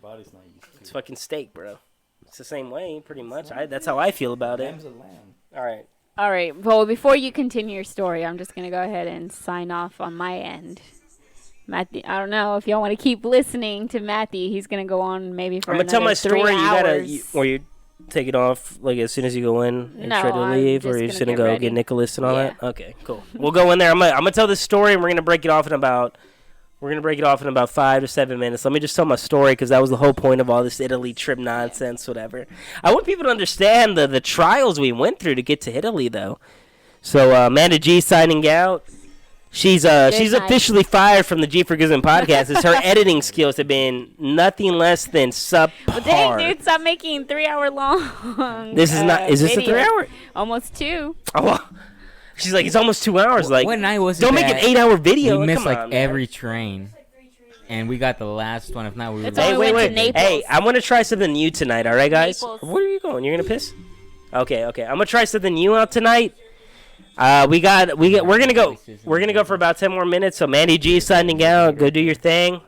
body's not used to. It's fucking steak, bro. It's the same way, pretty much. That's how I feel about it. Lamb's a lamb. All right. All right. Well, before you continue your story, I'm just going to go ahead and sign off on my end. Matthew, I don't know if y'all want to keep listening to Matthew. He's going to go on maybe for I'm going to tell my another 3 story. hours. Or you take it off like as soon as you go in and No, try to I'm leave, or just you're gonna just gonna get go ready. get Nicholas and all Yeah. that. Okay, cool. We'll go in there. I'm gonna tell this story, and we're gonna break it off in about 5 to 7 minutes. Let me just tell my story because that was the whole point of all this Italy trip nonsense, whatever. I want people to understand the trials we went through to get to Italy, though. So Amanda G signing out. She's night. officially fired from the G for Guzman podcast. As her editing skills have been nothing less than subpar. Well, dang, dude, stop making 3 hour long. This is not. Is this a videos. 3 hour? Almost 2. Oh, she's like, it's almost 2 hours. Like, what night was it? don't make an 8 hour video. We missed Come like on, man. every train, and we got the last one. If not, we were. It's like- Hey, only wait, went to wait. Naples. Hey, I want to try something new tonight. All right, guys. Naples. Where are you going? You're gonna piss? Okay. I'm gonna try something new out tonight. We're gonna go for about 10 more minutes. So Mandy G signing out. Go do your thing.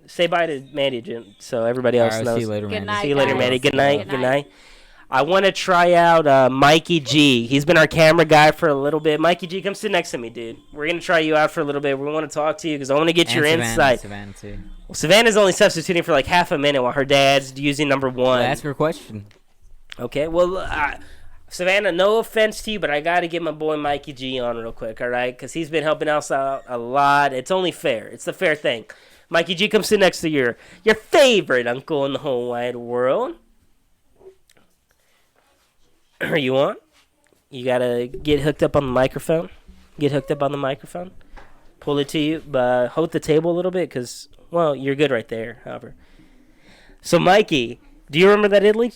Say bye to Mandy G so everybody All else right, knows. see you later, Good man. night. See you later, guys. Mandy. Good night. Good Good night. night. I want to try out Mikey G. He's been our camera guy for a little bit. Mikey G, come sit next to me, dude. We're going to try you out for a little bit. We want to talk to you because I want to get your insight. Savannah too. Well, Savannah's only substituting for like half a minute while her dad's using number one. Well, ask her a question. Okay, well, Savannah, no offense to you, but I got to get my boy Mikey G on real quick, all right? Because he's been helping us out a lot. It's only fair. It's the fair thing. Mikey G, come sit next to your favorite uncle in the whole wide world. Are you on? You got to get hooked up on the microphone. Pull it to you, but hold the table a little bit because, well, you're good right there, however. So, Mikey, do you remember that Italy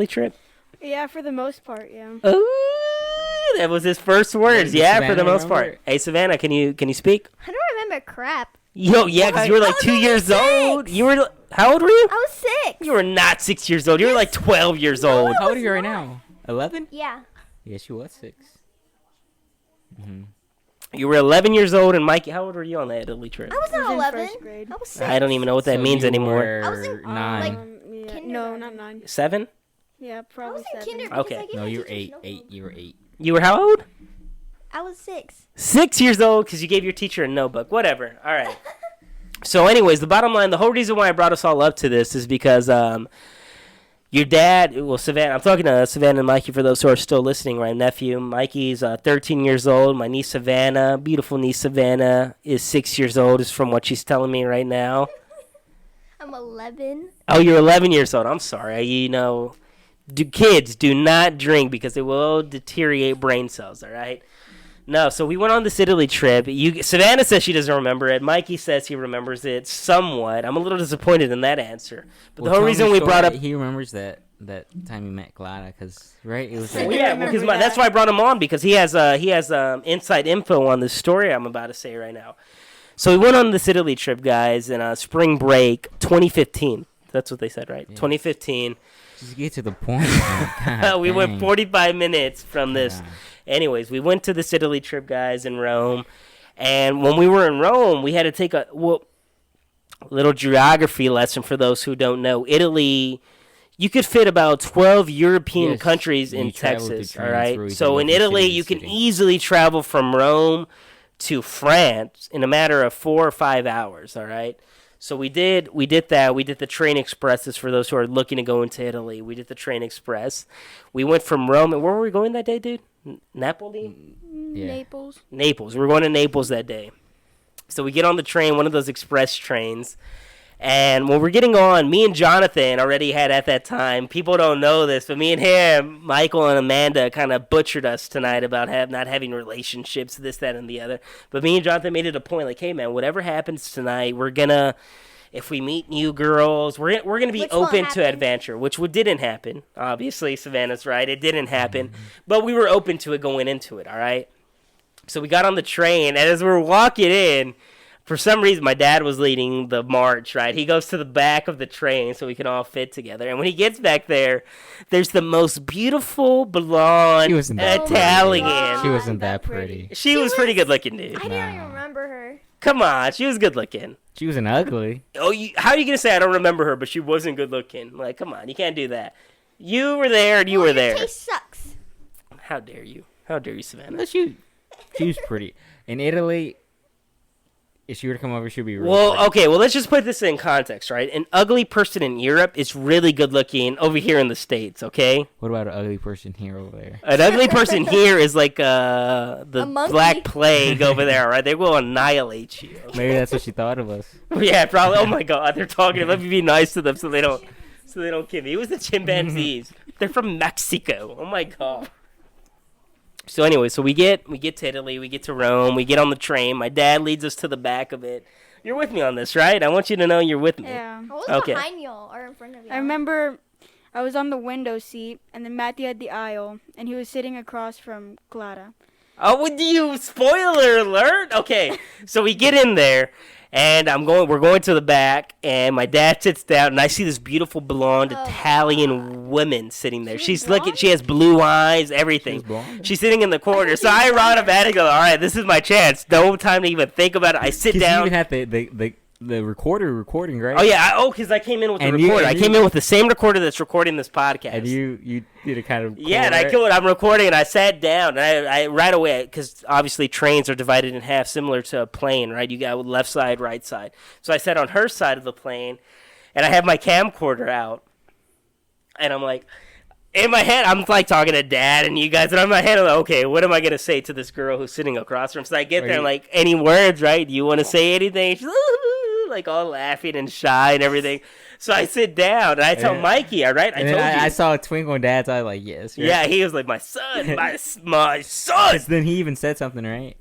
trip? Yeah, for the most part, yeah. Ooh, that was his first words. Does Yeah, for Savannah the most remember part. it? Hey, Savannah, can you speak? I don't remember crap. Yo, yeah, because you were like I was 2 only years 6. old. You were how old were you? I was 6. You were not 6 years old. You were like 12 years old. How old are you right now? 11? Yeah. Yes, she was 6. Mm-hmm. You were 11 years old, and Mikey, how old were you on that Italy trip? I was not in 11. first grade. I was 6. I don't even know what that means anymore. I was in, 9. like, Yeah, no, kindergarten. not 9. 7? Yeah, I probably was in 7. kindergarten. Okay. because I gave No, my you're teachers 8. notebook. 8. You were 8. You were how old? I was 6. 6 years old because you gave your teacher a notebook. Whatever. All right. So, anyways, the bottom line, the whole reason why I brought us all up to this is because Your dad, well, Savannah, I'm talking to Savannah and Mikey for those who are still listening, right? Nephew, Mikey's 13 years old. My niece Savannah, beautiful niece Savannah, is 6 years old, is from what she's telling me right now. I'm 11. Oh, you're 11 years old. I'm sorry. Kids do not drink because it will deteriorate brain cells, all right? No, so we went on this Italy trip. Savannah says she doesn't remember it. Mikey says he remembers it somewhat. I'm a little disappointed in that answer. But the whole reason we brought up... He remembers that time he met Glada, because, right? It was well, yeah, because that's why I brought him on, because he has inside info on the story I'm about to say right now. So we went on this Italy trip, guys, in spring break 2015. That's what they said, right? Yeah. 2015. Just get to the point. We went 45 minutes from this. Yeah. Anyways, we went to this Italy trip, guys, in Rome. And when we were in Rome, we had to take a little geography lesson for those who don't know. Italy, you could fit about 12 European countries in Texas, all right? So in Italy, you can easily travel from Rome to France in a matter of 4 or 5 hours, all right? So we did that. We did the train expresses for those who are looking to go into Italy. We did the train express. We went from Rome. And where were we going that day, dude? Napoli? Yeah. Naples. Naples. We were going to Naples that day. So we get on the train, one of those express trains. And when we're getting on, me and Jonathan already had at that time, people don't know this, but me and him, Michael and Amanda, kind of butchered us tonight about not having relationships, this, that, and the other. But me and Jonathan made it a point, like, hey, man, whatever happens tonight, we're going to, if we meet new girls, we're going to be open to adventure, which didn't happen. Obviously, Savannah's right. It didn't happen. But we were open to it going into it, all right? So we got on the train, and as we were walking in, for some reason, my dad was leading the march, right? He goes to the back of the train so we can all fit together. And when he gets back there, there's the most beautiful blonde Italian. She wasn't that pretty. She was pretty good looking, dude. I don't even remember her. Come on, she was good looking. She wasn't ugly. Oh, how are you going to say I don't remember her, but she wasn't good looking? Like, come on, you can't do that. You were there and you were there. Your taste sucks. How dare you? How dare you, Savannah? She was pretty. In Italy... If she were to come over, she'd be really pretty. Okay, well, let's just put this in context, right? An ugly person in Europe is really good looking over here in the States, okay? What about an ugly person here over there? An ugly person here is like the Black Plague over there, right? They will annihilate you. Okay? Maybe that's what she thought of us. Yeah, probably. Oh, my God. They're talking. Let me be nice to them so they don't kill me. It was the chimpanzees. They're from Mexico. Oh, my God. So anyway, we get to Italy, we get to Rome, we get on the train. My dad leads us to the back of it. You're with me on this, right? I want you to know you're with me. Yeah. I was behind y'all or in front of y'all. I remember I was on the window seat, and then Matthew had the aisle, and he was sitting across from Clara. Oh, spoiler alert? Okay, so we get in there, and we're going to the back, and my dad sits down, and I see this beautiful blonde Italian woman sitting there. She has blue eyes, everything. She's sitting in the corner, so I run up at it and go, all right, this is my chance. No time to even think about it. I sit down. You even had the recorder recording, right? Oh, yeah. Because I came in with the recorder. I came in with the same recorder that's recording this podcast. And you did a kind of... Yeah, and I'm recording, and I sat down, and I right away, because obviously trains are divided in half, similar to a plane, right? You got left side, right side. So I sat on her side of the plane, and I have my camcorder out, and I'm like... In my head, I'm like talking to Dad and you guys, and in my head, I'm like, okay, what am I going to say to this girl who's sitting across from? So I get there, and like, any words, right? Do you want to say anything? She's like all laughing and shy and everything. So I sit down, and I tell Mikey, all right? I saw a twinkle in Dad's eye, like, yes. Right? Yeah, he was like, my son, my son. Then he even said something, right?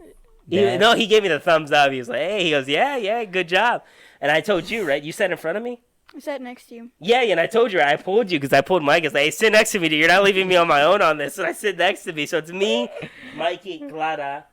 He gave me the thumbs up. He was like, hey, he goes, yeah, good job. And I told you, right? You sat in front of me? I sat next to you. Yeah, and I told you, I pulled you because I pulled Mike. I was like, hey, sit next to me, dude. You're not leaving me on my own on this. And I sit next to me. So it's me, Mikey, Clara,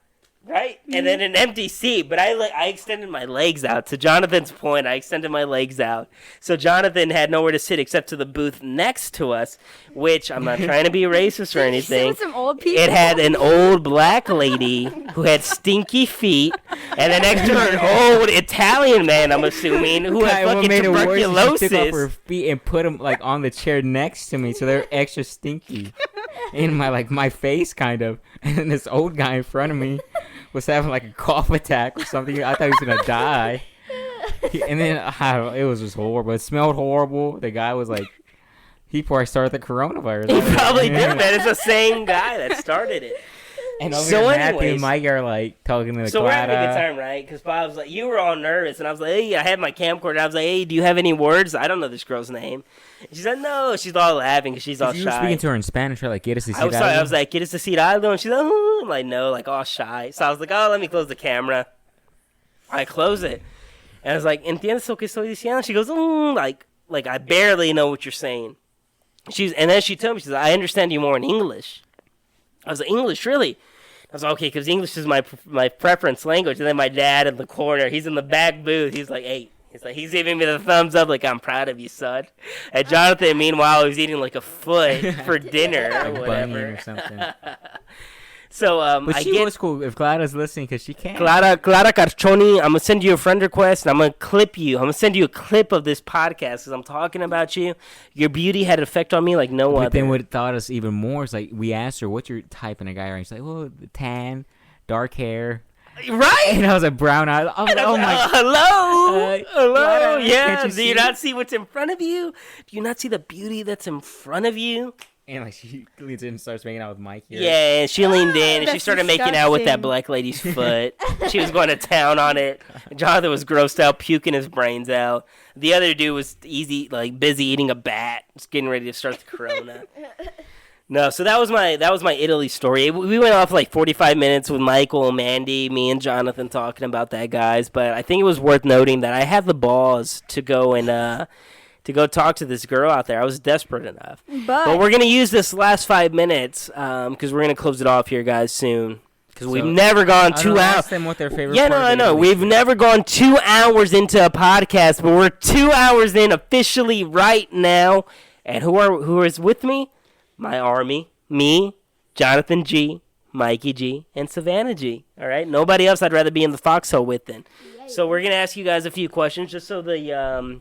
right? And then an empty seat. But I extended my legs out. To Jonathan's point, I extended my legs out. So Jonathan had nowhere to sit except to the booth next to us, which I'm not trying to be racist or anything. With some old people? It had an old black lady who had stinky feet, and then next to her an old Italian man, I'm assuming, who had fucking tuberculosis. She took off her feet and put them like on the chair next to me, so they're extra stinky in my face, kind of. And then this old guy in front of me was having like a cough attack or something. I thought he was gonna die. And then it was just horrible. It smelled horrible. The guy was like, He probably started the coronavirus. He probably did, man. It's the same guy that started it. And over So here, Matthew anyways- and Mike are like talking to the So we're having a good Clara. time, right? Because Bob's like, you were all nervous, and I was like, hey, I had my camcorder. I was like, hey, do you have any words? I don't know this girl's name. And she said, no. She's all laughing because she's all You were shy. speaking to her in Spanish, right? Like, get us to see I was that. sorry. I was like, get us to see algo, and she's like, oh. I'm like, no, like all shy. So I was like, oh, let me close the camera. I close it, and I was like, ¿entiendes lo que estoy diciendo? She goes, like I barely know what you're saying. And then she told me, she said, I understand you more in English. I was like, English, really? I was like, okay, because English is my preference language. And then my dad in the corner, he's in the back booth. He's like, hey. He's giving me the thumbs up, like, I'm proud of you, son. And Jonathan, meanwhile, was eating like a foot for dinner or Like whatever. bunion or something. So But I she get was cool. If Clara's listening, because she can. Clara Carchoni. I'm gonna send you a friend request, and I'm gonna clip you. I'm gonna send you a clip of this podcast because I'm talking about you. Your beauty had an effect on me like no But other. then what taught us even more is like we asked her, "What's your type in a guy?" And she's like, "Well, tan, dark hair." Right? And I was like, brown eyes. I was like, oh my. Hello, hello. Clara, Yeah. can't you Do you see? not see what's in front of you? Do you not see the beauty that's in front of you? And like she leans in and starts making out with Mike here. Yeah, and she leaned in and she That's started making out with that disgusting. black lady's foot. She was going to town on it. Jonathan was grossed out, puking his brains out. The other dude was busy eating a bat, just getting ready to start the corona. No, so that was my Italy story. We went off like 45 minutes with Michael, Mandy, me, and Jonathan talking about that, guys. But I think it was worth noting that I had the balls to go and to go talk to this girl out there. I was desperate enough. But we're gonna use this last 5 minutes because we're gonna close it off here, guys, soon. Because we've never gone 2 hours. Ask them what their favorite. Yeah, no, part I of know. Italy We've is. never gone 2 hours into a podcast, but we're 2 hours in officially right now. And who is with me? My army, me, Jonathan G, Mikey G, and Savannah G. All right, nobody else I'd rather be in the foxhole with then. So we're gonna ask you guys a few questions, just so the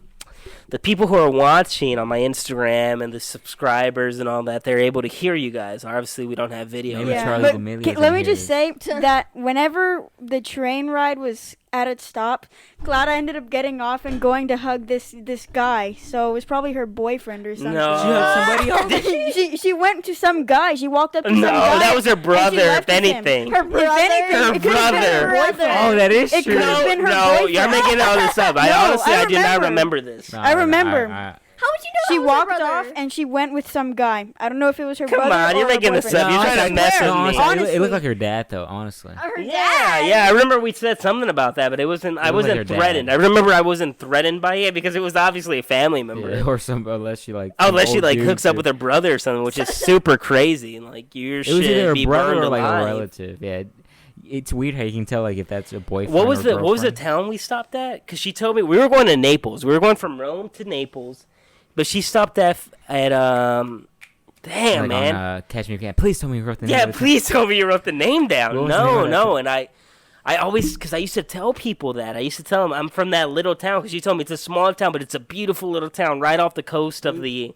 people who are watching on my Instagram and the subscribers and all that, they're able to hear you guys. Obviously, we don't have video. Maybe yet. Charlie but D'Amelio let doesn't me hear just this. say that whenever the train ride was at its stop, Clara ended up getting off and going to hug this guy. So it was probably her boyfriend or something. No. She hugged somebody else. She went to some guy. She walked up to No, some guy. that was her and she brother, left if with him. anything. Her brother. If anything, Her it could've been her brother. boyfriend. Oh, that is It true. could've been her No, boyfriend. you're making all this up. No, I do not remember. remember this. No, I remember. How would you know She that was her walked brother? off and she went with some guy. I don't know if it was her Come brother on, or you're her making this boyfriend. up. You're trying to mess with No, me. honestly, it looked like her dad, though. Honestly. Her Yeah, dad. yeah. I remember we said something about that, but it wasn't. I It was like wasn't her dad. threatened. I remember I wasn't threatened by it because it was obviously a family member. Yeah, or some, unless she like. Oh, some unless she old like dude hooks up too. with her brother or something, which is super crazy. And like your It was shit either a be brother burned or like alive. a relative. Yeah, it's weird how you can tell like if that's a boyfriend. What was or the what was the girlfriend. town we stopped at? Because she told me we were going to Naples. We were going from Rome to Naples, but she stopped at damn Like man. On, Catch Me If You Can. Please tell me you wrote the Yeah, name. please tell me you wrote the name down. What was the name of that No, and I always, because I used to tell people that. I used to tell them I'm from that little town, because she told me it's a small town, but it's a beautiful little town right off the coast of the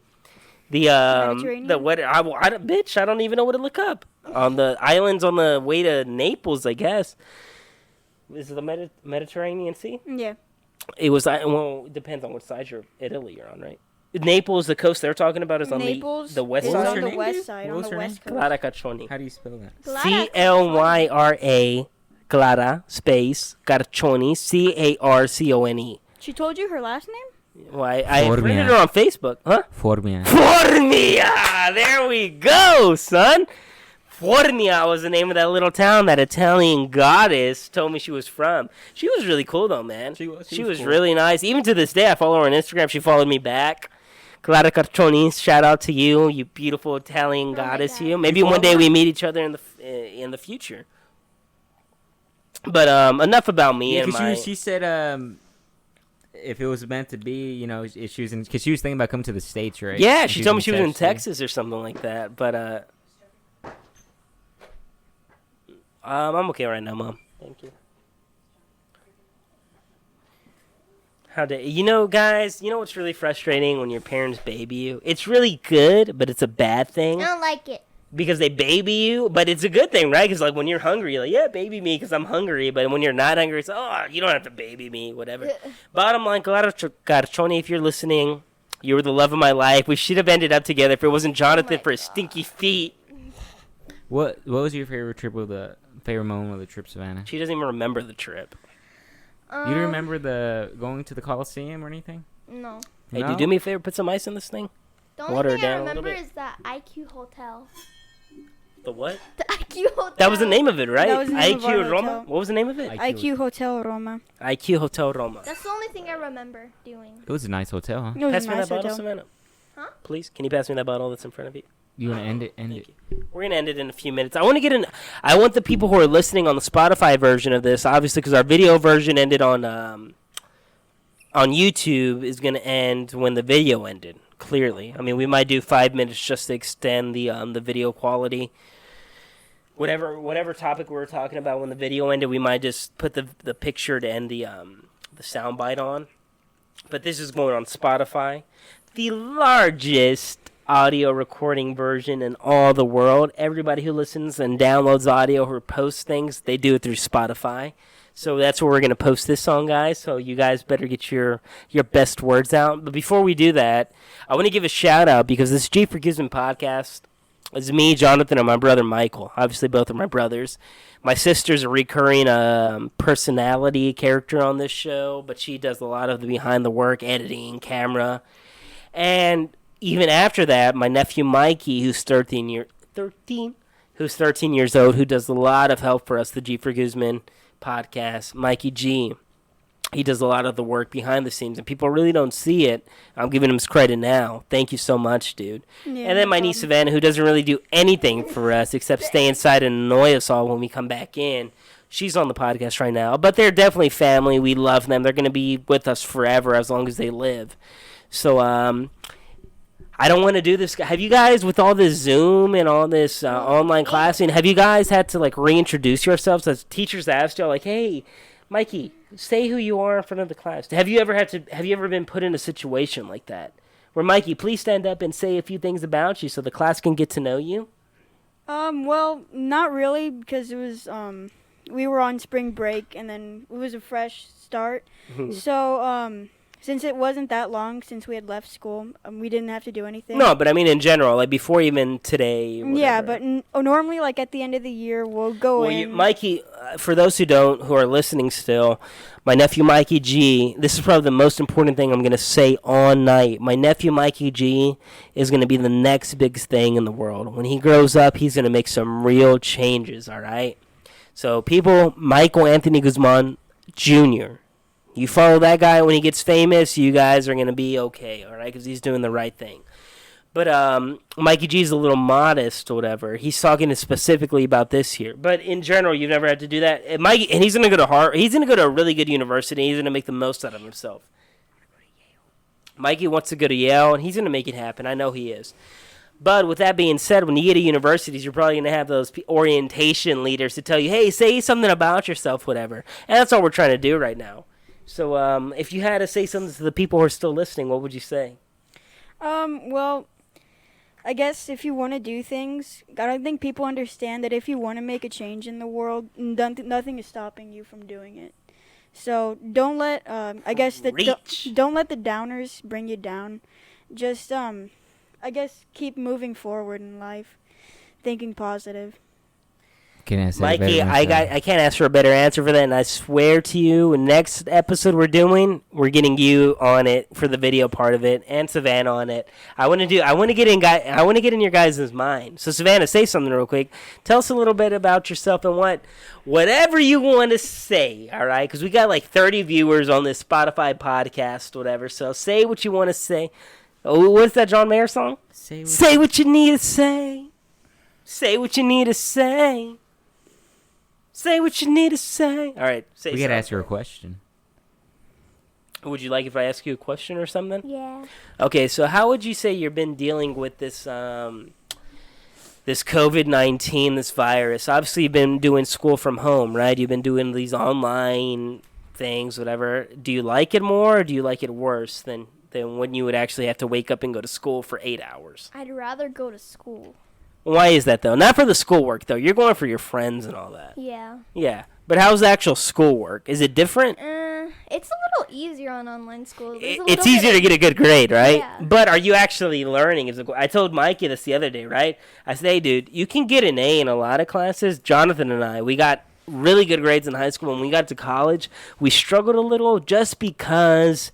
Mediterranean? what? Bitch, I don't even know what to look up. On the islands on the way to Naples, I guess. Is it the Mediterranean Sea? Yeah. It was, well, it depends on what side you're Italy you're on, right? Naples, the coast they're talking about is on Naples the west is What was side. her on the name, west dude? side, What on was the her west coast. Clara Carcioni. How do you spell that? Clyra, Clara, space, Carcioni, Carcone. She told you her last name? Well, I Formia. friended her on Facebook. Huh? Formia. Formia! There we go, son! Formia was the name of that little town that Italian goddess told me she was from. She was really cool, though, man. She was was cool. really nice. Even to this day, I follow her on Instagram. She followed me back. Clara Carcioni, shout out to you, you beautiful Italian goddess. God. You. Maybe one day we meet each other in the future. But enough about me Yeah, and my. she said if it was meant to be, you know, if she was in, because she was thinking about coming to the States, right? Yeah, And she told me she was in Texas. Texas or something like that. But I'm okay right now, Mom. Thank you. Guys, you know what's really frustrating when your parents baby you? It's really good, but it's a bad thing I don't like it. because they baby you, but it's a good thing, right? Because like when you're hungry, you're like, yeah, baby me because I'm hungry. But when you're not hungry, it's, oh, you don't have to baby me, whatever. Bottom line, Clara Carcioni, if you're listening, You were the love of my life. We should have ended up together if it wasn't Jonathan for his stinky feet. What was your favorite favorite moment of the trip, Savannah? She doesn't even remember the trip. You don't remember going to the Coliseum or anything? No. Hey, No? do you do me a favor? Put some ice in this thing. The Water only it thing I down a little remember bit. is the IQ Hotel. The what? The IQ Hotel. That was the name of it, right? That was the name of our IQ Roma? hotel. What was the name of it? IQ Hotel Roma. IQ Hotel Roma. That's the only thing I remember doing. It was a nice hotel, huh? It was Pass a me nice that bottle, hotel. Savannah. Huh? Please, can you pass me that bottle that's in front of you? You want to end it? Thank you. We're gonna end it in a few minutes. I want the people who are listening on the Spotify version of this, obviously, because our video version ended on YouTube, is gonna end when the video ended. Clearly, I mean, we might do 5 minutes just to extend the video quality. Whatever topic we were talking about when the video ended, we might just put the picture to end the soundbite on. But this is going on Spotify, the largest audio recording version in all the world. Everybody who listens and downloads audio or posts things, they do it through Spotify. So that's where we're going to post this song, guys. So you guys better get your best words out. But before we do that, I want to give a shout out because this G for Guzman podcast is me, Jonathan, and my brother Michael. Obviously, both are my brothers. My sister's a recurring personality character on this show, but she does a lot of the behind the work, editing, camera. And even after that, my nephew Mikey, who's 13 years old, who does a lot of help for us, the G for Guzman podcast, Mikey G. He does a lot of the work behind the scenes, and people really don't see it. I'm giving him his credit now. Thank you so much, dude. Yeah, And then my niece Savannah, who doesn't really do anything for us except stay inside and annoy us all when we come back in. She's on the podcast right now. But they're definitely family. We love them. They're going to be with us forever as long as they live. So, I don't want to do this. Have you guys, with all this Zoom and all this online classing, have you guys had to, like, reintroduce yourselves? As teachers asked you, like, hey, Mikey, say who you are in front of the class. Have you ever been put in a situation like that? Where, Mikey, please stand up and say a few things about you so the class can get to know you? Well, not really, because it was, we were on spring break, and then it was a fresh start. So, since it wasn't that long since we had left school, we didn't have to do anything. No, but I mean in general, like before even today. Yeah, but normally, like at the end of the year, we'll go in. Mikey, for those who are listening still, my nephew Mikey G, this is probably the most important thing I'm going to say all night. My nephew Mikey G is going to be the next big thing in the world. When he grows up, he's going to make some real changes, all right? So people, Michael Anthony Guzman Jr., you follow that guy when he gets famous, you guys are going to be okay, all right, because he's doing the right thing. But Mikey G's a little modest or whatever. He's talking specifically about this here. But in general, you've never had to do that. And he's going to go to Harvard. He's going to go to a really good university. He's going to make the most out of himself. Mikey wants to go to Yale, and he's going to make it happen. I know he is. But with that being said, when you get to universities, you're probably going to have those orientation leaders to tell you, hey, say something about yourself, whatever. And that's all we're trying to do right now. So if you had to say something to the people who are still listening, what would you say? Well, I guess if you want to do things, I don't think people understand that if you want to make a change in the world, nothing is stopping you from doing it. So don't let, don't let the downers bring you down. Just, I guess, keep moving forward in life, thinking positive. Mikey, I can't ask for a better answer for that, and I swear to you, next episode we're getting you on it for the video part of it, and Savannah on it. I want to get in your guys' mind. So Savannah, say something real quick. Tell us a little bit about yourself and whatever you want to say. All right, because we got like 30 viewers on this Spotify podcast, whatever. So say what you want to say. Oh, what's that John Mayer song? Say what you need to say. Say what you need to say. Say what you need to say. All right. We got to ask her a question. Would you like if I ask you a question or something? Yeah. Okay, so how would you say you've been dealing with this this COVID-19, this virus? Obviously, you've been doing school from home, right? You've been doing these online things, whatever. Do you like it more or do you like it worse than when you would actually have to wake up and go to school for 8 hours? I'd rather go to school. Why is that, though? Not for the schoolwork, though. You're going for your friends and all that. Yeah. Yeah. But how's the actual schoolwork? Is it different? It's a little easier on online school. There's a It's little easier to bit get a good grade, right? Yeah. But are you actually learning? I told Mikey this the other day, right? I said, hey, dude, you can get an A in a lot of classes. Jonathan and I, we got really good grades in high school. When we got to college, we struggled a little just because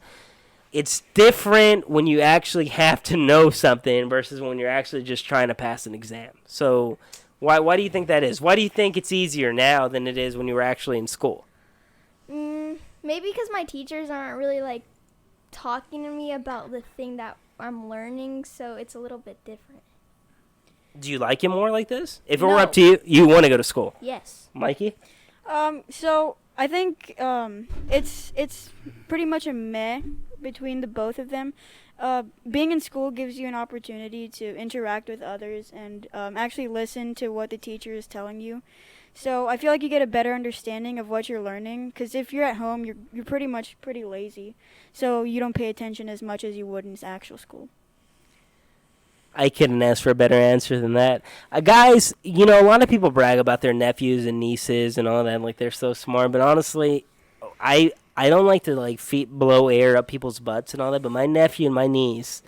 it's different when you actually have to know something versus when you're actually just trying to pass an exam. So why do you think that is? Why do you think it's easier now than it is when you were actually in school? Maybe because my teachers aren't really like talking to me about the thing that I'm learning, so it's a little bit different. Do you like it more like this? If it were No. up to you, you want to go to school. Yes. Mikey? So I think it's pretty much a meh between the both of them. Being in school gives you an opportunity to interact with others and actually listen to what the teacher is telling you. So I feel like you get a better understanding of what you're learning, because if you're at home, you're pretty lazy, so you don't pay attention as much as you would in actual school. I couldn't ask for a better answer than that. Guys, you know, a lot of people brag about their nephews and nieces and all that, like they're so smart. But honestly, I don't like to like blow air up people's butts and all that. But my nephew and my niece,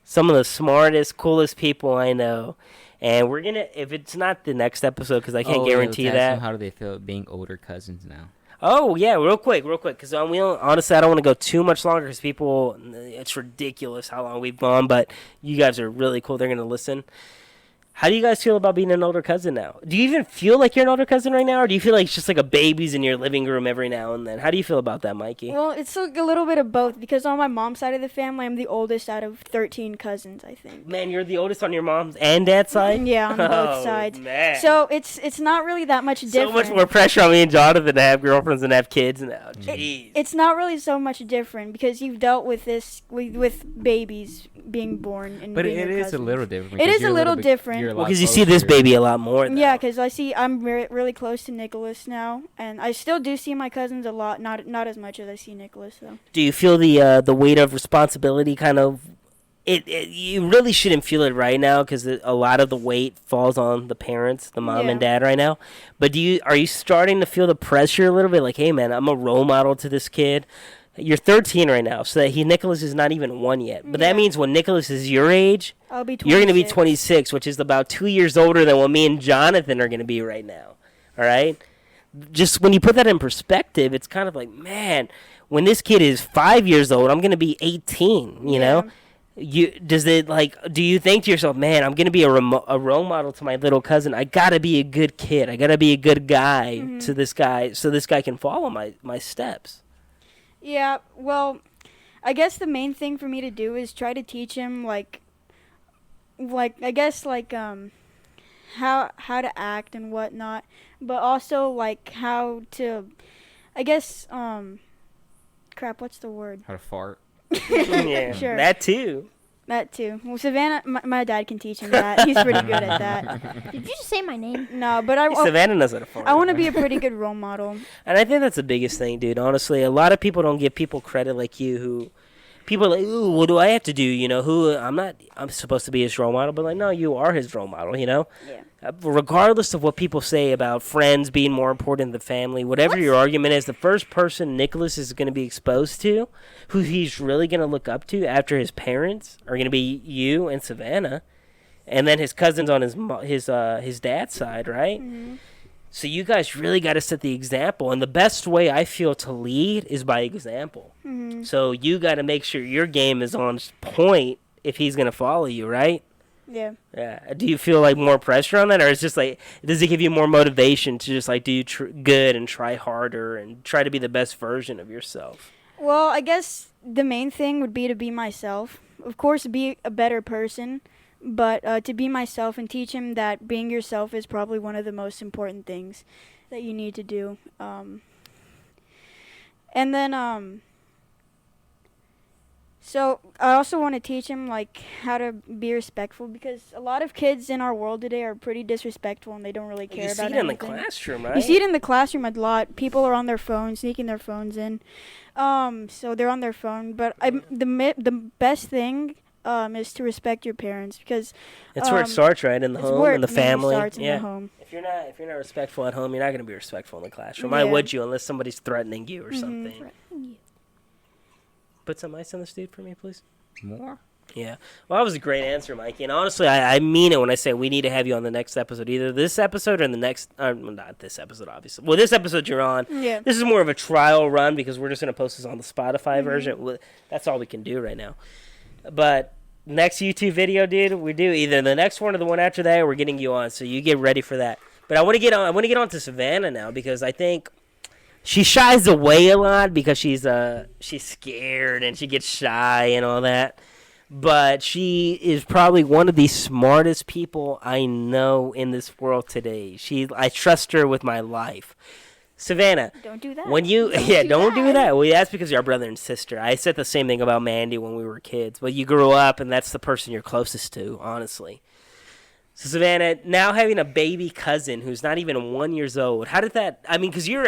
some of the smartest, coolest people I know. And we're gonna, if it's not the next episode, because I can't guarantee that. How do they feel being older cousins now? Oh, yeah, real quick, because honestly, I don't want to go too much longer because people, it's ridiculous how long we've gone, but you guys are really cool. They're going to listen. How do you guys feel about being an older cousin now? Do you even feel like you're an older cousin right now, or do you feel like it's just like a baby's in your living room every now and then? How do you feel about that, Mikey? Well, it's like a little bit of both, because on my mom's side of the family, I'm the oldest out of 13 cousins, I think. Man, you're the oldest on your mom's and dad's side? Yeah, on both Oh, sides. man. So it's not really that much different. So much more pressure on me and Jonathan to have girlfriends and have kids now. Jeez. It's not really so much different, because you've dealt with this with babies being born and But being it your is a cousins. little different. It is you're a little bit- different. you're a Well, lot because you see this closer. baby a lot more. Though. Yeah, because I'm really close to Nicholas now, and I still do see my cousins a lot. Not as much as I see Nicholas though. Do you feel the weight of responsibility kind of you really shouldn't feel it right now because a lot of the weight falls on the parents, the mom and dad right now, but are you starting to feel the pressure a little bit, like, hey man, I'm a role model to this kid? You're 13 right now, so that Nicholas is not even 1 yet, but that means when Nicholas is your age, I'll be 26. you're going to be 26, which is about 2 years older than what me and Jonathan are going to be right now. All right? Just when you put that in perspective, it's kind of like, man, when this kid is 5 years old, I'm going to be 18, you know? Do you think to yourself, man, I'm going to be a role model to my little cousin. I got to be a good kid. I got to be a good guy to this guy so this guy can follow my steps. Yeah, well, I guess the main thing for me to do is try to teach him how to act and whatnot, but also like how to, I guess what's the word? How to fart. Yeah, Sure. that too. That too. Well, Savannah, my dad can teach him that. He's pretty good at that. Did you just say my name? No, but Savannah knows how to fart. I want to be a pretty good role model. And I think that's the biggest thing, dude. Honestly, a lot of people don't give people credit like you. Who people are like, ooh, what do I have to do? You know, I'm supposed to be his role model, but like, no, you are his role model. You know, Yeah. Regardless of what people say about friends being more important than family, whatever your argument is, the first person Nicholas is going to be exposed to, who he's really going to look up to after his parents, are going to be you and Savannah, and then his cousins on his dad's side, right? Mm-hmm. So you guys really got to set the example, and the best way I feel to lead is by example. Mm-hmm. So you got to make sure your game is on point if he's going to follow you, right? Yeah. Yeah. Do you feel like more pressure on that, or it's just like, does it give you more motivation to just like do good and try harder and try to be the best version of yourself? Well, I guess the main thing would be to be myself. Of course, be a better person, but to be myself and teach him that being yourself is probably one of the most important things that you need to do. And then, so I also want to teach him like how to be respectful, because a lot of kids in our world today are pretty disrespectful and they don't really care You see about it in the anything. classroom, right? You see it in the classroom a lot. People are on their phones, sneaking their phones in. So they're on their phone. But the best thing is to respect your parents, because That's where it starts, right? In the it's home, where in the it mainly family. starts in Yeah. the home. If you're not respectful at home, you're not going to be respectful in the classroom. Yeah. Why would you, unless somebody's threatening you or something? Threatening you. Put some ice on this dude for me, please. More? Yeah. Well, that was a great answer, Mikey. And honestly, I mean it when I say we need to have you on the next episode. Either this episode or the next... well, not this episode, obviously. Well, this episode you're on. Yeah. This is more of a trial run because we're just going to post this on the Spotify version. That's all we can do right now. But next YouTube video, dude, we do either the next one or the one after that, we're getting you on. So you get ready for that. But I want to get on to Savannah now because I think... She shies away a lot because she's scared and she gets shy and all that. But she is probably one of the smartest people I know in this world today. I trust her with my life. Savannah, Don't do that. when you don't do that. Well, that's because you're brother and sister. I said the same thing about Mandy when we were kids. But you grew up and that's the person you're closest to, honestly. So Savannah, now having a baby cousin who's not even 1 year old, how did that? I mean, because you're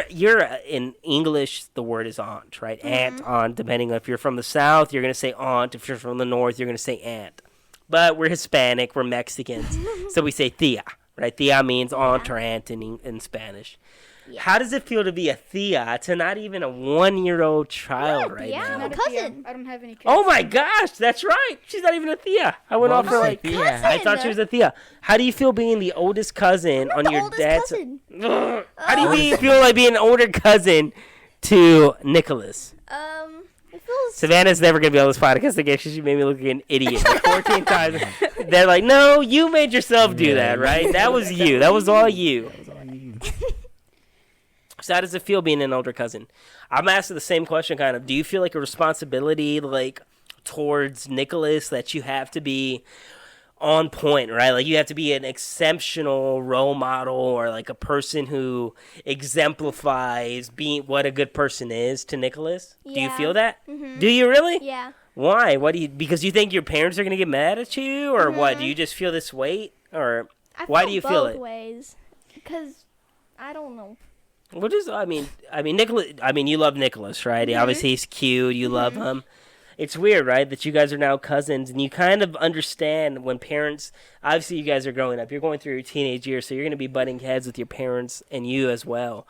in English, the word is aunt, right? Aunt, aunt. Depending on if you're from the South, you're gonna say aunt. If you're from the North, you're gonna say aunt. But we're Hispanic, we're Mexicans, so we say tia, right? Tia means aunt or aunt in Spanish. Yeah. How does it feel to be a tia to not even a 1 year old child right yeah, now? I'm a Not cousin. I don't have any kids. Oh my gosh, that's right. She's not even a tia. I went off for Well, like. yeah. I thought she was a tia. How do you feel being the oldest cousin on the your oldest dad's? cousin. Ugh. How do you feel like being an older cousin to Nicholas? It feels. Savannah's never gonna be on this podcast again. She made me look like an idiot like 14 times. They're like, no, you made yourself do that, right? That was you. That was all you. So how does it feel being an older cousin? I'm asking the same question, kind of. Do you feel like a responsibility, like, towards Nicholas that you have to be on point, right? Like, you have to be an exceptional role model or, like, a person who exemplifies being what a good person is to Nicholas? Do you Yeah. feel that? Do you really? Yeah. Why? Because you think your parents are going to get mad at you? Or what? Do you just feel this weight? Or why do you feel both it? ways. Because I don't know. What is? I mean, Nicholas. I mean, you love Nicholas, right? Obviously, he's cute. You love him. It's weird, right, that you guys are now cousins, and you kind of understand when parents. Obviously, you guys are growing up. You're going through your teenage years, so you're going to be butting heads with your parents and you as well.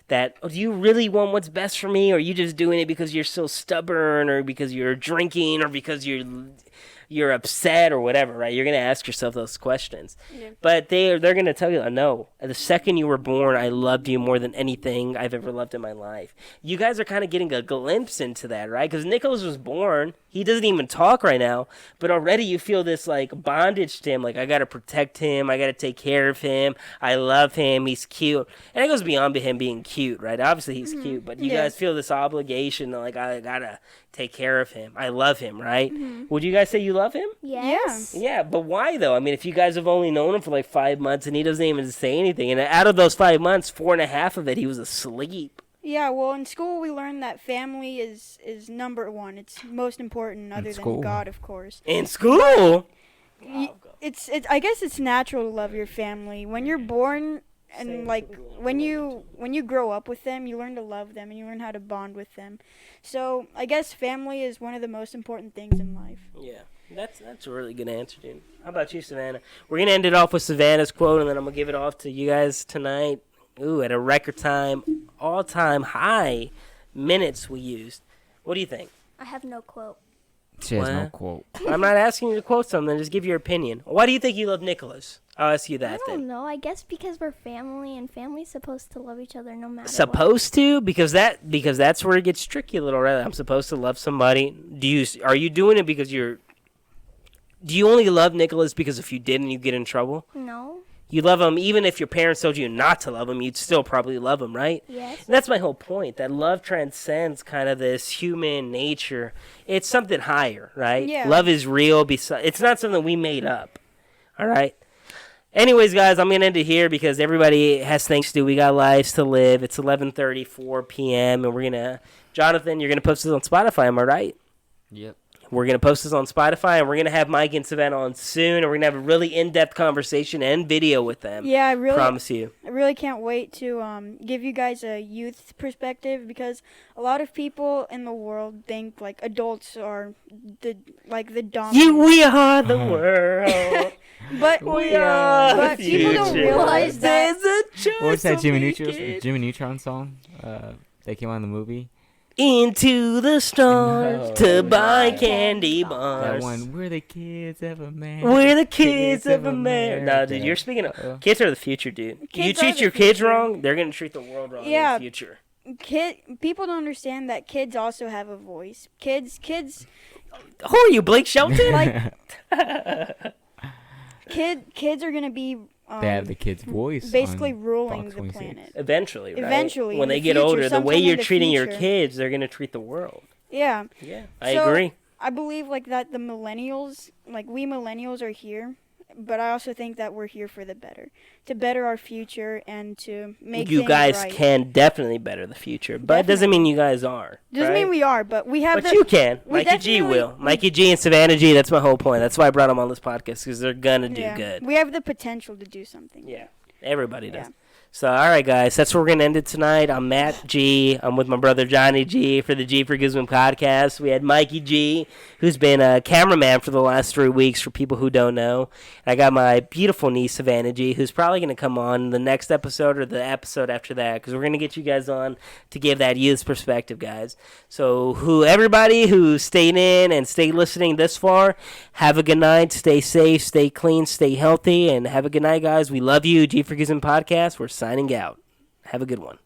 That do you really want what's best for me, or are you just doing it because you're so stubborn, or because you're drinking, or because you're upset or whatever, right? You're going to ask yourself those questions. Yeah. But they're going to tell you, no. The second you were born, I loved you more than anything I've ever loved in my life. You guys are kind of getting a glimpse into that, right? Because Nicholas was born. He doesn't even talk right now. But already you feel this, like, bondage to him. Like, I got to protect him. I got to take care of him. I love him. He's cute. And it goes beyond him being cute, right? Obviously, he's cute. But you Yeah. guys feel this obligation, like, I got to take care of him. I love him, right? Would you guys say you love him? Yes. Yeah, but why though? I mean, if you guys have only known him for like 5 months and he doesn't even say anything, and out of those 5 months, 4.5 of it he was asleep. Yeah, well, in school we learned that family is number one. It's most important, other than school? God, of course. In school? It's I guess it's natural to love your family when you're born, and like when you grow up with them, you learn to love them and you learn how to bond with them. So I guess family is one of the most important things in life. Yeah, that's a really good answer, dude. How about you, Savannah? We're gonna end it off with Savannah's quote, and then I'm gonna give it off to you guys tonight. Ooh, at a record time, all-time high minutes we used. What do you think? I have no quote. She has no What? quote. I'm not asking you to quote something. Just give your opinion. Why do you think you love Nicholas? I'll ask you I that don't then. know. I guess because we're family and family's supposed to love each other no matter what. Supposed to, because that's where it gets tricky a little, right? I'm supposed to love somebody. Are you doing it because do you only love Nicholas because if you didn't, you get in trouble? No. You love him even if your parents told you not to love him, you'd still probably love him, right? Yes. And that's my whole point, that love transcends kind of this human nature. It's something higher, right? Yeah. Love is real. It's not something we made up, all right? Anyways, guys, I'm going to end it here because everybody has things to do. We got lives to live. It's 11:34 p.m., and we're going to... Jonathan, you're going to post this on Spotify, am I right? Yep. We're going to post this on Spotify, and we're going to have Mike and Savannah on soon, and we're going to have a really in-depth conversation and video with them. Yeah, I promise you. I really can't wait to give you guys a youth perspective, because a lot of people in the world think like adults are the dominant. We are the world. But We are but the people don't future. realize that. There's a choice What was that will Jimmy make Neutron song? That came on in the movie. Into the stars No. to buy candy That bars. one. We're the kids of America. We're the kids of America. Nah, dude, you're speaking of kids are the future, dude. You Kids are treat the your kids future. wrong, they're gonna treat the world wrong Yeah. in the future. People don't understand that kids also have a voice. Kids Who are you, Blake Shelton? like kids are gonna be They have the kid's voice. basically on ruling Fox the 26. planet. Eventually, right? Eventually, when in they the get future, older, the way sometime in you're the treating your future. kids, they're gonna treat the world. Yeah. Yeah, I So, agree. I believe like that the millennials, like we millennials are here, but I also think that we're here for the better, to better our future and to make You things guys right. can definitely better the future, but it doesn't mean you guys are. Doesn't right? mean we are, but we have But the. you can. we Mikey G definitely- will. Mikey G and Savannah G, that's my whole point. That's why I brought them on this podcast, because they're gonna do yeah, good. we have the potential to do something. Yeah, everybody does. Yeah. So, all right, guys, that's where we're going to end it tonight. I'm Matt G. I'm with my brother Johnny G for the G for Guzman podcast. We had Mikey G, who's been a cameraman for the last 3 weeks for people who don't know. And I got my beautiful niece, Savannah G, who's probably going to come on the next episode or the episode after that, because we're going to get you guys on to give that youth perspective, guys. So, everybody who stayed in and stayed listening this far, have a good night. Stay safe, stay clean, stay healthy, and have a good night, guys. We love you. G for Guzman podcast. We're signing out. Have a good one.